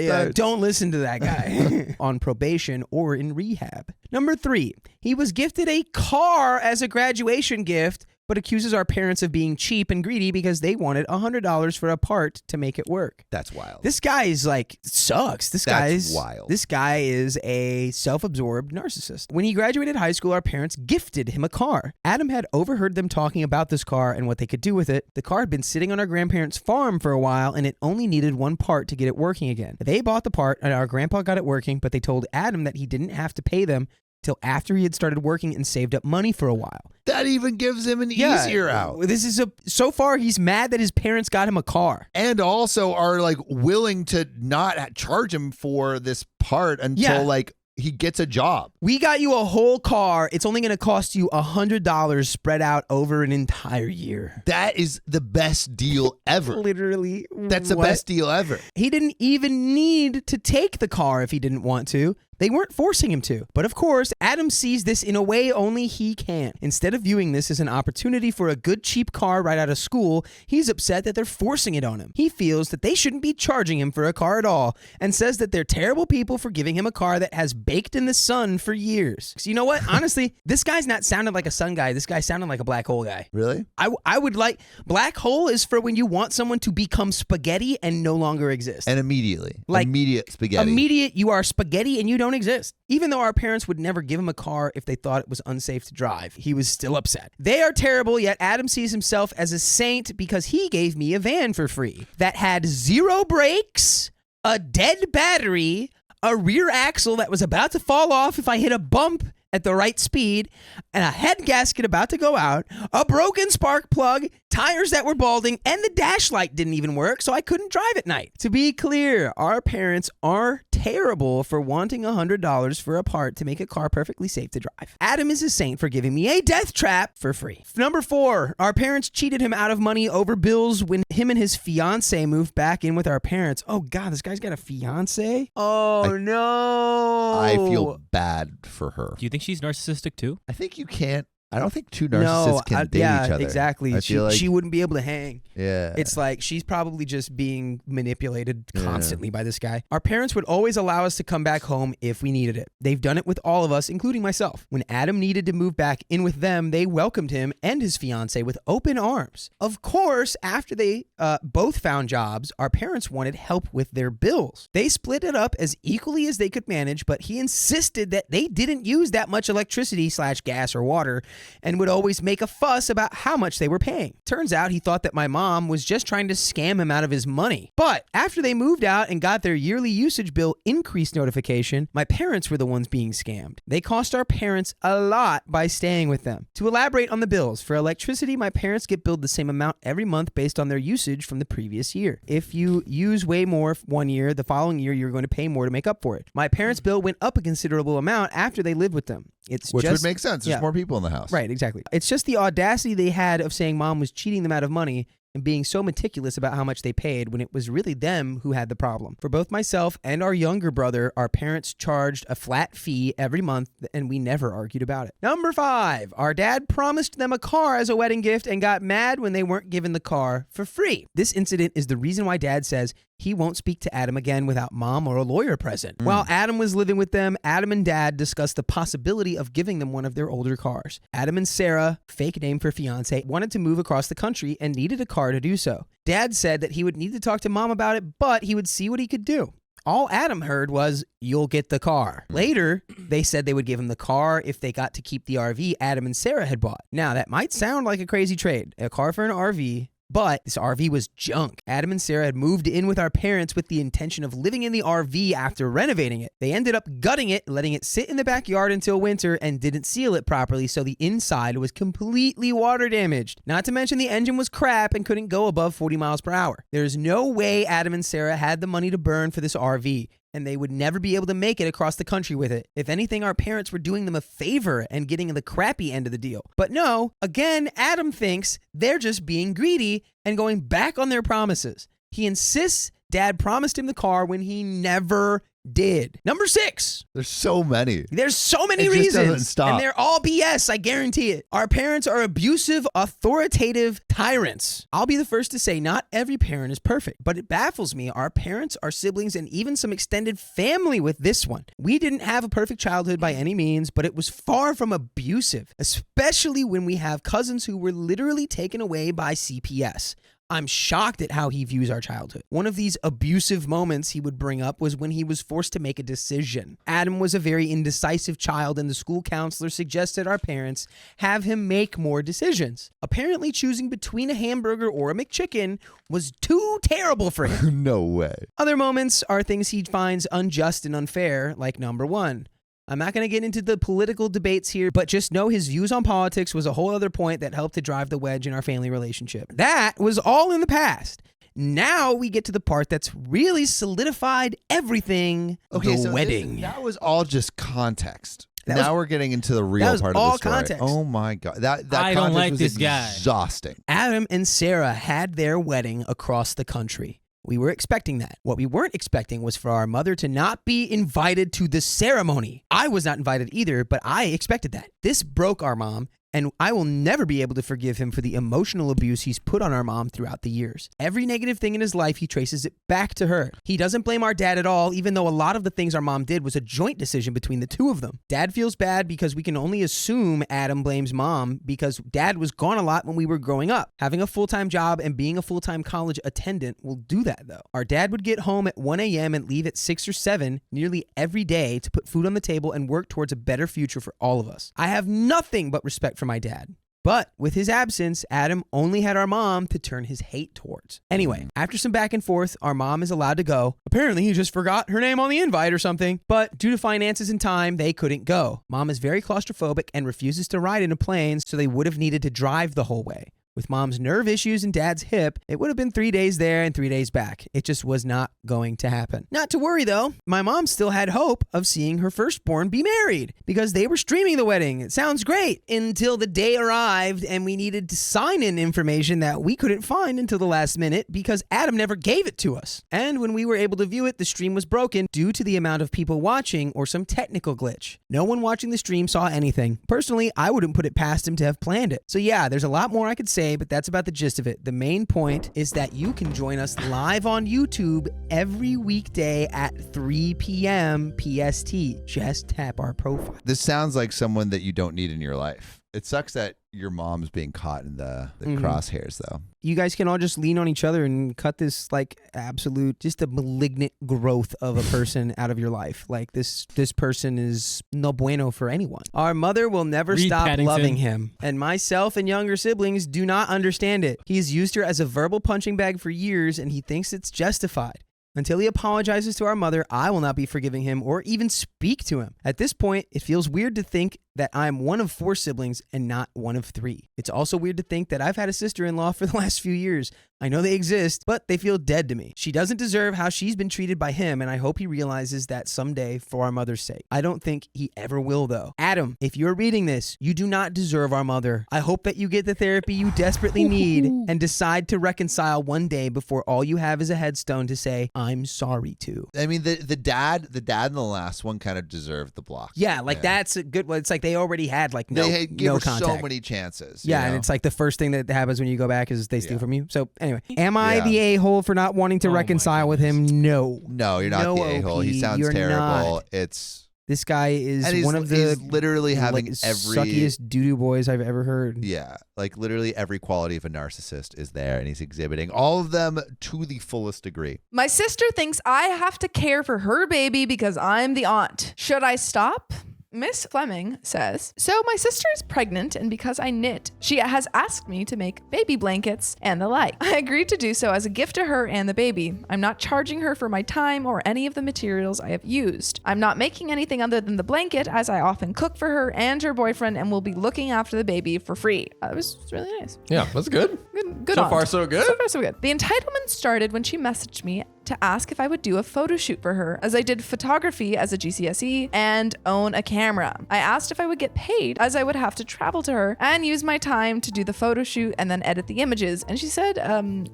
Yeah. Don't listen to that guy on probation or in rehab. Number 3, he was gifted a car as a graduation gift, but accuses our parents of being cheap and greedy because they wanted $100 for a part to make it work. That's wild. This guy is like, sucks. This That's wild. This guy is a self-absorbed narcissist. When he graduated high school, our parents gifted him a car. Adam had overheard them talking about this car and what they could do with it. The car had been sitting on our grandparents' farm for a while, and it only needed one part to get it working again. They bought the part, and our grandpa got it working, but they told Adam that he didn't have to pay them till after he had started working and saved up money for a while. That even gives him an easier out. This is so far he's mad that his parents got him a car. And also are like willing to not charge him for this part until like he gets a job. We got you a whole car. It's only going to cost you $100 spread out over an entire year. That is the best deal ever. Literally. That's the best deal ever. He didn't even need to take the car if he didn't want to. They weren't forcing him to. But of course, Adam sees this in a way only he can. Instead of viewing this as an opportunity for a good cheap car right out of school, he's upset that they're forcing it on him. He feels that they shouldn't be charging him for a car at all and says that they're terrible people for giving him a car that has baked in the sun for years. So you know what? Honestly, this guy's not sounding like a sun guy. This guy sounded like a black hole guy. Really? I would like, black hole is for when you want someone to become spaghetti and no longer exist. And immediately. Like, immediate spaghetti. Immediate, you are spaghetti and you don't exist. Even though our parents would never give him a car if they thought it was unsafe to drive, he was still upset. They are terrible, yet Adam sees himself as a saint because he gave me a van for free that had 0 brakes, a dead battery, a rear axle that was about to fall off if I hit a bump at the right speed, and a head gasket about to go out, a broken spark plug, tires that were balding, and the dash light didn't even work, so I couldn't drive at night. To be clear, our parents are terrible for wanting $100 for a part to make a car perfectly safe to drive. Adam is a saint for giving me a death trap for free. Number 4, our parents cheated him out of money over bills when him and his fiance moved back in with our parents. Oh God, this guy's got a fiance? Oh no. I feel bad for her. Do you think she's narcissistic too? I think you can't. I don't think two narcissists can date each other. Exactly. I feel like she wouldn't be able to hang. Yeah. It's like she's probably just being manipulated constantly by this guy. Our parents would always allow us to come back home if we needed it. They've done it with all of us, including myself. When Adam needed to move back in with them, they welcomed him and his fiance with open arms. Of course, after they both found jobs, our parents wanted help with their bills. They split it up as equally as they could manage, but he insisted that they didn't use that much electricity / gas or water and would always make a fuss about how much they were paying. Turns out he thought that my mom was just trying to scam him out of his money. But after they moved out and got their yearly usage bill increase notification, my parents were the ones being scammed. They cost our parents a lot by staying with them. To elaborate on the bills, for electricity, my parents get billed the same amount every month based on their usage from the previous year. If you use way more one year, the following year you're going to pay more to make up for it. My parents' bill went up a considerable amount after they lived with them. Which would make sense. There's more people in the house. Right, exactly. It's just the audacity they had of saying mom was cheating them out of money and being so meticulous about how much they paid when it was really them who had the problem. For both myself and our younger brother, our parents charged a flat fee every month, and we never argued about it. Number 5, our dad promised them a car as a wedding gift and got mad when they weren't given the car for free. This incident is the reason why dad says he won't speak to Adam again without mom or a lawyer present. While Adam was living with them, Adam and dad discussed the possibility of giving them one of their older cars. Adam and Sarah, fake name for fiance, wanted to move across the country and needed a car to do so. Dad said that he would need to talk to mom about it, but he would see what he could do. All Adam heard was, "You'll get the car." Later, they said they would give him the car if they got to keep the RV Adam and Sarah had bought. Now, that might sound like a crazy trade, a car for an RV, but this RV was junk. Adam and Sarah had moved in with our parents with the intention of living in the RV after renovating it. They ended up gutting it, letting it sit in the backyard until winter, and didn't seal it properly, so the inside was completely water damaged. Not to mention the engine was crap and couldn't go above 40 miles per hour. There's no way Adam and Sarah had the money to burn for this RV, and they would never be able to make it across the country with it. If anything, our parents were doing them a favor and getting the crappy end of the deal. But no, again, Adam thinks they're just being greedy and going back on their promises. He insists dad promised him the car when he never did. Number 6. There's so many. There's so many It just reasons. doesn't stop. And they're all BS, I guarantee it. Our parents are abusive, authoritative tyrants. I'll be the first to say not every parent is perfect, but it baffles me. Our parents, our siblings, and even some extended family with this one. We didn't have a perfect childhood by any means, but it was far from abusive, especially when we have cousins who were literally taken away by CPS. I'm shocked at how he views our childhood. One of these abusive moments he would bring up was when he was forced to make a decision. Adam was a very indecisive child, and the school counselor suggested our parents have him make more decisions. Apparently, choosing between a hamburger or a McChicken was too terrible for him. No way. Other moments are things he finds unjust and unfair, like number 1. I'm not going to get into the political debates here, but just know his views on politics was a whole other point that helped to drive the wedge in our family relationship. That was all in the past. Now we get to the part that's really solidified everything, the wedding. That was all just context. Now we're getting into the real part of the story. Context. Oh my God. That I context don't like was this guy. exhausting. Adam and Sarah had their wedding across the country. We were expecting that. What we weren't expecting was for our mother to not be invited to the ceremony. I was not invited either, but I expected that. This broke our mom, and I will never be able to forgive him for the emotional abuse he's put on our mom throughout the years. Every negative thing in his life, he traces it back to her. He doesn't blame our dad at all, even though a lot of the things our mom did was a joint decision between the two of them. Dad feels bad because we can only assume Adam blames mom because dad was gone a lot when we were growing up. Having a full-time job and being a full-time college attendant will do that, though. Our dad would get home at 1 a.m. and leave at 6 or 7 nearly every day to put food on the table and work towards a better future for all of us. I have nothing but respect for my dad. But with his absence, Adam only had our mom to turn his hate towards. Anyway, after some back and forth, our mom is allowed to go. Apparently, he just forgot her name on the invite or something. But due to finances and time, they couldn't go. Mom is very claustrophobic and refuses to ride in a plane, so they would have needed to drive the whole way. With mom's nerve issues and dad's hip, it would have been 3 days there and 3 days back. It just was not going to happen. Not to worry though, my mom still had hope of seeing her firstborn be married because they were streaming the wedding. It sounds great until the day arrived and we needed to sign in information that we couldn't find until the last minute because Adam never gave it to us. And when we were able to view it, the stream was broken due to the amount of people watching or some technical glitch. No one watching the stream saw anything. Personally, I wouldn't put it past him to have planned it. So yeah, there's a lot more I could say, but that's about the gist of it. The main point is that you can join us live on YouTube every weekday at 3 p.m. PST. Just tap our profile. This sounds like someone that you don't need in your life. It sucks that your mom's being caught in the crosshairs, though. You guys can all just lean on each other and cut this like absolute, just a malignant growth of a person out of your life. Like this person is no bueno for anyone. Our mother will never Reed stop Paddington. loving him, and myself and younger siblings do not understand it. He's used her as a verbal punching bag for years, and he thinks it's justified. Until he apologizes to our mother, I will not be forgiving him or even speak to him. At this point, it feels weird to think that I'm one of 4 siblings and not one of 3. It's also weird to think that I've had a sister-in-law for the last few years. I know they exist, but they feel dead to me. She doesn't deserve how she's been treated by him, and I hope he realizes that someday for our mother's sake. I don't think he ever will, though. Adam, if you're reading this, you do not deserve our mother. I hope that you get the therapy you desperately need and decide to reconcile one day before all you have is a headstone to say, I'm sorry to. I mean, the dad in the last one kind of deserved the block. Yeah, like that's a good one. It's like they already had like no, they gave no her contact. so many chances. Yeah, you know? and it's like the first thing that happens when you go back is they steal Yeah. from you. So anyway, am I Yeah. the a-hole for not wanting to Oh my reconcile with him? No. No, you're not No, the a-hole. He OP, sounds you're terrible. not. It's This guy is and one of the he's literally having like, every suckiest doo-doo boys I've ever heard. yeah, like literally every quality of a narcissist is there, and he's exhibiting all of them to the fullest degree. My sister thinks I have to care for her baby because I'm the aunt. Should I stop? Miss Fleming says, so my sister is pregnant, and because I knit, she has asked me to make baby blankets and the like. I agreed to do so as a gift to her and the baby. I'm not charging her for my time or any of the materials I have used. I'm not making anything other than the blanket, as I often cook for her and her boyfriend, and will be looking after the baby for free. That was really nice. Yeah, that's good. Good So aunt. far, so good. So far, so good. The entitlement started when she messaged me to ask if I would do a photo shoot for her, as I did photography as a GCSE and own a camera. I asked if I would get paid, as I would have to travel to her and use my time to do the photo shoot and then edit the images. And she said,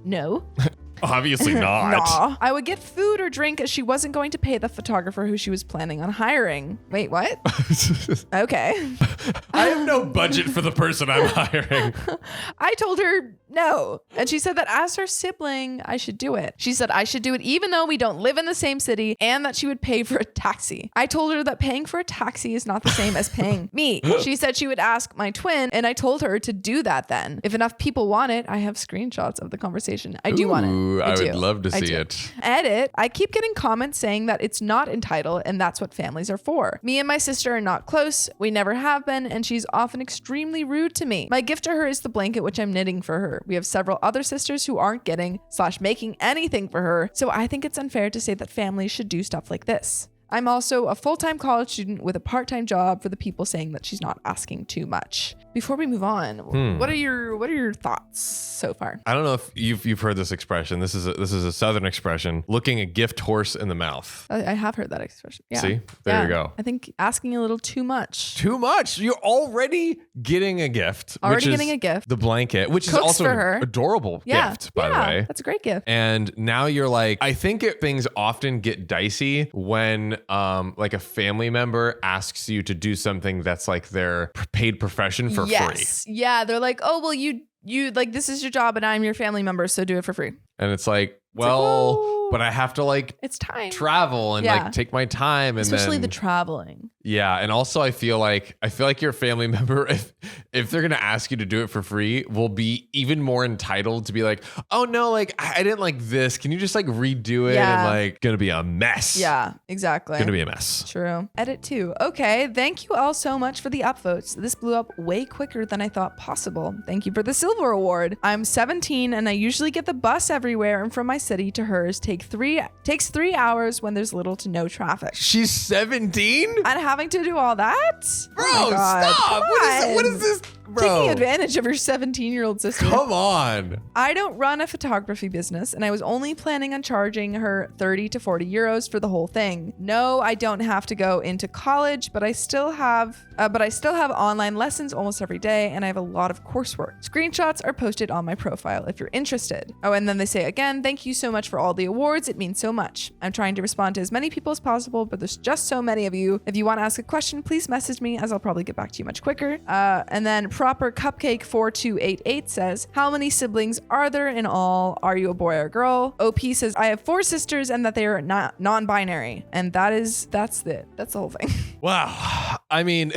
no. Obviously not. Nah. I would get food or drink, as she wasn't going to pay the photographer who she was planning on hiring. Wait, what? Okay. I have no budget for the person I'm hiring. I told her no. And she said that as her sibling, I should do it. She said I should do it even though we don't live in the same city, and that she would pay for a taxi. I told her that paying for a taxi is not the same as paying me. She said she would ask my twin, and I told her to do that then. If enough people want it, I have screenshots of the conversation. I do want it. Ooh, I would do. love to I see do. it. Edit. I keep getting comments saying that it's not entitled, and that's what families are for. Me and my sister are not close. We never have been, and she's often extremely rude to me. My gift to her is the blanket, which I'm knitting for her. We have several other sisters who aren't getting/making anything for her, so I think it's unfair to say that families should do stuff like this. I'm also a full-time college student with a part-time job, for the people saying that she's not asking too much. Before we move on, what are your thoughts so far? I don't know if you've heard this expression. This is a Southern expression. Looking a gift horse in the mouth. I have heard that expression. Yeah. See? There you go. I think asking a little too much. Too much. You're already getting a gift. Already which is getting a gift. The blanket, which Cooks is also for an her. adorable Yeah. gift, by the way. That's a great gift. And now you're like, I think things often get dicey when like a family member asks you to do something that's like their paid profession for free. Yeah, they're like, oh, well, you like, this is your job and I'm your family member, so do it for free. And it's like, like, whoa. but I have to like It's time. travel and Yeah. like take my time, and Especially then, the traveling. yeah. And also I feel like your family member, if they're gonna ask you to do it for free, will be even more entitled to be like, oh no, like I didn't like this. Can you just like redo it? Yeah. And like gonna be a mess. Yeah, exactly. Gonna be a mess. True. Edit too. Okay, thank you all so much for the upvotes. This blew up way quicker than I thought possible. Thank you for the silver award. I'm 17 and I usually get the bus everywhere, and from my city to hers takes 3 hours when there's little to no traffic. She's 17? And having to do all that? Bro, Oh my God. stop. What is this? Bro. Taking advantage of your 17-year-old sister. Come on. I don't run a photography business, and I was only planning on charging her 30 to 40 euros for the whole thing. No, I don't have to go into college, but I still have online lessons almost every day, and I have a lot of coursework. Screenshots are posted on my profile if you're interested. Oh, and then they say again, thank you so much for all the awards. It means so much. I'm trying to respond to as many people as possible, but there's just so many of you. If you want to ask a question, please message me, as I'll probably get back to you much quicker. And then Proper Cupcake 4288 says, how many siblings are there in all? Are you a boy or a girl? OP says, I have 4 sisters and that they are not non-binary. And that's it. That's the whole thing. Wow. I mean,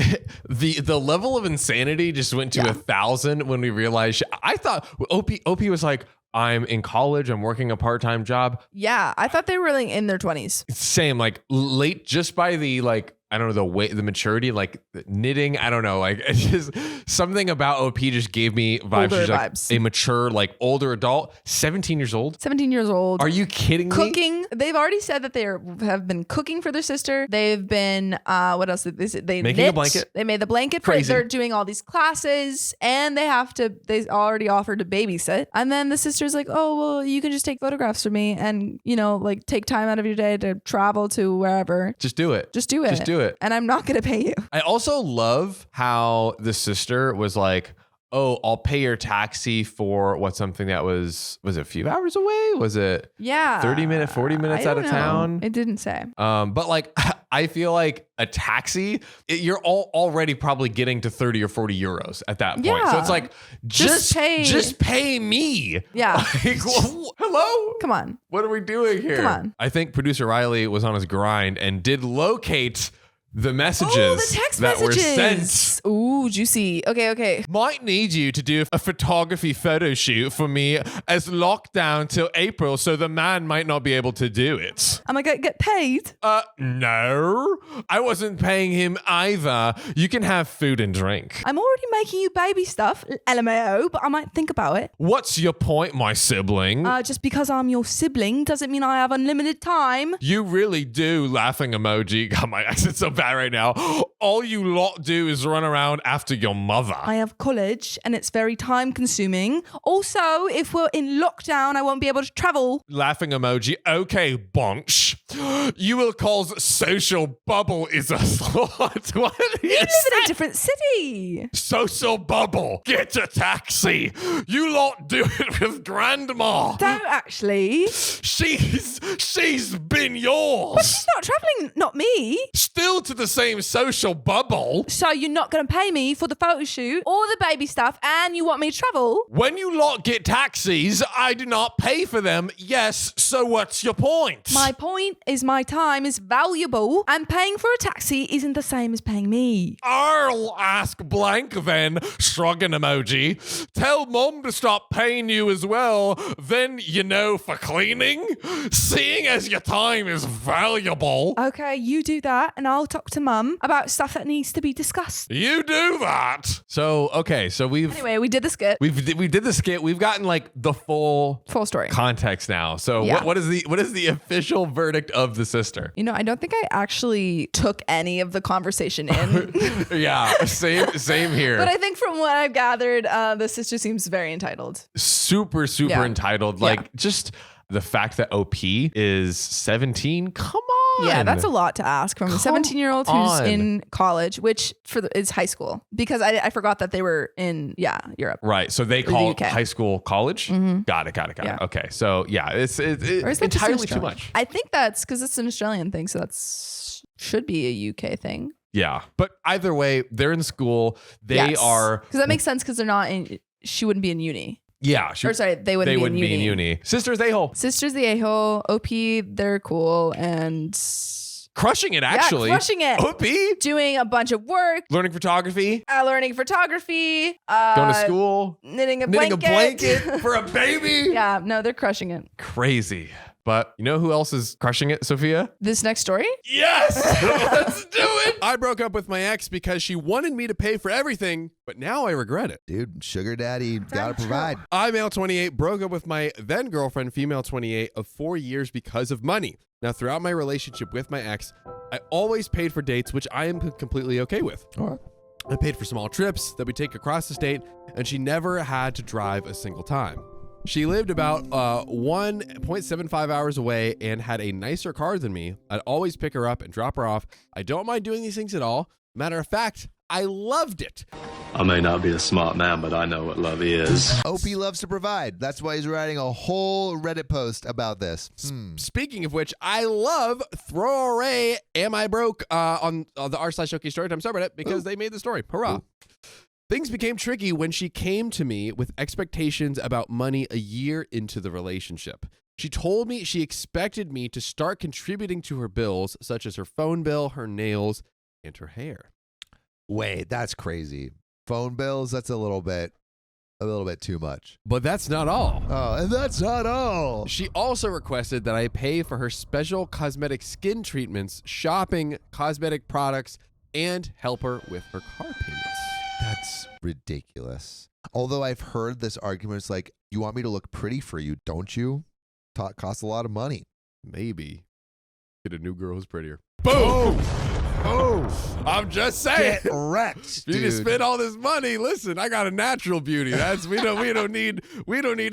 the level of insanity just went to 1,000 when we realized. I thought OP was like, I'm in college. I'm working a part-time job. Yeah, I thought they were like in their 20s. Same, like late, just by the like, I don't know, the maturity, like knitting. I don't know, like it's just something about OP just gave me vibes. Older She's like vibes. a mature, like older adult, 17 years old. 17 years old. Are you kidding me? Cooking. They've already said that have been cooking for their sister. They've been, what else? They Making a blanket. They made the blanket. Crazy. They're doing all these classes and they already offered to babysit. And then the sister's like, oh, well, you can just take photographs for me and, like take time out of your day to travel to wherever. Just do it. Just do it. Just do it. And I'm not going to pay you. I also love how the sister was like, oh, I'll pay your taxi for something that was it a few hours away? Was it 30 minutes, 40 minutes out of town? It didn't say. But like, I feel like a taxi, you're already probably getting to 30 or 40 euros at that point. Yeah. So it's like, just pay me. Yeah. Like, hello? Come on. What are we doing here? Come on. I think producer Riley was on his grind and did locate the messages the text that messages. were sent. Ooh, juicy. Okay. Might need you to do a photography photo shoot for me as lockdown till April, so the man might not be able to do it. Am I going to get paid? No. I wasn't paying him either. You can have food and drink. I'm already making you baby stuff, LMAO, but I might think about it. What's your point, my sibling? Just because I'm your sibling doesn't mean I have unlimited time. You really do, laughing emoji. God, my accent's so bad right now. All you lot do is run around after your mother. I have college and it's very time consuming. Also, if we're in lockdown, I won't be able to travel. Laughing emoji. Okay, bunch. You will cause social bubble is a thought. What You live in a different city. Social bubble. Get a taxi. You lot do it with grandma. Don't actually. She's been yours. But she's not traveling, not me. Still to the same social bubble. So you're not going to pay me for the photo shoot or the baby stuff and you want me to travel? When you lot get taxis, I do not pay for them. Yes, so what's your point? My point is my time is valuable and paying for a taxi isn't the same as paying me. I'll ask blank then, shrugging emoji. Tell mom to stop paying you as well, then for cleaning. Seeing as your time is valuable. Okay, you do that and I'll talk to mum about stuff that needs to be discussed. You do that. So Anyway, we did the skit. we did the skit. We've gotten like the full story context now. So Yeah. what is the official verdict of the sister? I don't think I actually took any of the conversation in. Yeah, same here. But I think from what I've gathered, the sister seems very entitled. Super Yeah. entitled. Yeah. Like just the fact that OP is 17. Come on. Yeah, that's a lot to ask from a 17-year-old who's on. in college, which is high school. Because I forgot that they were in Europe. Right. So they the call UK. high school college. Got it. Yeah. Okay. So yeah, it's Or is that just entirely too Australian? much. I think that's because it's an Australian thing, so should be a UK thing. Yeah. But either way, they're in school. They are. Because that makes sense because they're not in. She wouldn't be in uni. Yeah. They wouldn't be in uni. Sister's a-hole. Sister's the a-hole. OP, they're cool and Crushing it, actually. Yeah, crushing it. OP. Doing a bunch of work. Learning photography. Learning photography. Going to school. Knitting a Knitting blanket. a blanket for a baby. Yeah, no, they're crushing it. Crazy. But you know who else is crushing it, Sophia? This next story? Yes! Let's do it! I broke up with my ex because she wanted me to pay for everything, but now I regret it. Dude, sugar daddy, gotta provide. I, male 28, broke up with my then girlfriend, female 28, of 4 years because of money. Now, throughout my relationship with my ex, I always paid for dates, which I am completely okay with. All right. I paid for small trips that we take across the state, and she never had to drive a single time. She lived about 1.75 hours away and had a nicer car than me. I'd always pick her up and drop her off. I don't mind doing these things at all. Matter of fact, I loved it. I may not be a smart man, but I know what love is. OP loves to provide. That's why he's writing a whole Reddit post about this. Speaking of which, I love Throw Array Am I Broke on the r/OK Storytime subreddit because they made the story. Hurrah. Ooh. Things became tricky when she came to me with expectations about money a year into the relationship. She told me she expected me to start contributing to her bills, such as her phone bill, her nails, and her hair. Wait, that's crazy. Phone bills, that's a little bit too much. But that's not all. Oh, and that's not all. She also requested that I pay for her special cosmetic skin treatments, shopping, cosmetic products, and help her with her car payments. That's ridiculous. Although I've heard this argument, it's like, you want me to look pretty for you, don't you? Costs a lot of money. Maybe get a new girl who's prettier. Boom! Oh, I'm just saying. Get wrecked, You dude. can spend all this money. Listen, I got a natural beauty. We don't need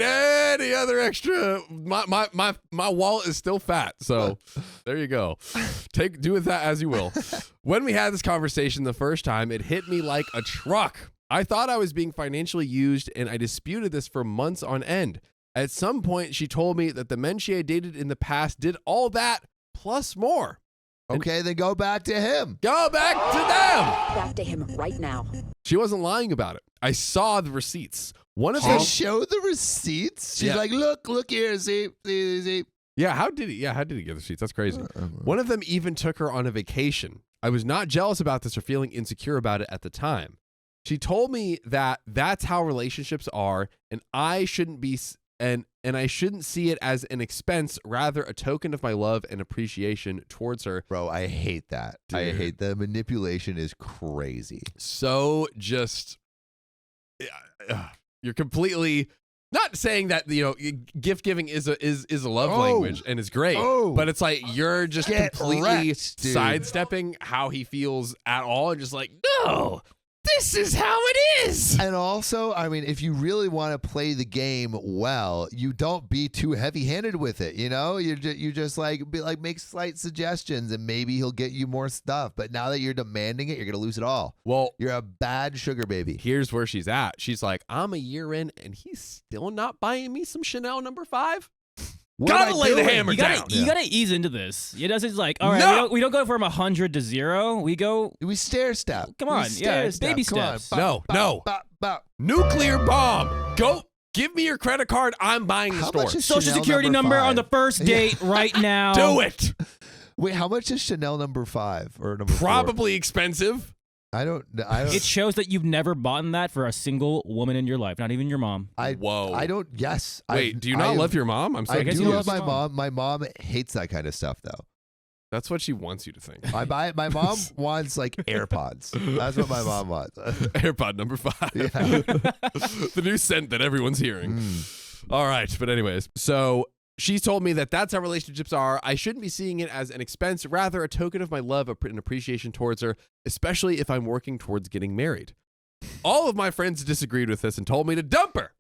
any other extra. My wallet is still fat, so there you go. Do with that as you will. When we had this conversation the first time, it hit me like a truck. I thought I was being financially used, and I disputed this for months on end. At some point, she told me that the men she had dated in the past did all that plus more. Okay, then go back to him. Go back to them. Back to him right now. She wasn't lying about it. I saw the receipts. One of She them showed the receipts. She's Yeah. like, look here, see. Yeah, how did he get the receipts? That's crazy. One of them even took her on a vacation. I was not jealous about this or feeling insecure about it at the time. She told me that that's how relationships are, and I shouldn't be and I shouldn't see it as an expense, rather a token of my love and appreciation towards her. Bro, I hate that. I Dude. hate the manipulation is crazy. So just you're completely not saying that gift giving is a love language and is great, but it's like you're just Get completely wrecked, dude. sidestepping how he feels at all and just like, no, this is how it is. And also, I mean, if you really want to play the game well, you don't be too heavy-handed with it. You just make slight suggestions, and maybe he'll get you more stuff. But now that you're demanding it, you're gonna lose it all. Well, You're a bad sugar baby. here's where she's at. She's like, I'm a year in, and he's still not buying me some Chanel No. 5. What am Gotta I lay the doing? hammer You gotta, down. you gotta ease into this. It doesn't like, all right, No! we don't go from 100 to 0. We go, We stair step. Come on, yeah, it's baby Come on. steps. Bop, No. bop, bop. Nuclear bomb. Go. Give me your credit card. I'm buying the How store. much is Social Chanel security number on the 5? first date right now. Do it. Wait, how much is Chanel number 5 or number 4? Probably expensive. I don't. It shows that you've never bought that for a single woman in your life, not even your mom. Whoa. I don't. Yes. Wait, do you not love your mom? I'm so I guess do you love love my your mom. My mom hates that kind of stuff, though. That's what she wants you to think. I buy it. My mom wants like AirPods. That's what my mom wants. AirPod number 5. Yeah. The new scent that everyone's hearing. All right. But anyways, so she's told me that that's how relationships are. I shouldn't be seeing it as an expense, rather a token of my love and appreciation towards her, especially if I'm working towards getting married. All of my friends disagreed with this and told me to dump her,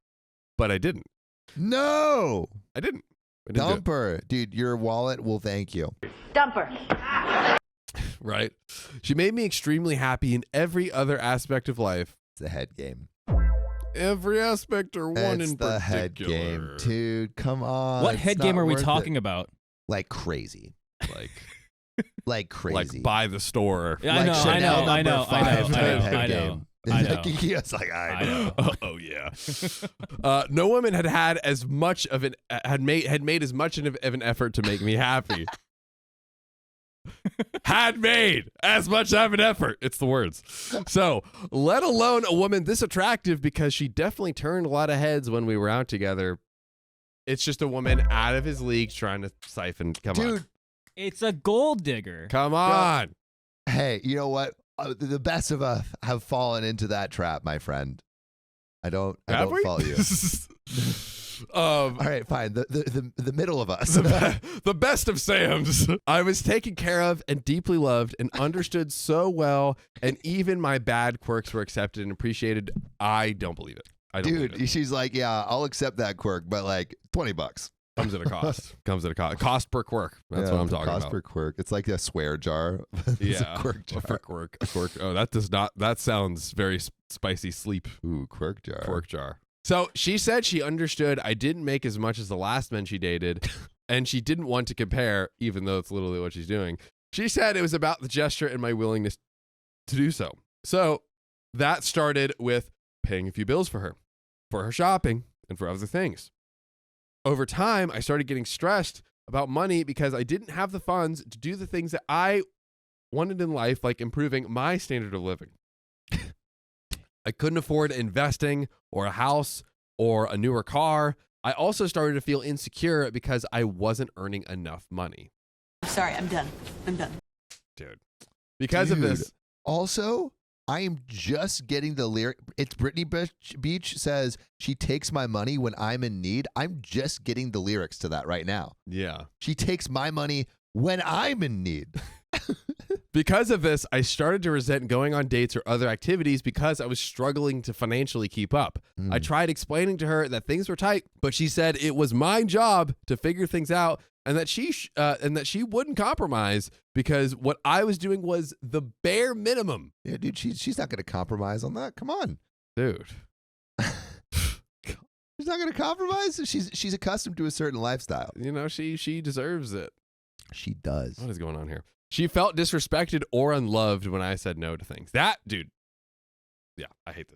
but I didn't. No. I didn't do it. Dump her. Dude, your wallet will thank you. Dumper. Right? She made me extremely happy in every other aspect of life. It's the head game. Every aspect or one It's in the particular. head game. Dude, come on. What It's head not game are we worth talking it. about? Like crazy. Like, Like crazy. like buy the store. Yeah, I know, Chanel I know, number I know, 5 type head I know. game. I know. He was like, I know. Oh yeah. No woman had as much of an had made as much of an effort to make me happy. Had made as much of an effort. It's the words. So, let alone a woman this attractive, because she definitely turned a lot of heads when we were out together. It's just a woman out of his league trying to siphon. Come on. Dude, It's a gold digger. Come on. hey, you know what? The best of us have fallen into that trap, my friend. I don't Have we? follow you. All right, fine. The middle of us. The best of Sam's. I was taken care of and deeply loved and understood so well, and even my bad quirks were accepted and appreciated. I don't believe it. I don't believe it. Dude, she's like, yeah, I'll accept that quirk, but like $20. Comes at a cost. Comes at a cost. Cost per quirk. That's what I'm talking cost about. per quirk. It's like a swear jar. It's Yeah. a quirk jar. A quirk. A quirk. Oh, that does not. That sounds very spicy. Sleep. Ooh, quirk jar. Quirk jar. So she said she understood I didn't make as much as the last men she dated, and she didn't want to compare, even though it's literally what she's doing. She said it was about the gesture and my willingness to do so. So that started with paying a few bills for her shopping, and for other things. Over time, I started getting stressed about money because I didn't have the funds to do the things that I wanted in life, like improving my standard of living. I couldn't afford investing or a house or a newer car. I also started to feel insecure because I wasn't earning enough money. Sorry, I'm done. Dude. Because of this. Also, I am just getting the lyric. It's Brittany Beach says she takes my money when I'm in need. I'm just getting the lyrics to that right now. Yeah. She takes my money when I'm in need. Because of this, I started to resent going on dates or other activities because I was struggling to financially keep up. I tried explaining to her that things were tight, but she said it was my job to figure things out and that she wouldn't compromise because what I was doing was the bare minimum. Yeah, dude, she's not going to compromise on that. Come on. Dude. She's not going to compromise. She's accustomed to a certain lifestyle. You know, she deserves it. She does. What is going on here? She felt disrespected or unloved when I said no to things. That, dude. Yeah, I hate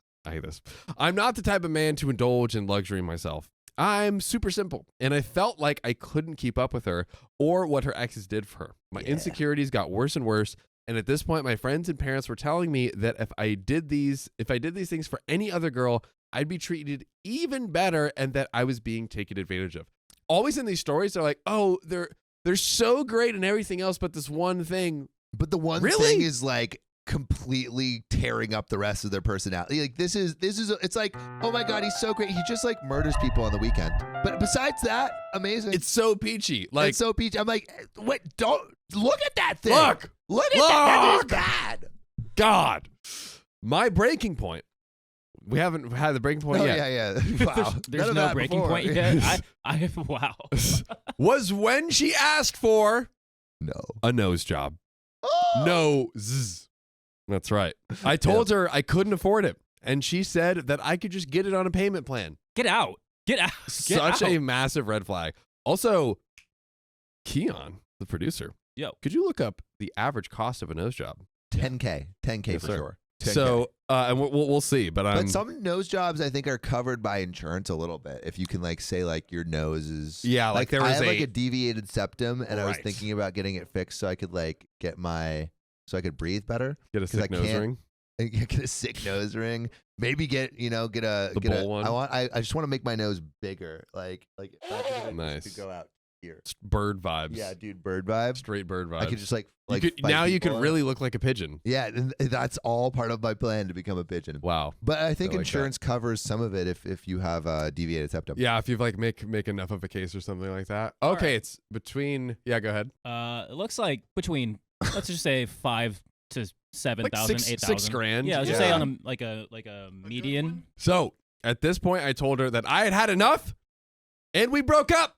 this. I'm not the type of man to indulge in luxury myself. I'm super simple, and I felt like I couldn't keep up with her or what her exes did for her. My insecurities got worse and worse, and at this point, my friends and parents were telling me that if I did these things for any other girl, I'd be treated even better and that I was being taken advantage of. Always in these stories, they're like, oh, they're so great and everything else, but this one thing. But the one thing is like completely tearing up the rest of their personality. Like this is it's like, oh my God, he's so great. He just like murders people on the weekend. But besides that, amazing. It's so peachy. Like it's so peachy. I'm like, wait, don't look at that thing. Look at that. That is bad. God. My breaking point. We haven't had the breaking point yet. Yeah. Wow. There's no breaking point yet. Wow. Was when she asked for a nose job. Oh. Nose. That's right. I told her I couldn't afford it, and she said that I could just get it on a payment plan. Get out. Such a massive red flag. Also, Keon, the producer, could you look up the average cost of a nose job? $10K for sure. 10K. So, and we'll see. But some nose jobs I think are covered by insurance a little bit. If you can like say like your nose is like there was I have like a deviated septum, and I was Right. thinking about getting it fixed so I could like so I could breathe better. Get a sick nose ring. Get a sick nose ring. Maybe get a bowl one. I just want to make my nose bigger. Like Nice. could go out here. Bird vibes. Yeah, dude, bird vibes. Straight bird vibes. I could just you could really look like a pigeon. Yeah, and that's all part of my plan to become a pigeon. Wow. But I think I like insurance covers some of it if you have a deviated septum. Yeah, if you like make enough of a case or something like that. Okay, it's between. Yeah, go ahead. It looks like between let's just say 5 to 7,000, 8,000. $6,000. Yeah, let's just say on a median. So at this point, I told her that I had enough, and we broke up.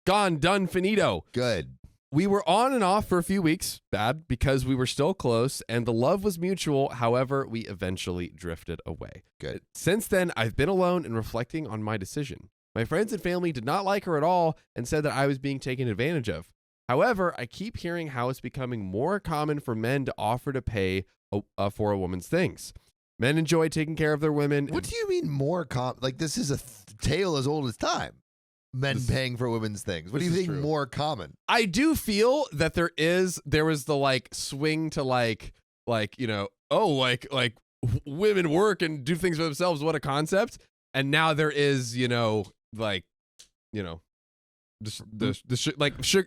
Gone, done, finito. Good. We were on and off for a few weeks, bad, because we were still close and the love was mutual. However, we eventually drifted away. Good. Since then, I've been alone and reflecting on my decision. My friends and family did not like her at all and said that I was being taken advantage of. However, I keep hearing how it's becoming more common for men to offer to pay for a woman's things. Men enjoy taking care of their women. What do you mean more common? Like this is a tale as old as time. Men paying for women's things. What do you think more common? I do feel that there was the like swing to like women work and do things for themselves. What a concept. And now there is,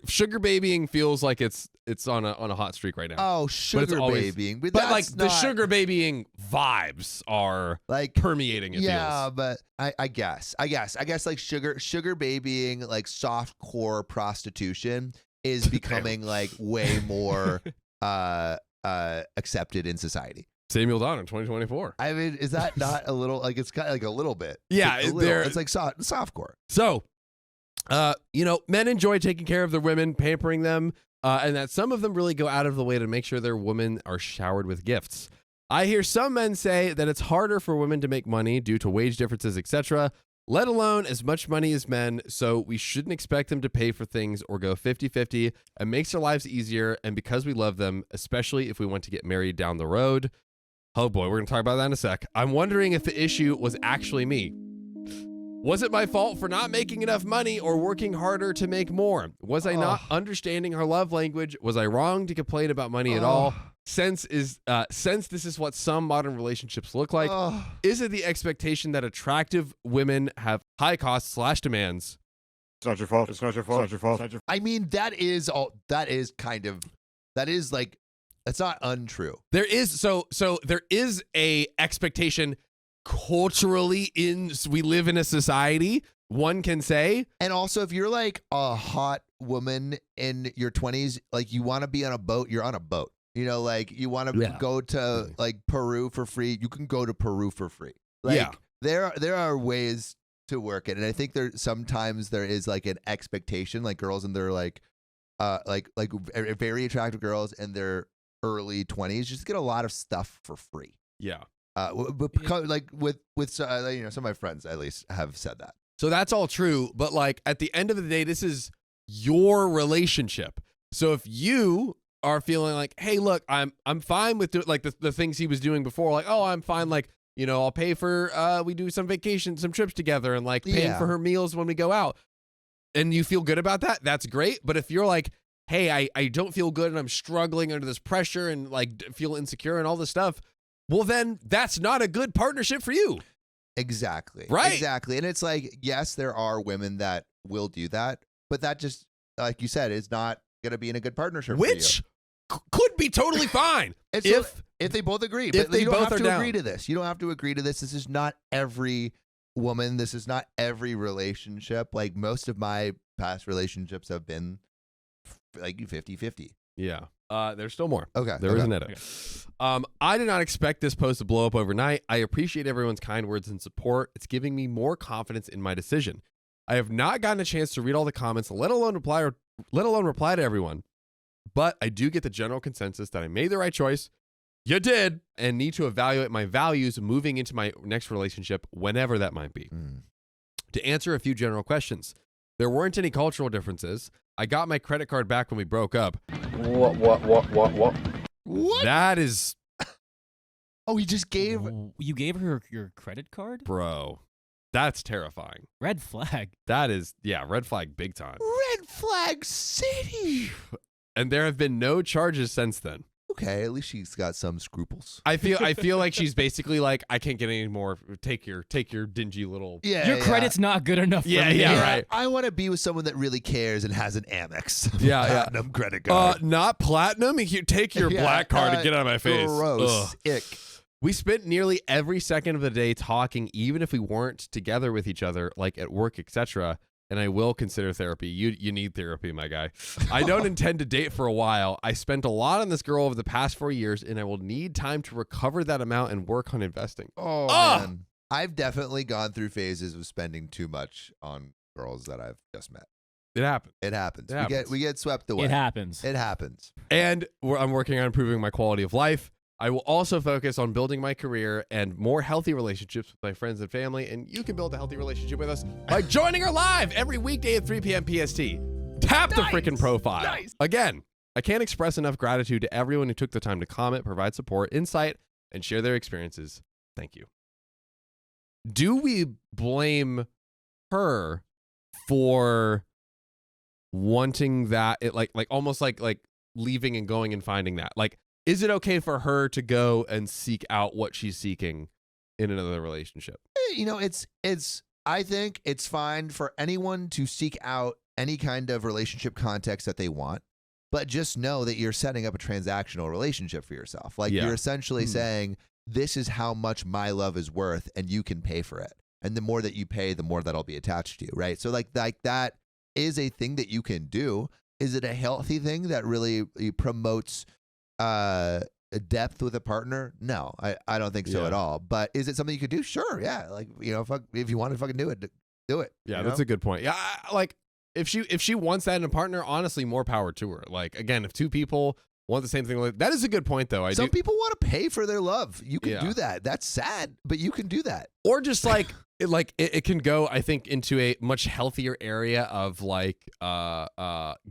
sugar babying feels like it's on a hot streak right now. Oh, sugar babying. But like the sugar babying vibes are like permeating. It yeah, feels. but I guess like sugar babying, like soft core prostitution is becoming like way more accepted in society. Samuel Donner, 2024. I mean, is that not a little like it's got like a little bit? Yeah, it's like softcore. So, men enjoy taking care of their women, pampering them, and that some of them really go out of the way to make sure their women are showered with gifts. I hear some men say that it's harder for women to make money due to wage differences, etc., let alone as much money as men, so we shouldn't expect them to pay for things or go 50-50. It makes their lives easier, and because we love them, especially if we want to get married down the road. Oh boy, we're going to talk about that in a sec. I'm wondering if the issue was actually me. Was it my fault for not making enough money or working harder to make more? Was I not understanding her love language? Was I wrong to complain about money at all? since this is what some modern relationships look like, is it the expectation that attractive women have high costs / demands? It's not your fault. It's not your fault. It's not your fault. It's not your I mean, that is like, that's not untrue. There is so there is a expectation culturally we live in a society, one can say. And also, if you're like a hot woman in your 20s, like you want to be on a boat, you're on a boat. You know, like you want to go to like Peru for free, you can go to Peru for free. Like there are ways to work it. And I think sometimes there is like an expectation, like girls and they're like very attractive girls in their early 20s just get a lot of stuff for free. Yeah. Because like with some of my friends at least have said that. So that's all true, but like at the end of the day, this is your relationship. So if you are feeling like, hey, look, I'm fine with like the things he was doing before, like, oh, I'm fine, like, you know, I'll pay for we do some vacations, some trips together, and like paying for her meals when we go out, and you feel good about that, that's great. But if you're like, hey, I don't feel good and I'm struggling under this pressure and like feel insecure and all this stuff, well, then that's not a good partnership for you. Exactly. Right. Exactly. And it's like, yes, there are women that will do that, but that just, like you said, is not going to be in a good partnership for you. Which could be totally fine if they both agree. If they you don't both have are to down. agree to this. You don't have to agree to this. This is not every woman. This is not every relationship. Like most of my past relationships have been like 50-50. Yeah. There's still more. Okay. There is an edit. I did not expect this post to blow up overnight. I appreciate everyone's kind words and support. It's giving me more confidence in my decision. I have not gotten a chance to read all the comments, let alone reply to everyone. But I do get the general consensus that I made the right choice. You did, and need to evaluate my values moving into my next relationship, whenever that might be. To answer a few general questions, there weren't any cultural differences. I got my credit card back when we broke up. What? That is... Oh, he just gave... You gave her your credit card? Bro, that's terrifying. Red flag. That is, red flag big time. Red flag city. And there have been no charges since then. Okay, at least she's got some scruples. I feel like she's basically like, I can't get any more. Take your dingy little. Yeah, your credit's not good enough. For me. Right. I want to be with someone that really cares and has an Amex. Platinum credit card. Not platinum. You take your black card and get out of my face. Gross. Ick. We spent nearly every second of the day talking, even if we weren't together with each other, like at work, etc. And I will consider therapy. You need therapy, my guy. I don't intend to date for a while. I spent a lot on this girl over the past 4 years, and I will need time to recover that amount and work on investing. Oh, man. I've definitely gone through phases of spending too much on girls that I've just met. It happens. It happens. It happens. We get swept away. It happens. It happens. And I'm working on improving my quality of life. I will also focus on building my career and more healthy relationships with my friends and family. And you can build a healthy relationship with us by joining our live every weekday at 3 p.m. PST. Tap the freaking profile. Nice. Again, I can't express enough gratitude to everyone who took the time to comment, provide support, insight, and share their experiences. Thank you. Do we blame her for wanting that? It like almost like leaving and going and finding that? Like, is it okay for her to go and seek out what she's seeking in another relationship? You know, I think it's fine for anyone to seek out any kind of relationship context that they want, but just know that you're setting up a transactional relationship for yourself. Like you're essentially saying, this is how much my love is worth and you can pay for it. And the more that you pay, the more that'll be attached to you, right? So like that is a thing that you can do. Is it a healthy thing that really promotes depth with a partner? No, I don't think so at all. But is it something you could do? Sure, yeah. Like, you know, if you want to fucking do it, do it. Yeah, that's a good point. Yeah, like if she wants that in a partner, honestly, more power to her. Like again, if two people want the same thing, like that is a good point though. Some people want to pay for their love. You can do that. That's sad, but you can do that. Or just like it can go, I think, into a much healthier area of like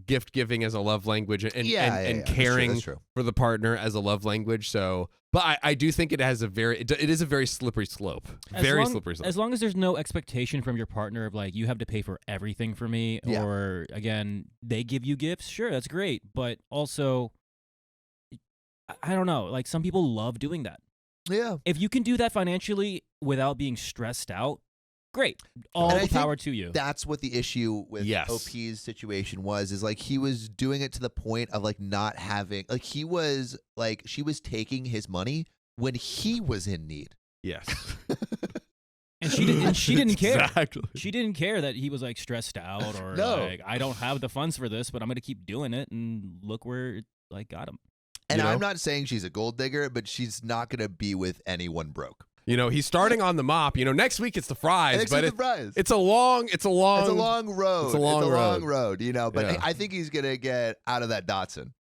gift giving as a love language and caring for the partner as a love language. So, but I do think it is a very slippery slope. Slippery slope. As long as there's no expectation from your partner of like, you have to pay for everything for me, or again, they give you gifts. Sure, that's great, but also, I don't know. Like some people love doing that. Yeah. If you can do that financially without being stressed out, great. All And I the think power to you. That's what the issue with Yes. OP's situation was, is like he was doing it to the point of like not having, like he was like, she was taking his money when he was in need. Yes. And she didn't care. Exactly. She didn't care that he was like stressed out or No. like I don't have the funds for this, but I'm gonna keep doing it and look where it like got him. And You know? I'm not saying she's a gold digger, but she's not going to be with anyone broke. You know, he's starting on the mop. You know, next week it's the fries, Next but week the fries. it's a long It's a long road. It's a long road, you know, but Yeah. I think he's going to get out of that Datsun.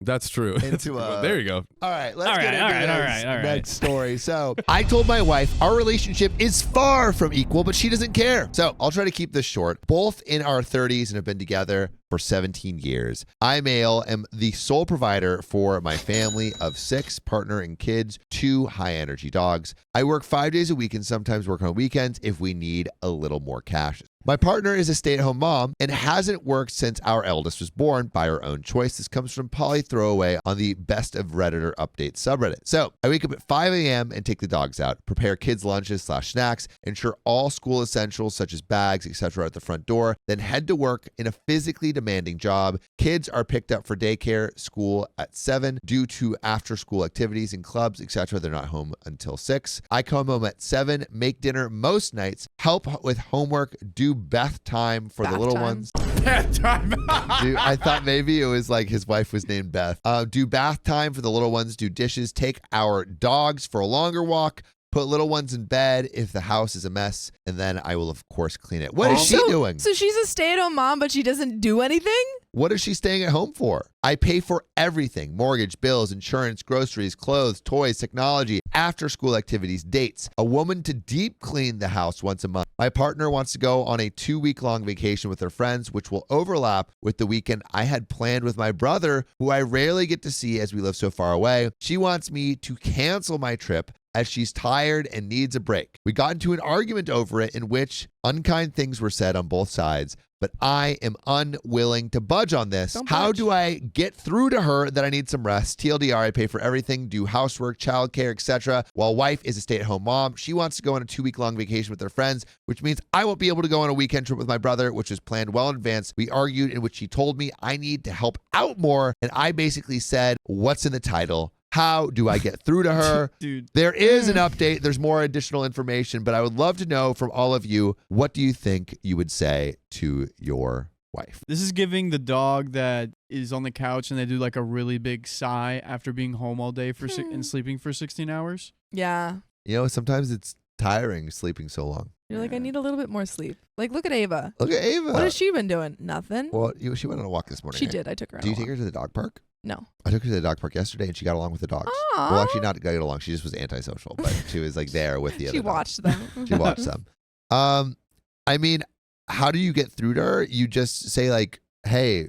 That's true. Into a- there you go. All right, let's All get right, into all right, this all right, all right. next story. So I told my wife our relationship is far from equal, but she doesn't care. So I'll try to keep this short. Both in our 30s and have been together for 17 years. I, male, am the sole provider for my family of 6, partner and kids, 2 high-energy dogs. I work 5 days a week and sometimes work on weekends if we need a little more cash. My partner is a stay-at-home mom and hasn't worked since our eldest was born by her own choice. This comes from Polly Throwaway on the Best of Redditor Update subreddit. So I wake up at 5 a.m. and take the dogs out, prepare kids' lunches/snacks, ensure all school essentials such as bags, etc. are at the front door, then head to work in a physically demanding job. Kids are picked up for daycare, school at 7 due to after-school activities and clubs, etc. They're not home until 6. I come home at 7, make dinner most nights, help with homework, do bath time for the Bath little time? ones. I thought maybe it was like his wife was named Beth. Do bath time for the little ones, do dishes, take our dogs for a longer walk, put little ones in bed if the house is a mess, and then I will, of course, clean it. What is she doing? So she's a stay-at-home mom, but she doesn't do anything? What is she staying at home for? I pay for everything: mortgage, bills, insurance, groceries, clothes, toys, technology, after-school activities, dates, a woman to deep clean the house once a month. My partner wants to go on a 2-week-long vacation with her friends, which will overlap with the weekend I had planned with my brother, who I rarely get to see as we live so far away. She wants me to cancel my trip as she's tired and needs a break. We got into an argument over it in which unkind things were said on both sides, but I am unwilling to budge on this. Don't How budge. do I get through to her that I need some rest? TLDR, I pay for everything, do housework, childcare, etc. While wife is a stay-at-home mom, she wants to go on a 2-week-long vacation with her friends, which means I won't be able to go on a weekend trip with my brother, which was planned well in advance. We argued, in which she told me I need to help out more, and I basically said, what's in the title? How do I get through to her? Dude. There is an update. There's more additional information, but I would love to know from all of you, what do you think you would say to your wife? This is giving the dog that is on the couch and they do like a really big sigh after being home all day for and sleeping for 16 hours. Yeah. You know, sometimes it's tiring sleeping so long. You're like, I need a little bit more sleep. Like, look at Ava. Look at Ava. What has she been doing? Nothing. Well, she went on a walk this morning. She right? did. I took her on Do you a take her walk. to the dog park? No. I took her to the dog park yesterday and she got along with the dogs. Aw. Well, actually not get along. She just was antisocial, but she was like there with the other She dogs. watched them. She watched them. I mean, how do you get through to her? You just say like, hey,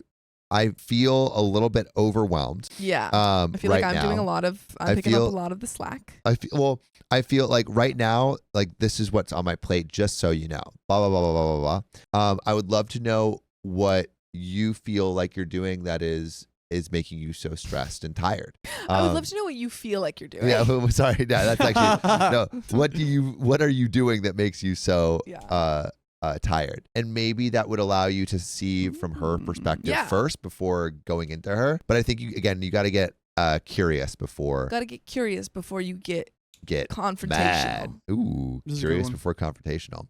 I feel a little bit overwhelmed. Yeah. I feel right like I'm now. doing a lot of, I'm picking up a lot of the slack. I feel like right now, like this is what's on my plate, just so you know. Blah, blah, blah, blah, blah, blah, blah. I would love to know what you feel like you're doing that is making you so stressed and tired. I would love to know what you feel like you're doing. Yeah, sorry. No, that's actually, no. What are you doing that makes you so tired? And maybe that would allow you to see from her perspective first before going into her. But I think you got to get curious before. Got to get curious before you get confrontational. Mad. Ooh, This is a good curious one. before confrontational.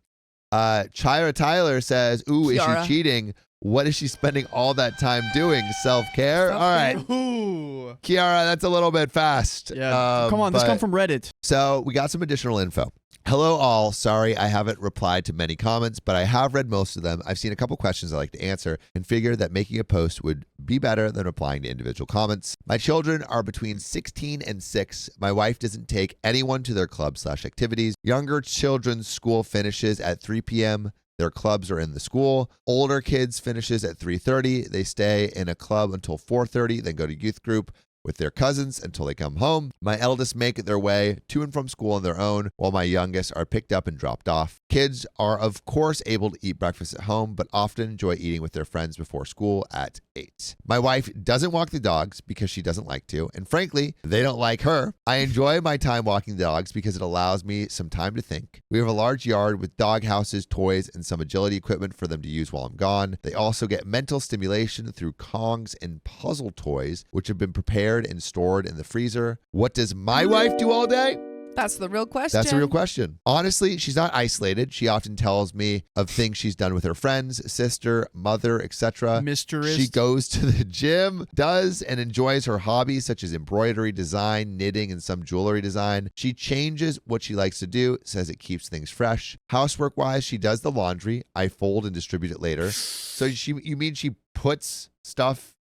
Chira Tyler says, ooh, is Kiara. she cheating? What is she spending all that time doing? Self-care? All right. Ooh. Kiara, that's a little bit fast. Yeah. Come on, this but- come from Reddit. So we got some additional info. Hello all. Sorry I haven't replied to many comments, but I have read most of them. I've seen a couple questions I'd like to answer and figure that making a post would be better than replying to individual comments. My children are between 16 and 6. My wife doesn't take anyone to their club/activities. Younger children's school finishes at 3 p.m. Their clubs are in the school. Older kids finishes at 3:30. They stay in a club until 4:30, then go to youth group. with their cousins until they come home. My eldest make their way to and from school on their own, while my youngest are picked up and dropped off. Kids are, of course, able to eat breakfast at home, but often enjoy eating with their friends before school at 8. My wife doesn't walk the dogs because she doesn't like to, and frankly, they don't like her. I enjoy my time walking the dogs because it allows me some time to think. We have a large yard with dog houses, toys, and some agility equipment for them to use while I'm gone. They also get mental stimulation through Kongs and puzzle toys, which have been prepared and stored in the freezer. What does my wife do all day? That's the real question. That's a real question. Honestly, she's not isolated. She often tells me of things she's done with her friends, sister, mother, etc. Mistress. She goes to the gym, does and enjoys her hobbies such as embroidery, design, knitting, and some jewelry design. She changes what she likes to do, says it keeps things fresh. Housework-wise, she does the laundry. I fold and distribute it later. So you mean she puts stuff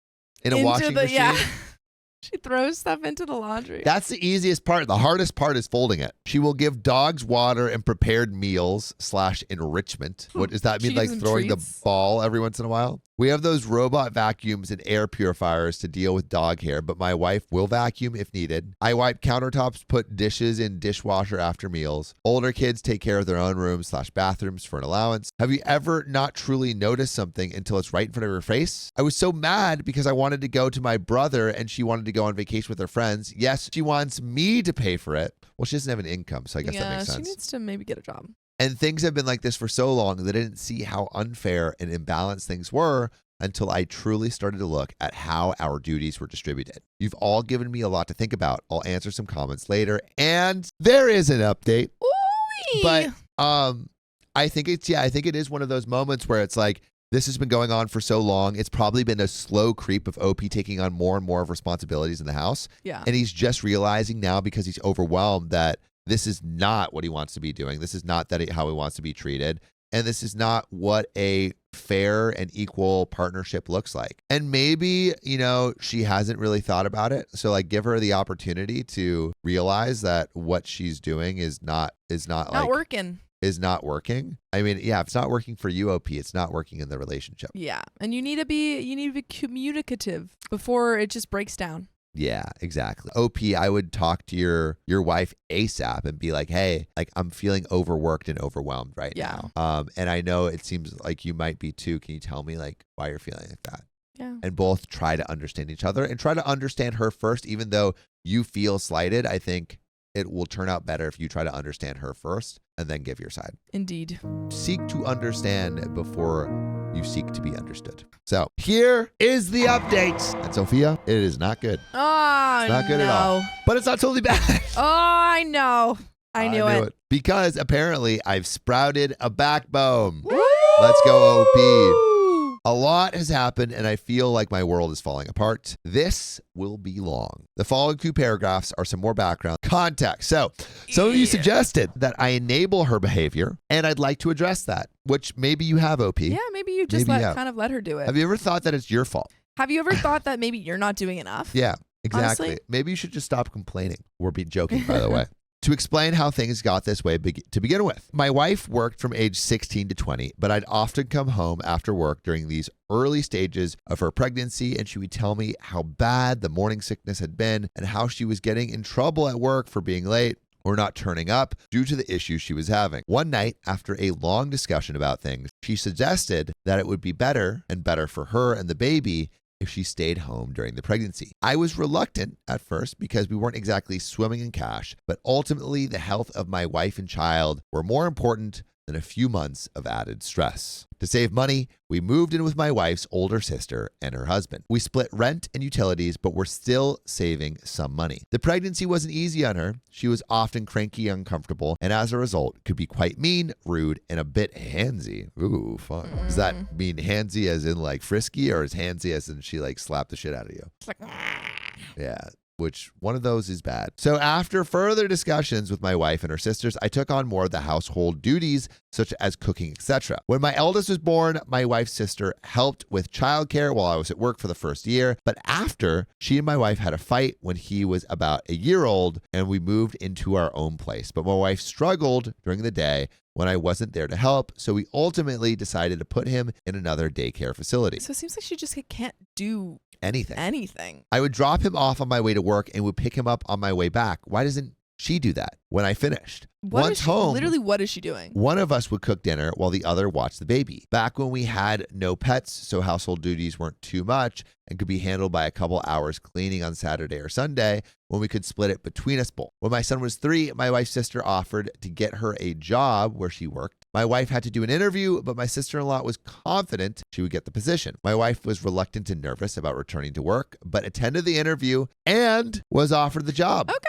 in a washing machine? Yeah. She throws stuff into the laundry. That's the easiest part. The hardest part is folding it. She will give dogs water and prepared meals / enrichment. What does that mean? Like throwing the ball every once in a while? We have those robot vacuums and air purifiers to deal with dog hair, but my wife will vacuum if needed. I wipe countertops, put dishes in dishwasher after meals. Older kids take care of their own rooms / bathrooms for an allowance. Have you ever not truly noticed something until it's right in front of your face? I was so mad because I wanted to go to my brother and she wanted to go on vacation with her friends. Yes, she wants me to pay for it. Well, she doesn't have an income, so I guess that makes sense. She needs to maybe get a job. And things have been like this for so long that I didn't see how unfair and imbalanced things were until I truly started to look at how our duties were distributed. You've all given me a lot to think about. I'll answer some comments later. And there is an update. Ooh-wee. But I think it is one of those moments where it's like, this has been going on for so long. It's probably been a slow creep of OP taking on more and more of responsibilities in the house. Yeah. And he's just realizing now because he's overwhelmed that this is not what he wants to be doing. This is not how he wants to be treated. And this is not what a fair and equal partnership looks like. And maybe, she hasn't really thought about it. So like give her the opportunity to realize that what she's doing is not working. Is not working. I mean, yeah, if it's not working for you, OP, it's not working in the relationship. Yeah. And you need to be communicative before it just breaks down. Yeah, exactly. OP, I would talk to your wife ASAP and be like, hey, like I'm feeling overworked and overwhelmed right now. And I know it seems like you might be too. Can you tell me like why you're feeling like that? Yeah. And both try to understand each other and try to understand her first, even though you feel slighted. I think it will turn out better if you try to understand her first and then give your side. Indeed. Seek to understand before you seek to be understood. So here is the update. And Sophia, it is not good. Oh, it's not good at all. But it's not totally bad. Oh, I know. I knew it. Because apparently I've sprouted a backbone. Woo! Let's go, OP. A lot has happened, and I feel like my world is falling apart. This will be long. The following 2 paragraphs are some more background context. So, some of you suggested that I enable her behavior, and I'd like to address that, which maybe you have, OP. Yeah, maybe you just kind of let her do it. Have you ever thought that it's your fault? Have you ever thought that maybe you're not doing enough? Yeah, exactly. Honestly? Maybe you should just stop complaining. We're joking, by the way. To explain how things got this way to begin with. My wife worked from age 16 to 20, but I'd often come home after work during these early stages of her pregnancy, and she would tell me how bad the morning sickness had been and how she was getting in trouble at work for being late or not turning up due to the issues she was having. One night, after a long discussion about things, she suggested that it would be better and better for her and the baby if she stayed home during the pregnancy. I was reluctant at first because we weren't exactly swimming in cash, but ultimately the health of my wife and child were more important than a few months of added stress. To save money, we moved in with my wife's older sister and her husband. We split rent and utilities, but we're still saving some money. The pregnancy wasn't easy on her. She was often cranky, uncomfortable, and as a result, could be quite mean, rude, and a bit handsy. Ooh, fun. Does that mean handsy as in like frisky, or is handsy as in she like slapped the shit out of you? It's like, yeah. Which one of those is bad? So after further discussions with my wife and her sisters, I took on more of the household duties, such as cooking, etc. When my eldest was born, my wife's sister helped with childcare while I was at work for the first year. But after, she and my wife had a fight when he was about a year old, and we moved into our own place. But my wife struggled during the day when I wasn't there to help, so we ultimately decided to put him in another daycare facility. So it seems like she just can't do anything. I would drop him off on my way to work and would pick him up on my way back. Why doesn't she do that when I finished? Once home, literally, what is she doing? one of us would cook dinner while the other watched the baby. Back when we had no pets, so household duties weren't too much and could be handled by a couple hours cleaning on Saturday or Sunday when we could split it between us both. When my son was 3, my wife's sister offered to get her a job where she worked. My wife had to do an interview, but my sister-in-law was confident she would get the position. My wife was reluctant and nervous about returning to work, but attended the interview and was offered the job. Okay.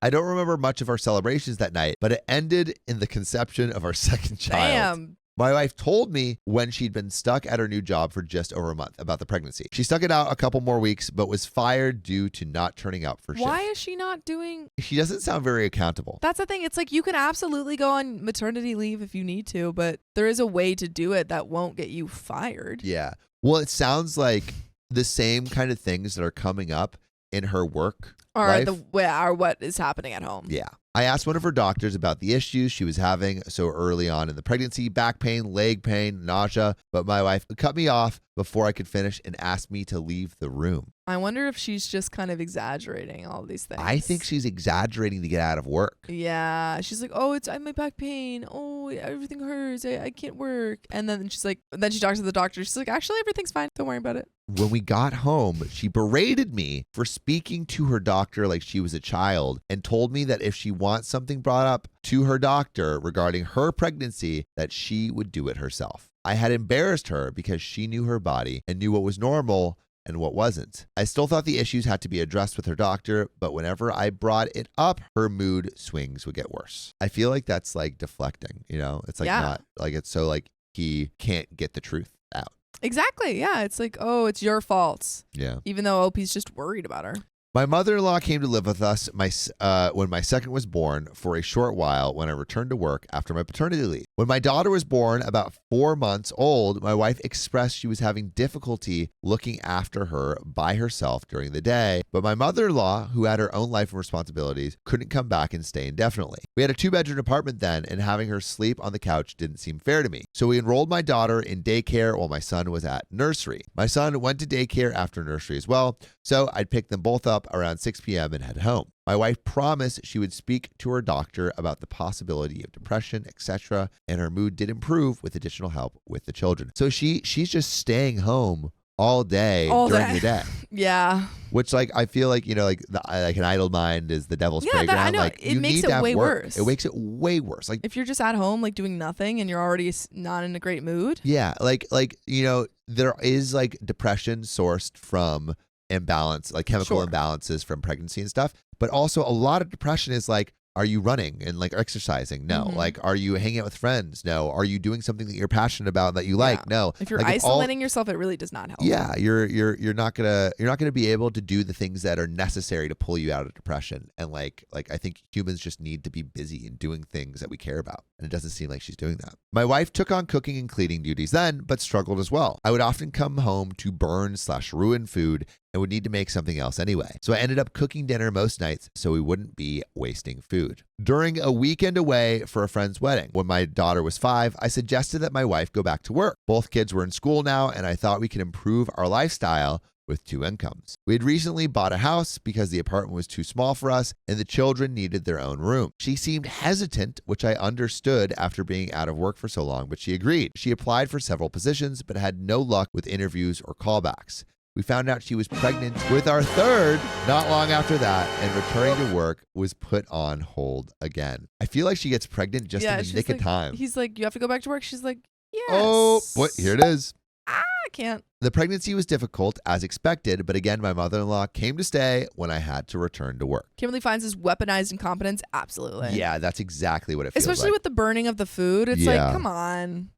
I don't remember much of our celebrations that night, but it ended in the conception of our second child. Damn. My wife told me when she'd been stuck at her new job for just over a month about the pregnancy. She stuck it out a couple more weeks, but was fired due to not turning out for shift. Why is she not doing? She doesn't sound very accountable. That's the thing. It's like you can absolutely go on maternity leave if you need to, but there is a way to do it that won't get you fired. Yeah. Well, it sounds like the same kind of things that are coming up in her work life. Are what is happening at home. Yeah. I asked one of her doctors about the issues she was having so early on in the pregnancy, back pain, leg pain, nausea, but my wife cut me off before I could finish and asked me to leave the room. I wonder if she's just kind of exaggerating all these things. I think she's exaggerating to get out of work. Yeah. She's like, oh, I have my back pain. Oh, everything hurts. I can't work. And then she's like, then she talks to the doctor. She's like, actually, everything's fine. Don't worry about it. When we got home, she berated me for speaking to her doctor like she was a child and told me that if she wants something brought up to her doctor regarding her pregnancy, that she would do it herself. I had embarrassed her because she knew her body and knew what was normal and what wasn't. I still thought the issues had to be addressed with her doctor, but whenever I brought it up, her mood swings would get worse. I feel like that's like deflecting, you know? It's like not like it's so like he can't get the truth out. Exactly. Yeah. It's like, oh, it's your fault. Yeah. Even though OP's just worried about her. My mother-in-law came to live with us when my second was born for a short while when I returned to work after my paternity leave. When my daughter was born, about 4 months old, my wife expressed she was having difficulty looking after her by herself during the day, but my mother-in-law, who had her own life and responsibilities, couldn't come back and stay indefinitely. We had a 2-bedroom apartment then, and having her sleep on the couch didn't seem fair to me. So we enrolled my daughter in daycare while my son was at nursery. My son went to daycare after nursery as well, so I'd pick them both up around 6 p.m. and head home. My wife promised she would speak to her doctor about the possibility of depression, etc., and her mood did improve with additional help with the children. So she's just staying home all day during the day. Yeah. Which, like, I feel like, you know, like an idle mind is the devil's playground. I know. Like, it you makes need it to have way work. worse. It makes it way worse. Like, if you're just at home, like doing nothing and you're already not in a great mood. Yeah. Like, you know, there is like depression sourced from imbalance, like chemical imbalances from pregnancy and stuff. But also a lot of depression is like, are you running and like exercising? No. Mm-hmm. Like, are you hanging out with friends? No. Are you doing something that you're passionate about that you like? No. If you're like, isolating yourself, it really does not help. Yeah, you're not gonna be able to do the things that are necessary to pull you out of depression. And like I think humans just need to be busy and doing things that we care about. And it doesn't seem like she's doing that. My wife took on cooking and cleaning duties then, but struggled as well. I would often come home to burn/ruin food and would need to make something else anyway. So I ended up cooking dinner most nights so we wouldn't be wasting food. During a weekend away for a friend's wedding, when my daughter was 5, I suggested that my wife go back to work. Both kids were in school now, and I thought we could improve our lifestyle with 2 incomes. We had recently bought a house because the apartment was too small for us and the children needed their own room. She seemed hesitant, which I understood after being out of work for so long, but she agreed. She applied for several positions, but had no luck with interviews or callbacks. We found out she was pregnant with our 3rd not long after that, and returning to work was put on hold again. I feel like she gets pregnant just in the nick of time. He's like, you have to go back to work. She's like, yes. Oh, what? Here it is. I can't. The pregnancy was difficult as expected, but again, my mother-in-law came to stay when I had to return to work. Kimberly finds this weaponized incompetence. Absolutely. Yeah, that's exactly what it feels Especially like. with the burning of the food. It's like, come on.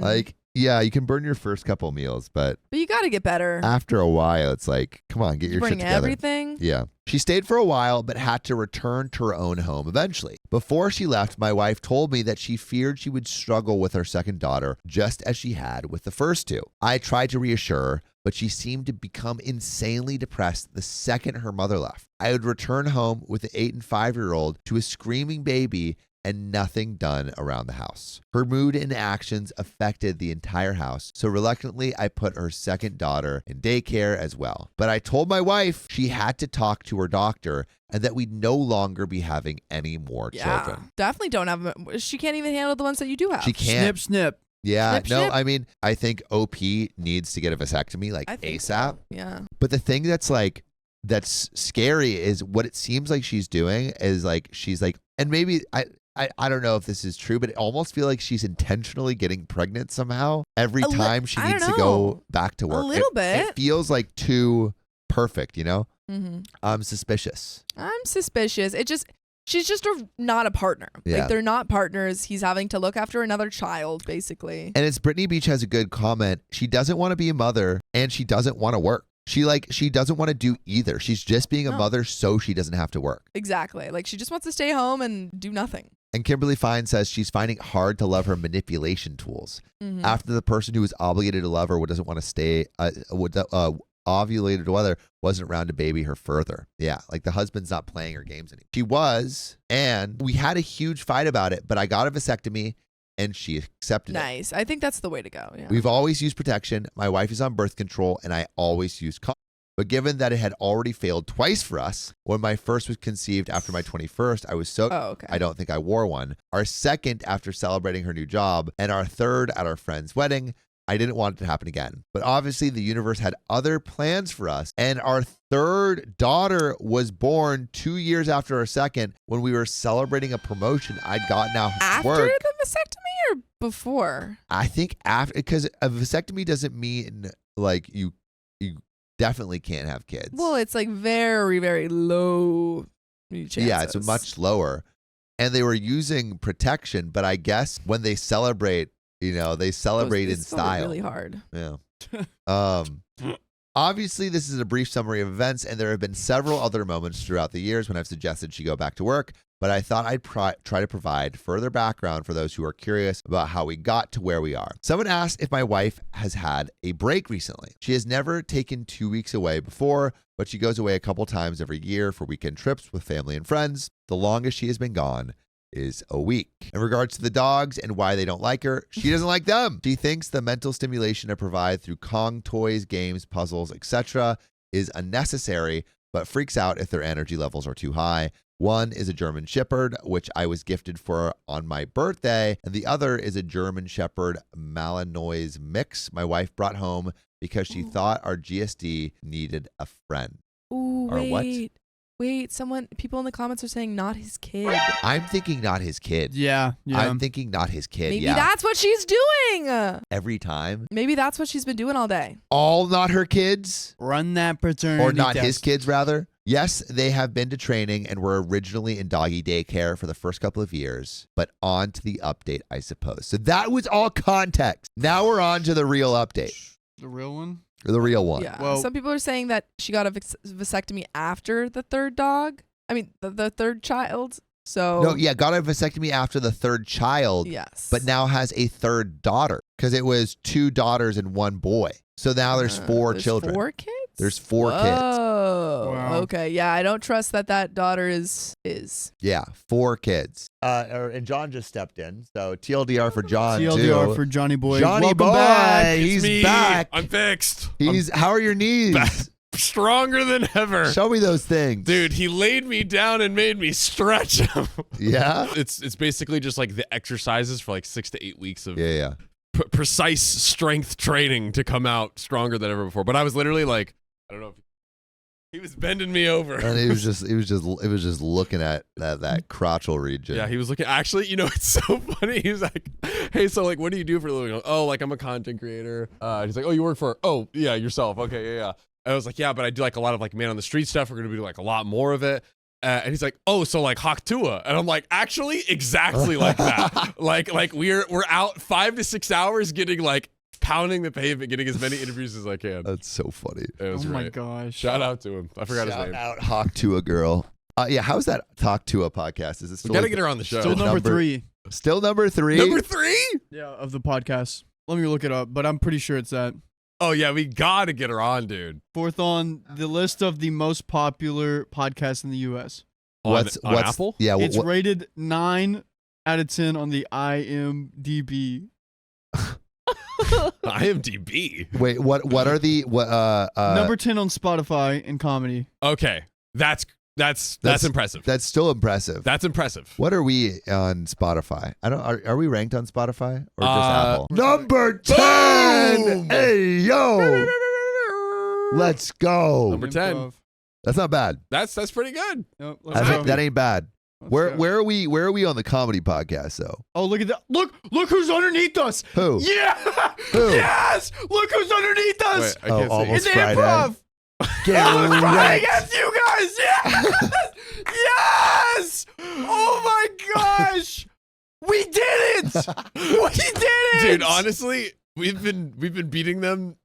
Like, yeah, you can burn your first couple meals, but you got to get better. After a while, it's like, come on, get your shit together. Everything. Yeah. She stayed for a while, but had to return to her own home eventually. Before she left, my wife told me that she feared she would struggle with our second daughter, just as she had with the first 2. I tried to reassure her, but she seemed to become insanely depressed the second her mother left. I would return home with an 8 and 5-year-old to a screaming baby and nothing done around the house. Her mood and actions affected the entire house, so reluctantly I put her second daughter in daycare as well. But I told my wife she had to talk to her doctor and that we'd no longer be having any more children. Definitely don't have. She can't even handle the ones that you do have. She can't. Snip, snip. Yeah, Snip, no, snip. I mean, I think OP needs to get a vasectomy like I think ASAP. so. Yeah. But the thing that's scary is what it seems like she's doing is like she's like, and maybe I don't know if this is true, but it almost feels like she's intentionally getting pregnant somehow every time she needs to go back to work. A little bit. It feels like too perfect, you know? Mm-hmm. I'm suspicious. She's just not a partner. Yeah. Like they're not partners. He's having to look after another child, basically. And it's Brittany Beach has a good comment. She doesn't want to be a mother and she doesn't want to work. She doesn't want to do either. She's just being a mother so she doesn't have to work. Exactly. Like she just wants to stay home and do nothing. And Kimberly Fine says she's finding it hard to love her manipulation tools. Mm-hmm. After the person who is obligated to love her doesn't want to stay, ovulated whether wasn't around to baby her further. Yeah, like the husband's not playing her games anymore. She was, and we had a huge fight about it, but I got a vasectomy and she accepted it. Nice. I think that's the way to go. Yeah. We've always used protection. My wife is on birth control and I always use condoms. But given that it had already failed twice for us, when my first was conceived after my 21st, I was so I don't think I wore one. Our second after celebrating her new job, and our third at our friend's wedding. I didn't want it to happen again. But obviously the universe had other plans for us. And our third daughter was born 2 years after our second when we were celebrating a promotion I'd gotten out of work. After the vasectomy or before? I think after, because a vasectomy doesn't mean like you definitely can't have kids. Well, it's like very, very low chances. Yeah, it's much lower. And they were using protection, but I guess when they celebrate, they celebrate in style. Really hard. Yeah. Obviously, this is a brief summary of events, and there have been several other moments throughout the years when I've suggested she go back to work, but I thought I'd try to provide further background for those who are curious about how we got to where we are. Someone asked if my wife has had a break recently. She has never taken 2 weeks away before, but she goes away a couple times every year for weekend trips with family and friends. The longest she has been gone is a week. In regards to the dogs and why they don't like her, she doesn't like them. She thinks the mental stimulation I provide through Kong toys, games, puzzles, etc. is unnecessary, but freaks out if their energy levels are too high. One is a German Shepherd, which I was gifted for on my birthday, and the other is a German Shepherd Malinois mix my wife brought home because she thought our GSD needed a friend. Ooh, Or what? Wait, people in the comments are saying not his kid. I'm thinking not his kid. Yeah. I'm thinking not his kid. Maybe yeah. that's what she's doing. Every time. Maybe that's what she's been doing all day. All not her kids? Run that paternity Or not test. his kids, rather? Yes, they have been to training and were originally in doggy daycare for the first couple of years, but on to the update, I suppose. So that was all context. Now we're on to the real update. The real one? Or the real one. Yeah. Well- Some people are saying that she got a vasectomy after the third dog. I mean, the third child. So No, yeah, got a vasectomy after the third child, yes, but now has a third daughter because it was 2 daughters and 1 boy. So now there's 4 there's children. 4 kids. There's 4 kids. Oh, Wow. okay. Yeah, I don't trust that daughter is. Yeah, 4 kids. And John just stepped in. So TLDR for John, TLDR too. for Johnny Boy. Johnny Welcome Boy, back. he's Me. back. I'm fixed. How are your knees? Stronger than ever. Show me those things. Dude, he laid me down and made me stretch him. Yeah? It's basically just like the exercises for like 6 to 8 weeks of Yeah. precise strength training to come out stronger than ever before. But I was literally like, I don't know if he was bending me over. And it was just looking at that crotchal region. Yeah, he was looking. Actually, it's so funny. He was like, "Hey, so like, what do you do for a living?" Oh, like I'm a content creator. He's like, "Oh, you work for? Oh, yeah, yourself. Okay, yeah." I was like, "Yeah, but I do like a lot of like man on the street stuff. We're gonna do like a lot more of it." And he's like, "Oh, so like Hawk Tua," and I'm like, "Actually, exactly like that. like we're out 5 to 6 hours getting like pounding the pavement, getting as many interviews as I can." That's so funny. It was Oh my great. gosh. Shout out to him. I forgot his name. Shout out Hawk to a girl. Yeah, how's that Talk to a podcast? Is it We still gotta get her on the show. Still number 3. Still number 3? Number 3? Yeah, of the podcast. Let me look it up, but I'm pretty sure it's that. Oh yeah, we gotta get her on, dude. 4th on the list of the most popular podcasts in the U.S. On What's Apple? Yeah, It's rated 9 out of 10 on the IMDb. IMDb. Wait, what are the Number 10 on Spotify in comedy. Okay, that's impressive. That's still impressive. That's impressive. What are we on Spotify? I don't. Are we ranked on Spotify or just Apple? Boom! Number 10. Hey yo, let's go. Number 10. Improv. That's not bad. That's pretty good. Nope, let's go. That ain't bad. Let's Where go. are we? Where are we on the comedy podcast though? Oh, look at that! Look who's underneath us! Who? Yeah! Who? Yes! Look who's underneath us! Wait, I can't see. Almost It's the Friday. improv! Get Almost Friday wrecked. against you guys! Yes! Yes! Oh my gosh! We did it! We did it! Dude, honestly, we've been beating them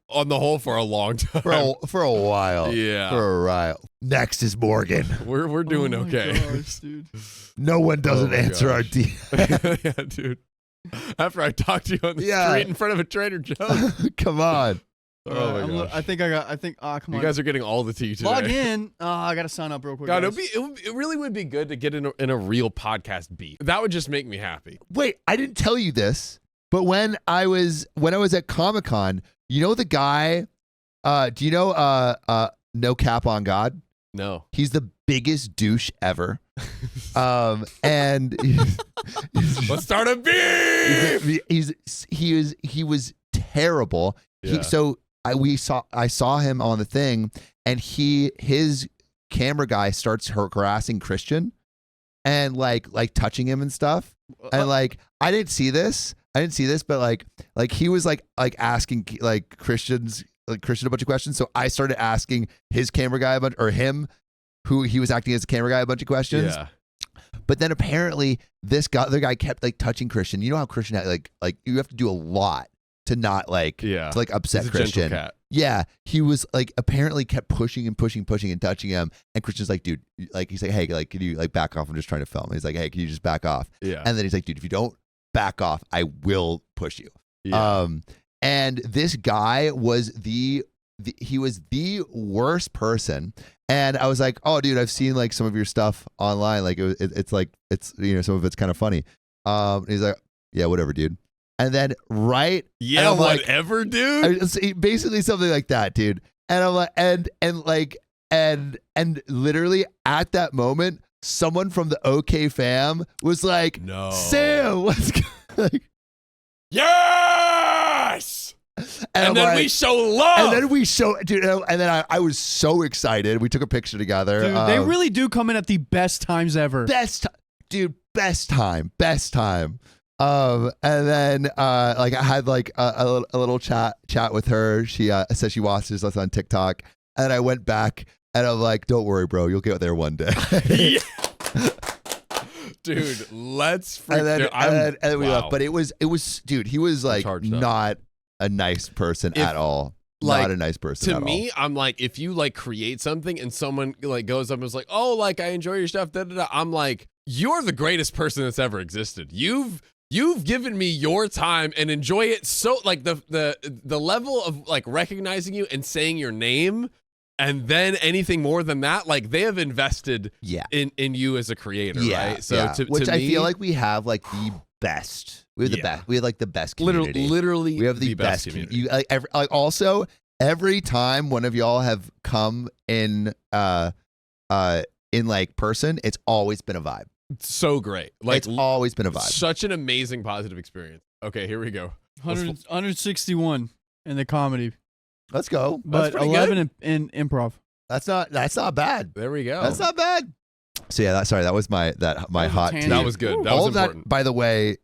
on the whole for a long time. For a while. Yeah. For a while. Next is Morgan. We're doing Oh my okay. gosh, dude. No one doesn't my answer our gosh. DM. Yeah, dude. After I talked to you on the Yeah. street in front of a Trader Joe's. Come on. Oh my gosh. I think come You on. guys are getting all the tea today. Log in. I gotta sign up real quick. God, guys. it really would be good to get in a real podcast beat. That would just make me happy. Wait, I didn't tell you this, but when I was at Comic-Con, you know the guy, do you know No Cap on God? No. He's the biggest douche ever. And Let's start a beef. he was terrible. Yeah. I saw him on the thing, and his camera guy starts harassing Christian and like touching him and stuff. And like I didn't see this, but like he was like asking like Christian a bunch of questions. So I started asking his camera guy him, who he was acting as a camera guy, a bunch of questions. Yeah. But then apparently other guy kept like touching Christian. You know how Christian had, like you have to do a lot to not to like upset He's a gentle Christian. cat. Yeah, he was like apparently kept pushing and touching him, and Christian's like, dude, like he's like, hey, like can you like back off? I'm just trying to film. And he's like, hey, can you just back off? Yeah. And then he's like, dude, if you don't back off, I will push you. Yeah. And this guy was he was the worst person. And I was like, oh, dude, I've seen like some of your stuff online. Like it's like some of it's kind of funny. And he's like, yeah, whatever, dude. And then yeah, and whatever, dude. Basically something like that, dude. And I'm like, and literally at that moment, someone from the OK fam was like, No. Sam, what's like, Yes. And then like, we show love. And then we show, dude. And then I was so excited. We took a picture together. Dude, they really do come in at the best times ever. Best time. And then like I had like a little chat with her. She said she watches us on TikTok, and I went back and I'm like, don't worry, bro, you'll get there one day. Dude, let's freak. And then we wow. left. But it was dude, he was like not a nice person at all. Like, not a nice person to at me, I'm like, if you like create something and someone like goes up and is like, oh, like I enjoy your stuff, I'm like, you're the greatest person that's ever existed. You've given me your time and enjoy it. So like the level of like recognizing you and saying your name, and then anything more than that, like they have invested in you as a creator, right? So which to I me, feel like we have like the best. We have the best. We have like the best community. Literally, we have the best community. You also every time one of y'all have come in like person, it's always been a vibe. It's so great. Like it's always been a vibe. Such an amazing positive experience. Okay, here we go. 161 in the comedy. Let's go. But 11 in improv. That's not bad. There we go. That's not bad. So yeah, that was my hot tea. That was good. That All was of important. that, by the way,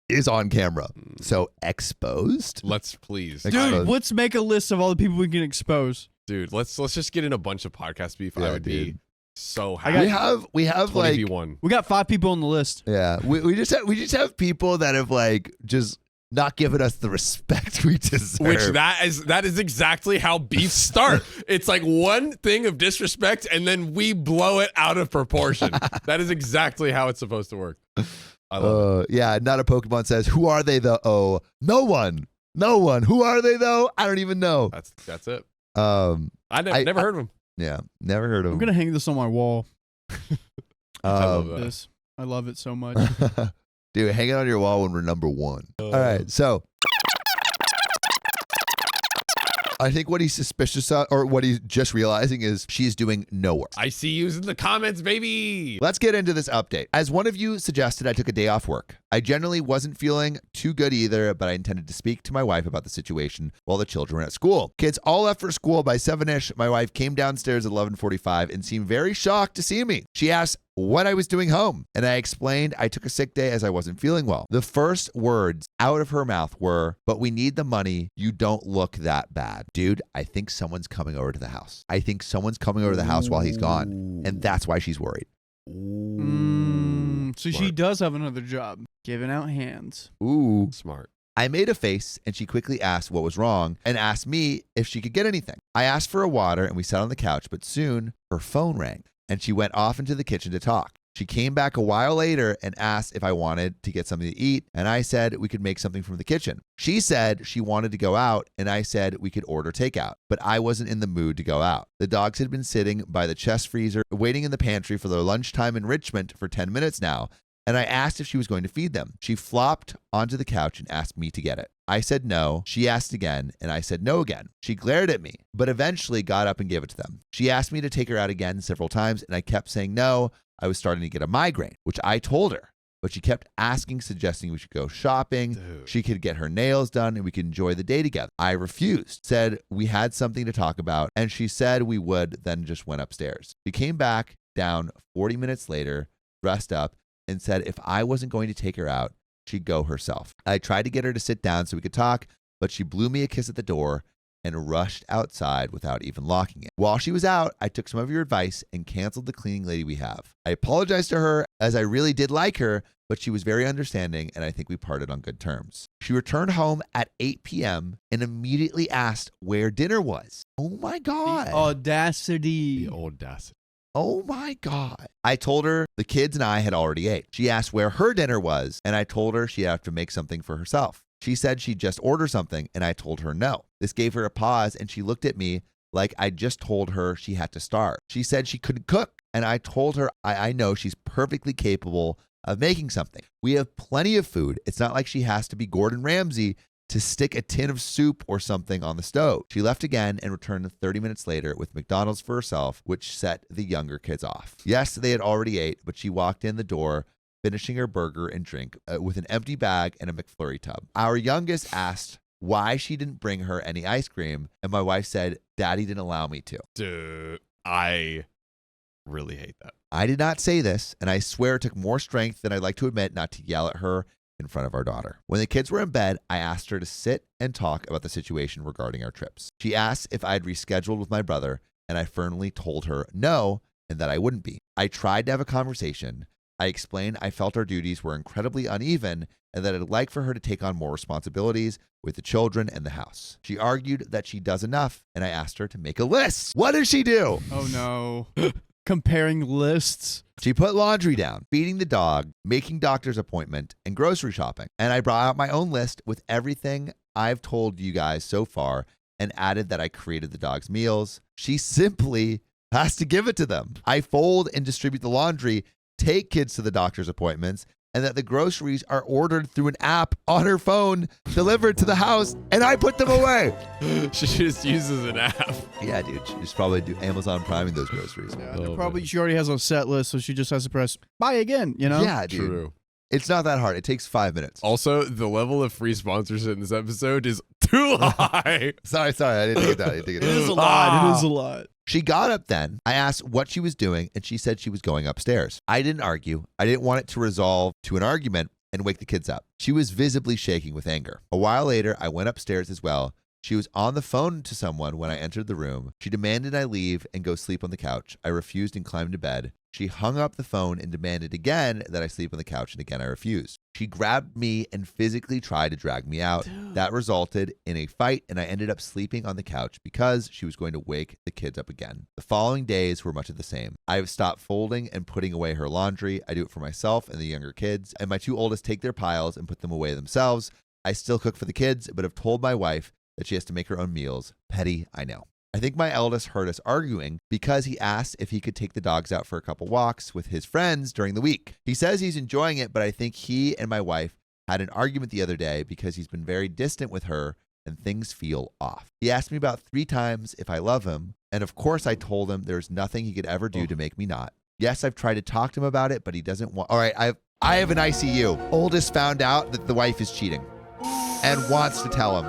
is on camera. So exposed. Let's please. Dude, let's make a list of all the people we can expose. Dude, let's just get in a bunch of podcast beef. Yeah, I would be dude. so happy. We have like 20v1. We got 5 people on the list. Yeah, we just have people that have like just not given us the respect we deserve. Which that is exactly how beefs start. It's like one thing of disrespect, and then we blow it out of proportion. That is exactly how it's supposed to work. I love it. Yeah, not a Pokemon says, who are they though? Oh, no one. Who are they though? I don't even know. That's it. I never heard of him. Yeah, never heard of him. I'm gonna hang this on my wall. I love that. This. I love it so much. Dude, hang it on your wall when we're number one. All right, so I think what he's suspicious of, or what he's just realizing, is she's doing no work. I see you in the comments, baby. Let's get into this update. As one of you suggested, I took a day off work. I generally wasn't feeling too good either, but I intended to speak to my wife about the situation while the children were at school. Kids all left for school by 7-ish. My wife came downstairs at 11:45 and seemed very shocked to see me. She asked what I was doing home, and I explained I took a sick day as I wasn't feeling well. The first words out of her mouth were, "But we need the money. You don't look that bad." Dude, I think someone's coming over to the house. I think someone's coming over to the house while he's gone, and that's why she's worried. So she does have another job, giving out hands. Ooh. Smart. I made a face, and she quickly asked what was wrong and asked me if she could get anything. I asked for a water, and we sat on the couch, but soon her phone rang, and she went off into the kitchen to talk. She came back a while later and asked if I wanted to get something to eat, and I said we could make something from the kitchen. She said she wanted to go out, and I said we could order takeout, but I wasn't in the mood to go out. The dogs had been sitting by the chest freezer, waiting in the pantry for their lunchtime enrichment for 10 minutes now, and I asked if she was going to feed them. She flopped onto the couch and asked me to get it. I said no. She asked again, and I said no again. She glared at me, but eventually got up and gave it to them. She asked me to take her out again several times, and I kept saying no. I was starting to get a migraine, which I told her, but she kept asking, suggesting we should go shopping. Dude. She could get her nails done and we could enjoy the day together. I refused, said we had something to talk about, and she said we would, then just went upstairs. She came back down 40 minutes later, dressed up, and said if I wasn't going to take her out, she'd go herself. I tried to get her to sit down so we could talk, but she blew me a kiss at the door and rushed outside without even locking it. While she was out, I took some of your advice and canceled the cleaning lady we have. I apologized to her as I really did like her, but she was very understanding and I think we parted on good terms. She returned home at 8 p.m. and immediately asked where dinner was. Oh my God. The audacity. The audacity. Oh my God. I told her the kids and I had already ate. She asked where her dinner was, and I told her she'd have to make something for herself. She said she'd just order something, and I told her no. This gave her a pause, and she looked at me like I just told her she had to starve. She said she couldn't cook, and I told her I know she's perfectly capable of making something. We have plenty of food. It's not like she has to be Gordon Ramsay to stick a tin of soup or something on the stove. She left again and returned 30 minutes later with McDonald's for herself, which set the younger kids off. Yes, they had already ate, but she walked in the door, finishing her burger and drink with an empty bag and a McFlurry tub. Our youngest asked why she didn't bring her any ice cream, and my wife said, Daddy didn't allow me to. Dude, I really hate that. I did not say this, and I swear it took more strength than I'd like to admit not to yell at her in front of our daughter. When the kids were in bed, I asked her to sit and talk about the situation regarding our trips. She asked if I'd rescheduled with my brother, and I firmly told her no, and that I wouldn't be. I tried to have a conversation. I explained I felt our duties were incredibly uneven and that I'd like for her to take on more responsibilities with the children and the house. She argued that she does enough, and I asked her to make a list. What did she do? Oh no. Comparing lists. She put laundry down, feeding the dog, making doctor's appointment, and grocery shopping. And I brought out my own list with everything I've told you guys so far and added that I created the dog's meals. She simply has to give it to them. I fold and distribute the laundry, take kids to the doctor's appointments, and that the groceries are ordered through an app on her phone, delivered to the house, and I put them away. She just uses an app. Yeah, dude. She's probably do Amazon Priming those groceries. Yeah, she already has a set list, so she just has to press buy again, you know? Yeah, dude. True. It's not that hard. It takes 5 minutes. Also, the level of free sponsorship in this episode is too high. Sorry. I didn't think of that. It is a lot. It is a lot. She got up then. I asked what she was doing, and she said she was going upstairs. I didn't argue. I didn't want it to resolve to an argument and wake the kids up. She was visibly shaking with anger. A while later, I went upstairs as well. She was on the phone to someone when I entered the room. She demanded I leave and go sleep on the couch. I refused and climbed to bed. She hung up the phone and demanded again that I sleep on the couch, and again I refused. She grabbed me and physically tried to drag me out. Dude. That resulted in a fight, and I ended up sleeping on the couch because she was going to wake the kids up again. The following days were much of the same. I have stopped folding and putting away her laundry. I do it for myself and the younger kids, and my two oldest take their piles and put them away themselves. I still cook for the kids, but have told my wife that she has to make her own meals. Petty, I know. I think my eldest heard us arguing because he asked if he could take the dogs out for a couple walks with his friends during the week. He says he's enjoying it, but I think he and my wife had an argument the other day because he's been very distant with her and things feel off. He asked me about 3 times if I love him, and of course I told him there's nothing he could ever do to make me not. Yes, I've tried to talk to him about it, but he doesn't want. All right, I have an ICU. Oldest found out that the wife is cheating and wants to tell him.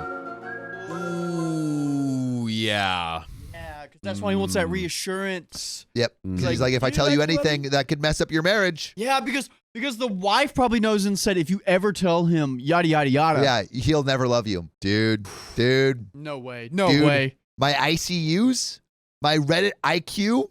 Ooh, yeah. Yeah, because that's why he wants that reassurance. Yep. He's like, if I tell you anything that could mess up your marriage. Yeah, because the wife probably knows and said, if you ever tell him yada yada yada. Yeah, he'll never love you, dude. No way. My ICUs, my Reddit IQ,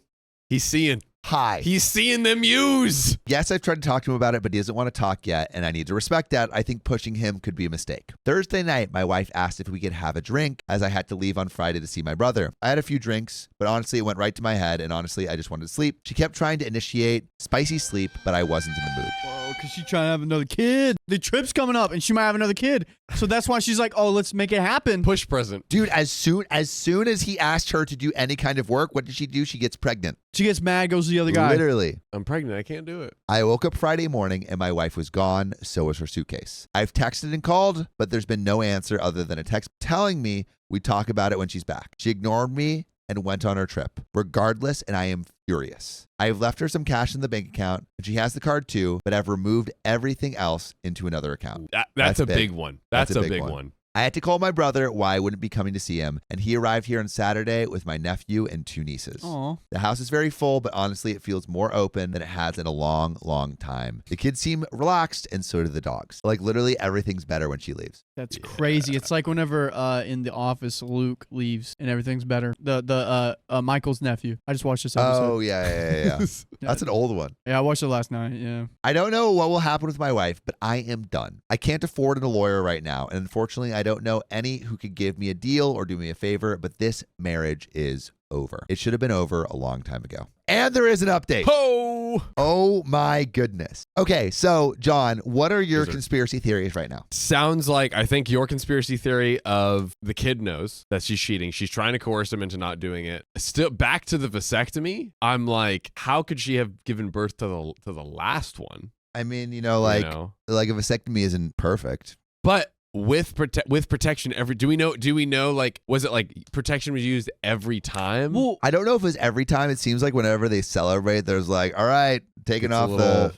He's seeing. high. He's seeing them use. Yes, I've tried to talk to him about it, but he doesn't want to talk yet, and I need to respect that. I think pushing him could be a mistake. Thursday night, my wife asked if we could have a drink, as I had to leave on Friday to see my brother. I had a few drinks, but honestly, it went right to my head, and honestly, I just wanted to sleep. She kept trying to initiate spicy sleep, but I wasn't in the mood. Whoa, because she's trying to have another kid. The trip's coming up, and she might have another kid. So that's why she's like, oh, let's make it happen. Push present. Dude, as soon as he asked her to do any kind of work, what did she do? She gets pregnant. She gets mad, goes to the other guy. Literally. I'm pregnant. I can't do it. I woke up Friday morning and my wife was gone. So was her suitcase. I've texted and called, but there's been no answer other than a text telling me we'd talk about it when she's back. She ignored me and went on her trip. Regardless, and I am furious. I have left her some cash in the bank account, and she has the card too, but I've removed everything else into another account. That's a big one. That's a big one. I had to call my brother why I wouldn't be coming to see him, and he arrived here on Saturday with my nephew and 2 nieces. Aw. The house is very full, but honestly, it feels more open than it has in a long, long time. The kids seem relaxed, and so do the dogs. Like, literally, everything's better when she leaves. That's crazy. It's like whenever in The Office, Luke leaves and everything's better. The Michael's nephew. I just watched this episode. Oh, yeah. That's an old one. Yeah, I watched it last night. Yeah. I don't know what will happen with my wife, but I am done. I can't afford a lawyer right now, and unfortunately, I don't know any who could give me a deal or do me a favor, but this marriage is over. It should have been over a long time ago. And there is an update. Oh my goodness. Okay, so John, what are your conspiracy theories right now? Sounds like, I think your conspiracy theory of the kid knows that she's cheating. She's trying to coerce him into not doing it. Still, back to the vasectomy. I'm like, how could she have given birth to the last one? I mean, like a vasectomy isn't perfect. But with protection, do we know like, was it like protection was used every time? Well, I don't know if it was every time. It seems like whenever they celebrate, there's like, all right, taking off the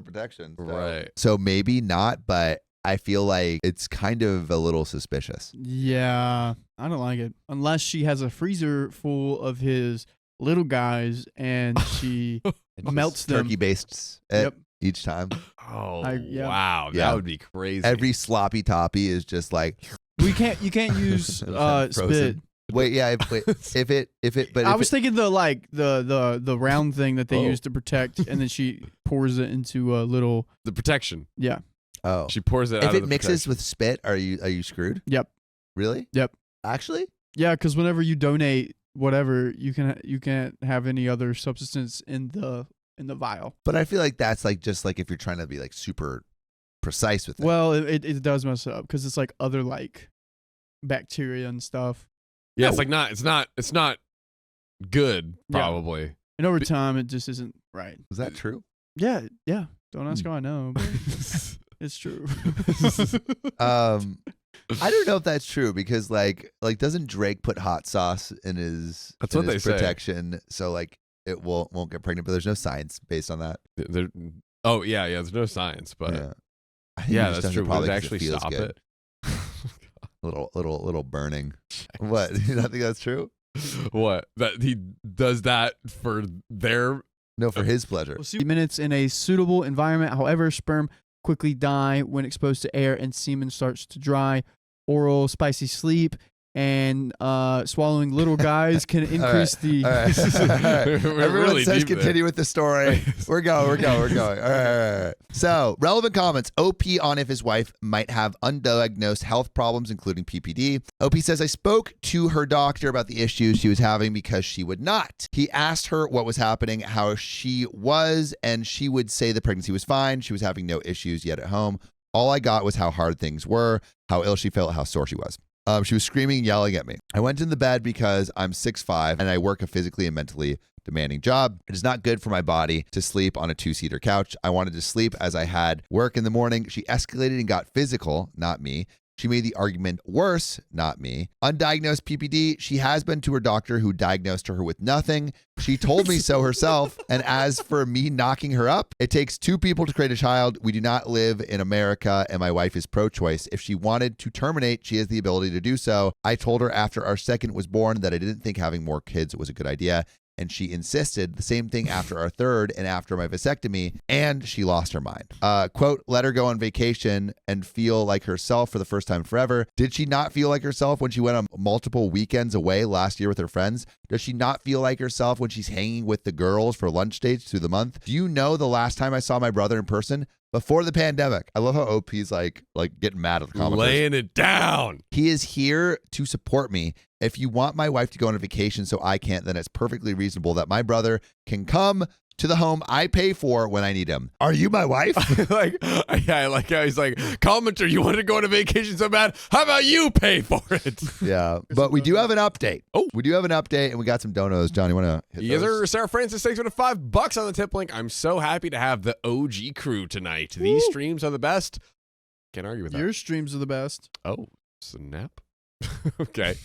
protection. Right. So maybe not, but I feel like it's kind of a little suspicious. Yeah, I don't like it. Unless she has a freezer full of his little guys and she melts them. Turkey based each time. Oh, wow. That would be crazy. Every sloppy toppy is just like. You can't use spit. Wait, if it. But I was thinking the round thing that they use to protect, and then she pours it into a little. The protection. Yeah. Oh. She pours it out. If it mixes with spit, are you screwed? Yep. Really? Yep. Actually? Yeah, because whenever you donate whatever, you can't have any other substance in the vial. But I feel like that's like just like if you're trying to be like super precise with it. Well, it does mess it up because it's like other like bacteria and stuff. Yeah, it's not good probably. Yeah. And over time, it just isn't right. Is that true? Yeah. Don't ask how I know, but it's true. I don't know if that's true because like doesn't Drake put hot sauce in his protection say. So like it won't get pregnant, but there's no science based on that. There's no science, but that's true. Would it actually stop it? little burning. What? You don't think that's true? What? That he does that for for his pleasure. 60 minutes in a suitable environment. However, sperm quickly die when exposed to air and semen starts to dry. Oral spicy sleep and swallowing little guys can increase the. All right. Everyone really says continue with the story. We're going. All right. So, relevant comments. OP on if his wife might have undiagnosed health problems, including PPD. OP says, I spoke to her doctor about the issues she was having because she would not. He asked her what was happening, how she was, and she would say the pregnancy was fine. She was having no issues yet at home. All I got was how hard things were, how ill she felt, how sore she was. She was screaming and yelling at me. I went in the bed because I'm 6'5" and I work a physically and mentally demanding job. It is not good for my body to sleep on a 2-seater couch. I wanted to sleep as I had work in the morning. She escalated and got physical, not me. She made the argument worse, not me. Undiagnosed PPD. She has been to her doctor who diagnosed her with nothing. She told me so herself. And as for me knocking her up, it takes 2 people to create a child. We do not live in America, and my wife is pro-choice. If she wanted to terminate, she has the ability to do so. I told her after our second was born that I didn't think having more kids was a good idea. And she insisted. The same thing after our third and after my vasectomy, and she lost her mind. Quote, let her go on vacation and feel like herself for the first time forever. Did she not feel like herself when she went on multiple weekends away last year with her friends? Does she not feel like herself when she's hanging with the girls for lunch dates through the month? Do you know the last time I saw my brother in person? Before the pandemic. I love how OP's like getting mad at the commenters. Laying it down. He is here to support me. If you want my wife to go on a vacation so I can't, then it's perfectly reasonable that my brother can come to the home I pay for when I need him. Are you my wife? I like how he's like, commenter, you wanted to go on a vacation so bad? How about you pay for it? Yeah, but we do have an update. Oh, we do have an update, and we got some donos. John, you want to hit Yes, those? sir. Sarah Francis, thanks for the $5 on the tip link. I'm so happy to have the OG crew tonight. These streams are the best. Can't argue with that. Your streams are the best. Oh, snap. Okay.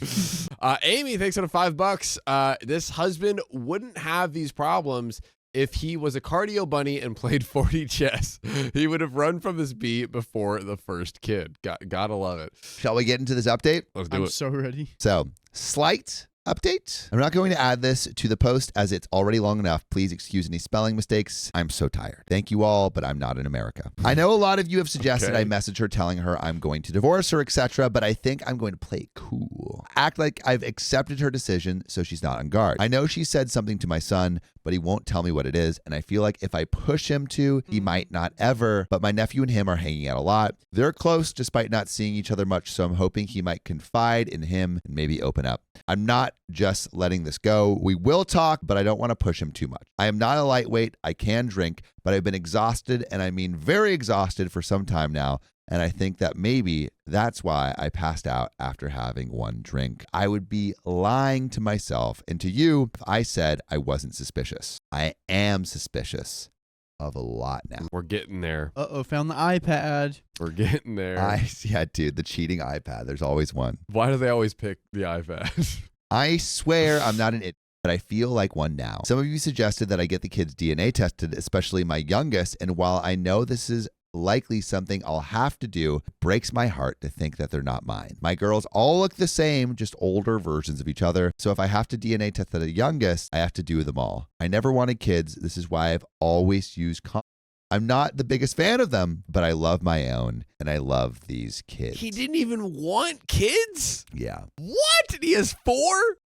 Amy, thanks for the $5. This husband wouldn't have these problems if he was a cardio bunny and played 40 chess. He would have run from this beat before the first kid. Gotta love it. Shall we get into this update? Let's do I'm it. so ready. So, slight update. I'm not going to add this to the post as it's already long enough. Please excuse any spelling mistakes. I'm so tired. Thank you all, but I'm not in America. I know a lot of you have suggested I message her telling her I'm going to divorce her, etc., but I think I'm going to play it cool. Act like I've accepted her decision so she's not on guard. I know she said something to my son, but he won't tell me what it is, and I feel like if I push him to, he might not ever, but my nephew and him are hanging out a lot. They're close despite not seeing each other much, so I'm hoping he might confide in him and maybe open up. I'm not just letting this go. We will talk, but I don't want to push him too much. I am not a lightweight. I can drink, but I've been exhausted, and I mean very exhausted for some time now. And I think that maybe that's why I passed out after having one drink. I would be lying to myself and to you if I said I wasn't suspicious. I am suspicious of a lot now. We're getting there. Uh-oh, found the iPad. We're getting there. Yeah, dude, the cheating iPad. There's always one. Why do they always pick the iPad? I swear I'm not an idiot, but I feel like one now. Some of you suggested that I get the kids' DNA tested, especially my youngest, and while I know this is likely something I'll have to do, it breaks my heart to think that they're not mine. My girls all look the same, just older versions of each other. So if I have to DNA test the youngest, I have to do them all. I never wanted kids. This is why I've always used condoms. I'm not the biggest fan of them, but I love my own, and I love these kids. He didn't even want kids? Yeah. What? He has 4?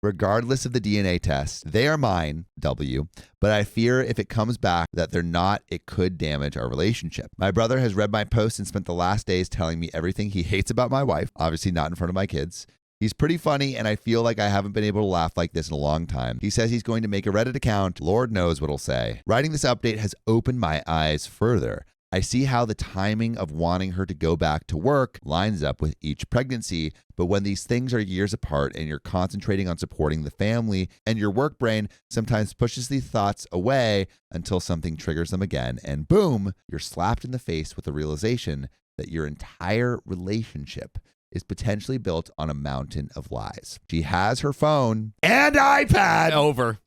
Regardless of the DNA test, they are mine, W, but I fear if it comes back that they're not, it could damage our relationship. My brother has read my post and spent the last days telling me everything he hates about my wife, obviously not in front of my kids. He's pretty funny, and I feel like I haven't been able to laugh like this in a long time. He says he's going to make a Reddit account. Lord knows what he'll say. Writing this update has opened my eyes further. I see how the timing of wanting her to go back to work lines up with each pregnancy, but when these things are years apart and you're concentrating on supporting the family, and your work brain sometimes pushes these thoughts away until something triggers them again, and boom, you're slapped in the face with the realization that your entire relationship is potentially built on a mountain of lies. She has her phone and iPad. Over.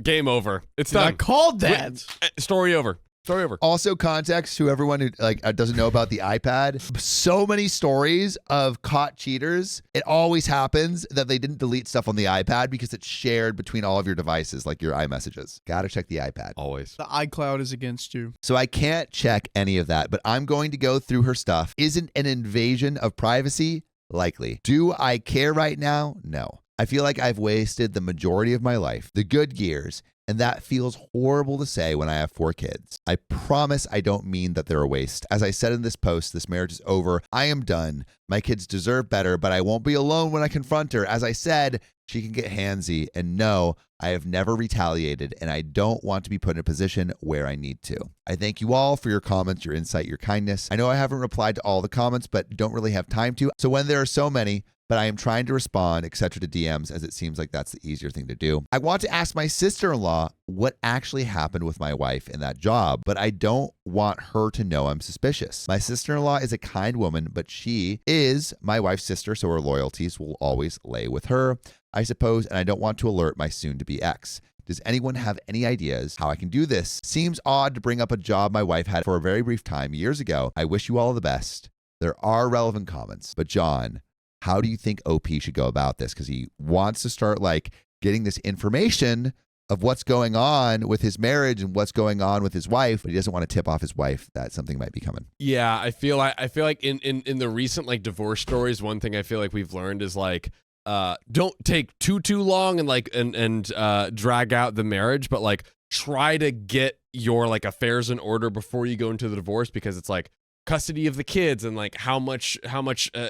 Game over. It's I done. called that. Story over. Story over. Also, context to everyone who doesn't know about the iPad. So many stories of caught cheaters. It always happens that they didn't delete stuff on the iPad because it's shared between all of your devices, like your iMessages. Gotta check the iPad. Always. The iCloud is against you. So I can't check any of that, but I'm going to go through her stuff. Isn't an invasion of privacy? Likely. Do I care right now? No. I feel like I've wasted the majority of my life, the good years, and that feels horrible to say when I have 4 kids. I promise I don't mean that they're a waste. As I said in this post, this marriage is over. I am done. My kids deserve better, but I won't be alone when I confront her. As I said, she can get handsy, and no, I have never retaliated, and I don't want to be put in a position where I need to. I thank you all for your comments, your insight, your kindness. I know I haven't replied to all the comments, but don't really have time to. So when there are so many, but I am trying to respond, etc. to DMs as it seems like that's the easier thing to do. I want to ask my sister-in-law what actually happened with my wife in that job, but I don't want her to know I'm suspicious. My sister-in-law is a kind woman, but she is my wife's sister, so her loyalties will always lay with her, I suppose, and I don't want to alert my soon-to-be ex. Does anyone have any ideas how I can do this? Seems odd to bring up a job my wife had for a very brief time years ago. I wish you all the best. There are relevant comments, but John, how do you think OP should go about this? Because he wants to start like getting this information of what's going on with his marriage and what's going on with his wife, but he doesn't want to tip off his wife that something might be coming. Yeah, I feel like in the recent like divorce stories, one thing I feel like we've learned is like don't take too long and drag out the marriage, but like try to get your like affairs in order before you go into the divorce, because it's like custody of the kids and like how much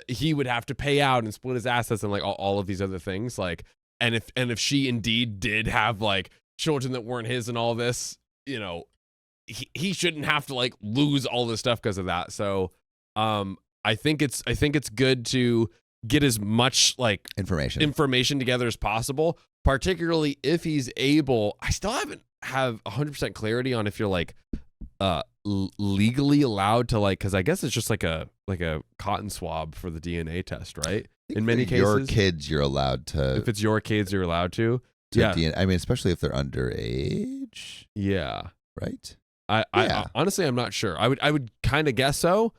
he would have to pay out and split his assets and like all of these other things, like and if she indeed did have like children that weren't his and all this, you know, he shouldn't have to like lose all this stuff because of that. So I think it's good to get as much like information together as possible, particularly if he's able. I still haven't have 100% clarity on if you're like legally allowed to like, because I guess it's just like a cotton swab for the DNA test, right? In many cases, your kids, you're allowed to. If it's your kids, you're allowed to. Yeah, I mean, especially if they're underage. Yeah, right. I honestly, I'm not sure. I would kind of guess so.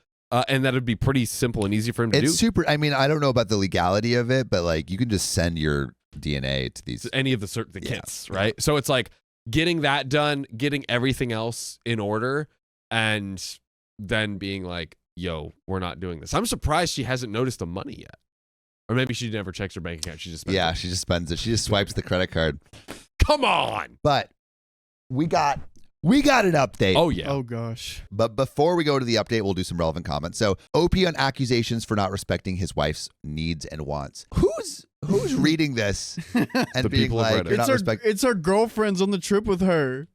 And that would be pretty simple and easy for him to do. It's super. I mean, I don't know about the legality of it, but like you can just send your DNA to these any of the kits, right? So it's like getting that done, getting everything else in order, and then being like, "Yo, we're not doing this." I'm surprised she hasn't noticed the money yet, or maybe she never checks her bank account. She just spends it. She just spends it. She just swipes the credit card. Come on, but we got an update. Oh, yeah. Oh, gosh. But before we go to the update, we'll do some relevant comments. So, OP on accusations for not respecting his wife's needs and wants. Who's reading this and being like, you're not respecting? It's our girlfriends on the trip with her.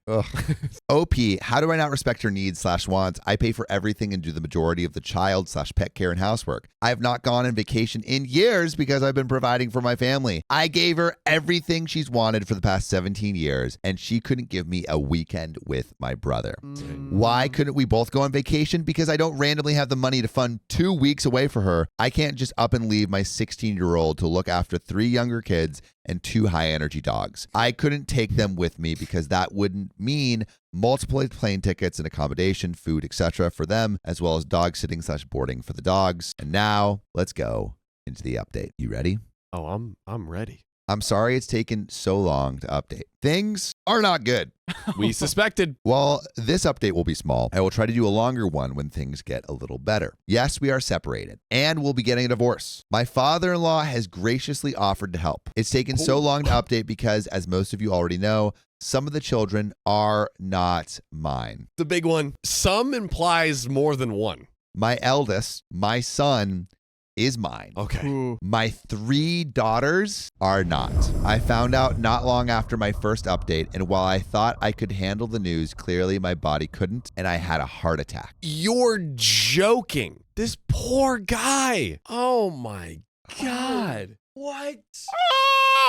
OP, how do I not respect her needs / wants? I pay for everything and do the majority of the child / pet care and housework. I have not gone on vacation in years because I've been providing for my family. I gave her everything she's wanted for the past 17 years, and she couldn't give me a weekend with my brother. Why couldn't we both go on vacation? Because I don't randomly have the money to fund 2 weeks away for her. I can't just up and leave my 16-year-old to look after 3 younger kids and 2 high-energy dogs. I couldn't take them with me because that wouldn't mean multiple plane tickets and accommodation, food, etc. for them, as well as dog sitting / boarding for the dogs. And now, let's go into the update. You ready? Oh, I'm ready. I'm sorry it's taken so long to update. Things are not good. We suspected. Well, this update will be small. I will try to do a longer one when things get a little better. Yes, we are separated, and we'll be getting a divorce. My father-in-law has graciously offered to help. It's taken so long to update because, as most of you already know, some of the children are not mine. The big one. Some implies more than one. My eldest, my son, is mine. Okay. Ooh. My 3 daughters are not. I found out not long after my first update, and while I thought I could handle the news, clearly my body couldn't, and I had a heart attack. You're joking. This poor guy. Oh my God. What?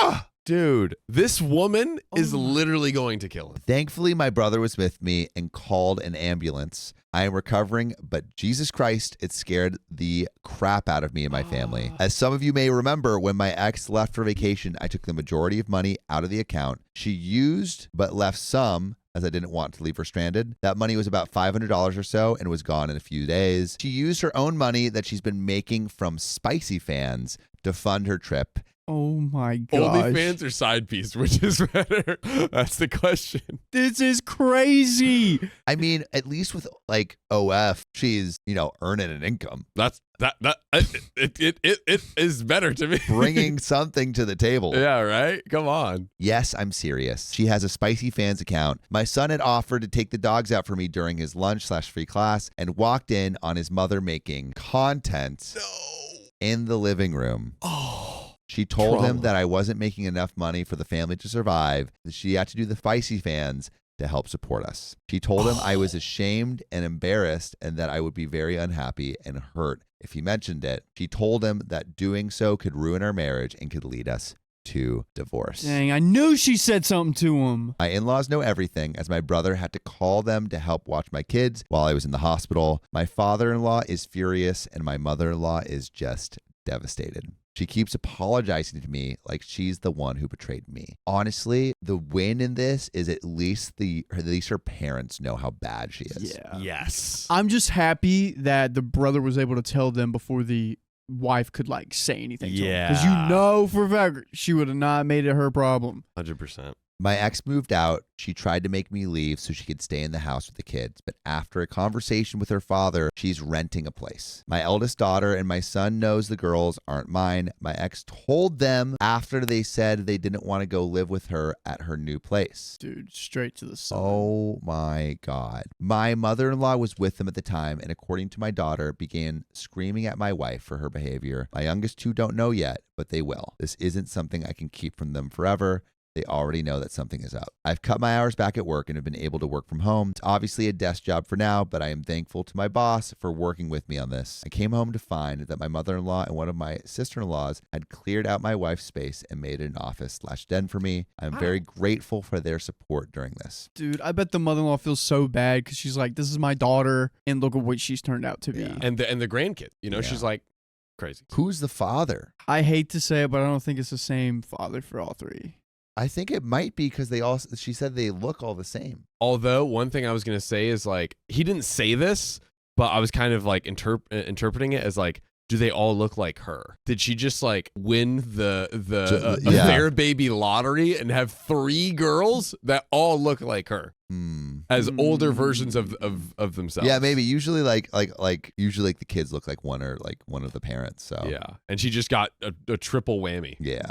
Ah! Dude, this woman is literally going to kill him. Thankfully, my brother was with me and called an ambulance. I am recovering, but Jesus Christ, it scared the crap out of me and my family. As some of you may remember, when my ex left for vacation, I took the majority of money out of the account. She used, but left some, as I didn't want to leave her stranded. That money was about $500 or so and was gone in a few days. She used her own money that she's been making from Spicy Fans to fund her trip. Oh my gosh. OnlyFans or side piece, which is better? That's the question. This is crazy. I mean, at least with like OF, she's, earning an income. It is better to me. Bringing something to the table. Yeah, right? Come on. Yes, I'm serious. She has a Spicy Fans account. My son had offered to take the dogs out for me during his lunch / free class and walked in on his mother making content in the living room. She told him that I wasn't making enough money for the family to survive, that she had to do the Spicy Fans, to help support us. She told him I was ashamed and embarrassed and that I would be very unhappy and hurt if he mentioned it. She told him that doing so could ruin our marriage and could lead us to divorce. Dang, I knew she said something to him. My in-laws know everything, as my brother had to call them to help watch my kids while I was in the hospital. My father-in-law is furious, and my mother-in-law is just devastated. She keeps apologizing to me like she's the one who betrayed me. Honestly, the win in this is at least her parents know how bad she is. Yeah. Yes. I'm just happy that the brother was able to tell them before the wife could like say anything to him. Because you know for a fact she would have not made it her problem. 100%. My ex moved out. She tried to make me leave so she could stay in the house with the kids. But after a conversation with her father, she's renting a place. My eldest daughter and my son knows the girls aren't mine. My ex told them after they said they didn't want to go live with her at her new place. Dude, straight to the sun. Oh my God. My mother-in-law was with them at the time, and according to my daughter, began screaming at my wife for her behavior. My youngest two don't know yet, but they will. This isn't something I can keep from them forever. They already know that something is up. I've cut my hours back at work and have been able to work from home. It's obviously a desk job for now, but I am thankful to my boss for working with me on this. I came home to find that my mother-in-law and one of my sister-in-laws had cleared out my wife's space and made it an office/den for me. I'm very grateful for their support during this. Dude, I bet the mother-in-law feels so bad because she's like, this is my daughter, and look at what she's turned out to be. And the grandkid, she's like crazy. Who's the father? I hate to say it, but I don't think it's the same father for all three. I think it might be because she said they look all the same. Although one thing I was going to say is like, he didn't say this, but I was kind of like interpreting it as like, do they all look like her? Did she just like win the Fair Baby lottery and have 3 girls that all look like her as older versions of themselves? Yeah, maybe. Usually usually the kids look like one or like one of the parents. So yeah, and she just got a triple whammy. Yeah.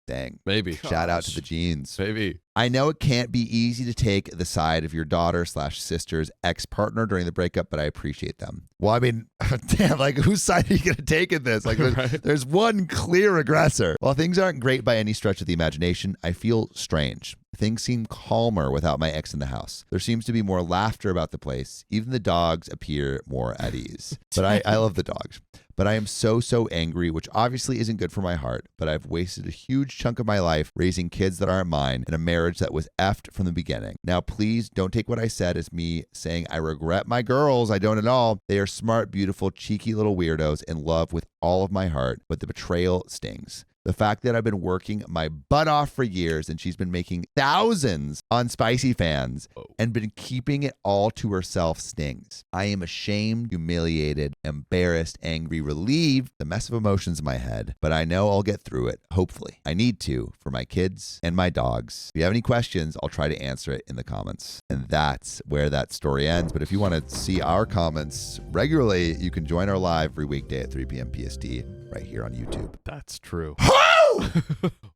Dang. Maybe. Shout out to the genes. Maybe. I know it can't be easy to take the side of your daughter/sister's ex-partner during the breakup, but I appreciate them. Well, I mean, damn, like whose side are you going to take in this? Like there's one clear aggressor. While things aren't great by any stretch of the imagination, I feel strange. Things seem calmer without my ex in the house. There seems to be more laughter about the place. Even the dogs appear more at ease. But I love the dogs. But I am so angry, which obviously isn't good for my heart. But I've wasted a huge chunk of my life raising kids that aren't mine in a marriage that was effed from the beginning. Now, please don't take what I said as me saying I regret my girls. I don't at all. They are smart, beautiful, cheeky little weirdos and love with all of my heart. But the betrayal stings. The fact that I've been working my butt off for years and she's been making thousands on Spicy Fans and been keeping it all to herself stings. I am ashamed, humiliated, embarrassed, angry, relieved, the mess of emotions in my head, but I know I'll get through it, hopefully. I need to for my kids and my dogs. If you have any questions, I'll try to answer it in the comments. And that's where that story ends. But if you want to see our comments regularly, you can join our live every weekday at 3 p.m. PST right here on YouTube. That's true.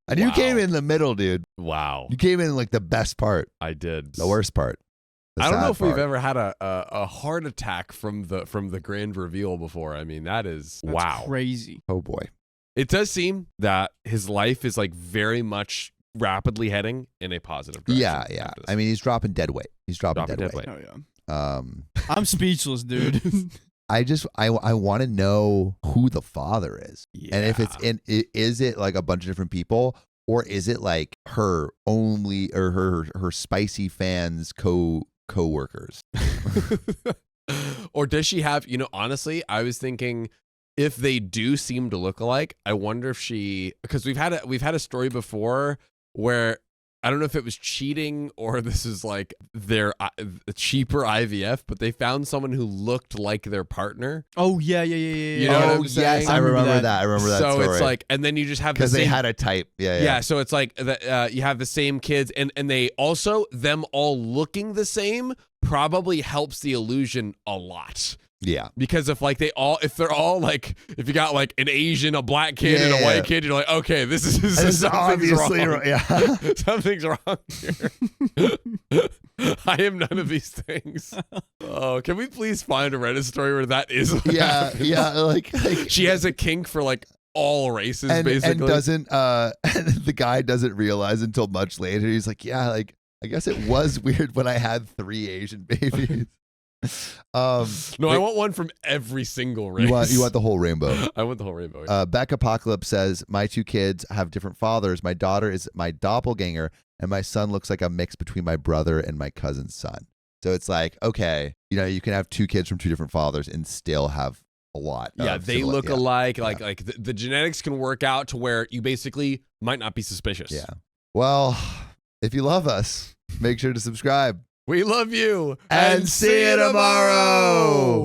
And you came in the middle, dude. Wow. You came in like the best part. I did. The worst part. I don't know if we've ever had a heart attack from the grand reveal before. I mean, that's wow. Crazy. Oh boy. It does seem that his life is like very much rapidly heading in a positive direction. Yeah. I mean, he's dropping dead weight. He's dropping dead weight. Oh yeah. I'm speechless, dude. I want to know who the father is. Yeah. And if is it like a bunch of different people, or is it like her only or her Spicy Fans co-workers? Or does she have, honestly, I was thinking if they do seem to look alike, I wonder if because we've had a story before where I don't know if it was cheating or this is like their cheaper IVF, but they found someone who looked like their partner. Oh, yeah. You know what I'm saying? Yes, I remember that. I remember that story. So it's like, and then you just have because they had a type. Yeah. So it's like you have the same kids, and they also, them all looking the same probably helps the illusion a lot. Yeah. Because if they're all like, if you got like an Asian, a black kid, and a white kid, you're like, okay, this is obviously wrong. Yeah. Something's wrong here. I am none of these things. Oh, can we please find a Reddit story where that is? Yeah. Like she has a kink for like all races, basically. And doesn't and the guy doesn't realize until much later. He's like, yeah, like I guess it was weird when I had 3 Asian babies. No, I want one from every single race. You want the whole rainbow. I want the whole rainbow. Yeah. Beck Apocalypse says, my 2 kids have different fathers. My daughter is my doppelganger, and my son looks like a mix between my brother and my cousin's son. So it's like, okay, you can have 2 kids from 2 different fathers and still have a lot. Yeah, they look alike. Like the genetics can work out to where you basically might not be suspicious. Yeah. Well, if you love us, make sure to subscribe. We love you. And see you tomorrow.